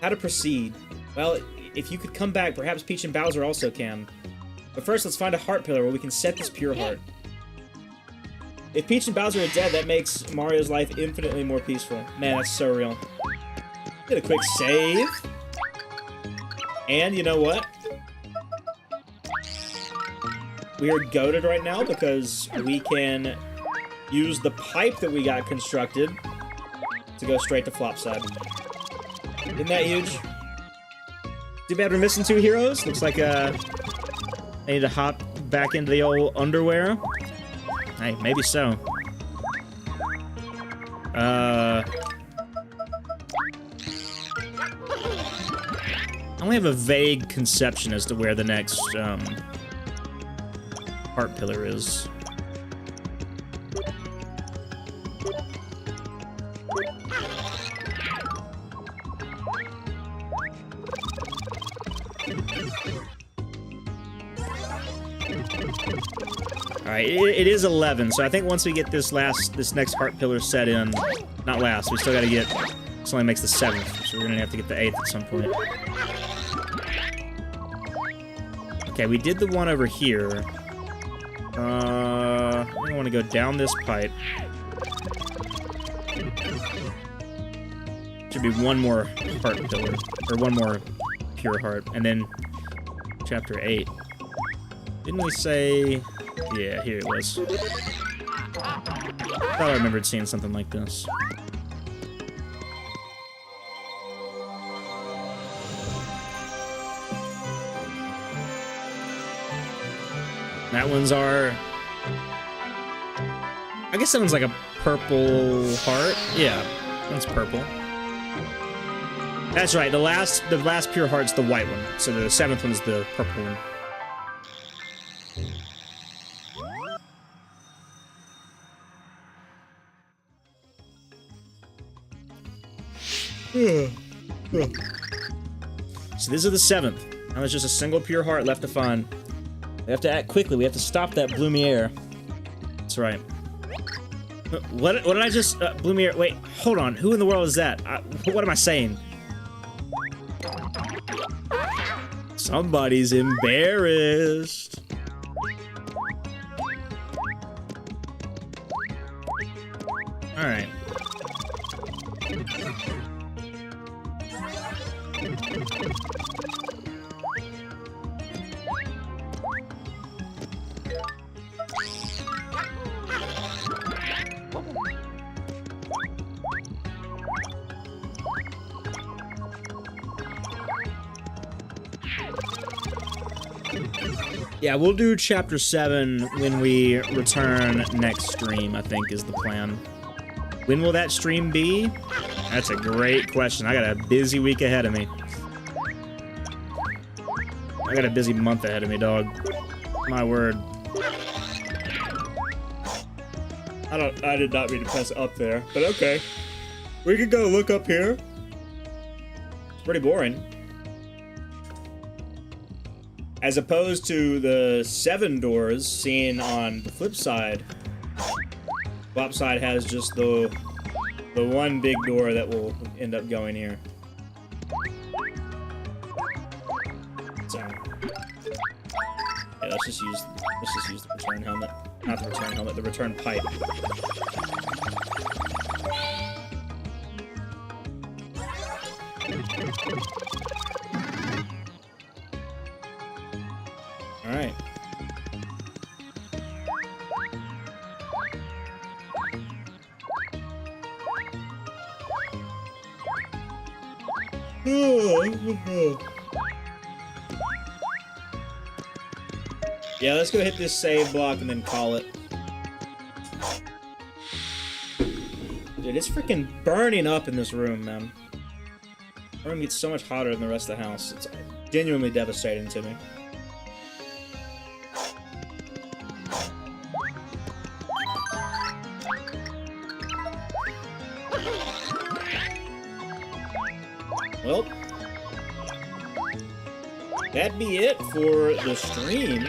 How to proceed? Well, if you could come back, perhaps Peach and Bowser also can. But first, let's find a heart pillar where we can set this pure heart. If Peach and Bowser are dead, that makes Mario's life infinitely more peaceful. Man, that's so real. Did a quick save. And you know what? We are goated right now because we can use the pipe that we got constructed to go straight to Flopside. Isn't that huge? Too bad we're missing 2 heroes. Looks like I need to hop back into the old underwear. Hey, maybe so. I only have a vague conception as to where the next heart pillar is. Alright, it is 11, so I think once we get this next heart pillar set in, not last, we still gotta get, this only makes the 7th, so we're gonna have to get the 8th at some point. Okay, we did the one over here. I think I want to go down this pipe. Should be one more heart pillar, or one more pure heart, and then chapter 8. Didn't we say... Yeah, here it was. Thought I remembered seeing something like this. That one's our... I guess that one's like a purple heart. Yeah, that's purple. That's right, the last pure heart's the white one, so the 7th one's the purple one. So this is the 7th. Now there's just a single pure heart left to find. We have to act quickly. We have to stop that Bloomier. That's right. What did I just... Bloomier... Wait, hold on. Who in the world is that? What am I saying? Somebody's embarrassed. Alright. Yeah, we'll do Chapter 7 when we return next stream, I think is the plan. When will that stream be? That's a great question. I got a busy week ahead of me. I got a busy month ahead of me, dog. My word. I did not mean to press up there, but okay. We could go look up here. It's pretty boring. As opposed to the 7 doors seen on the flip side, Flopside has just the one big door that will end up going here. So yeah, let's just use the return helmet. Not the return helmet, the return pipe. Alright. Yeah, let's go hit this save block and then call it. Dude, it's freaking burning up in this room, man. The room gets so much hotter than the rest of the house. It's genuinely devastating to me. Well, that'd be it for the stream.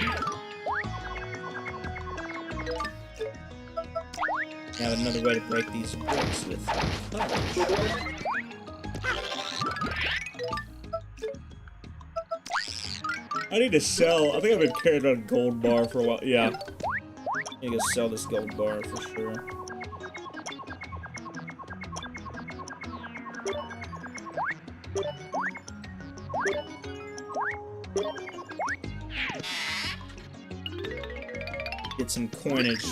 Now another way to break these bricks with punch. I need to sell. I think I've been carrying on a gold bar for a while. Yeah. I need to sell this gold bar for sure. Get some coinage.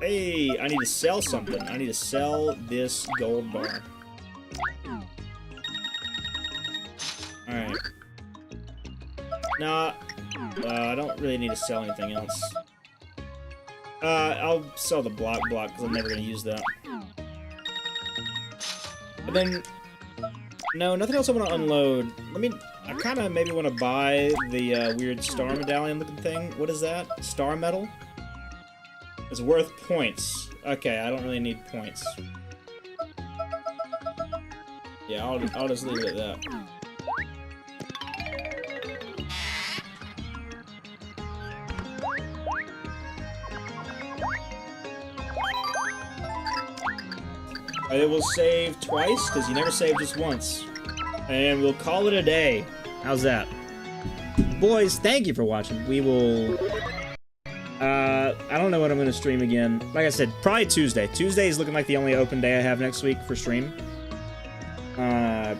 Hey, I need to sell something. I need to sell this gold bar. Alright. Nah, I don't really need to sell anything else. I'll sell the block because I'm never going to use that. And then, no, nothing else I want to unload. I kind of maybe want to buy the weird star medallion looking thing. What is that? Star medal? It's worth points. Okay, I don't really need points. Yeah, I'll just leave it at that. It will save twice, because you never save just once. And we'll call it a day. How's that? Boys, thank you for watching. We will... I don't know when I'm going to stream again. Like I said, probably Tuesday. Tuesday is looking like the only open day I have next week for stream. And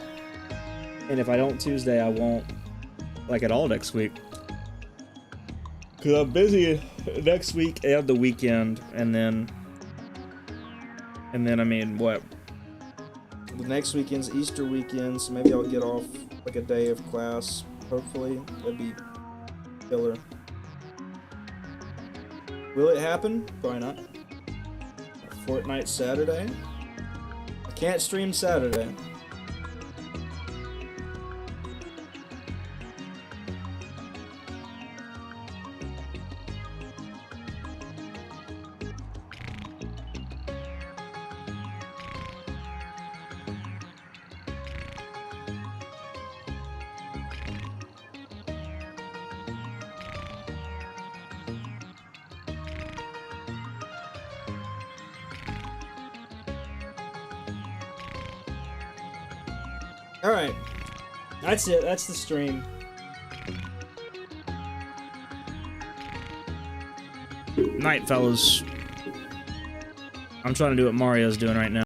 if I don't Tuesday, I won't, like, at all next week. Because I'm busy next week and the weekend, and then, I mean, what? The next weekend's Easter weekend, so maybe I'll get off, like, a day of class, hopefully. That'd be killer. Will it happen? Probably not. Fortnite Saturday? I can't stream Saturday. Alright. That's it. That's the stream. Night, fellas. I'm trying to do what Mario's doing right now.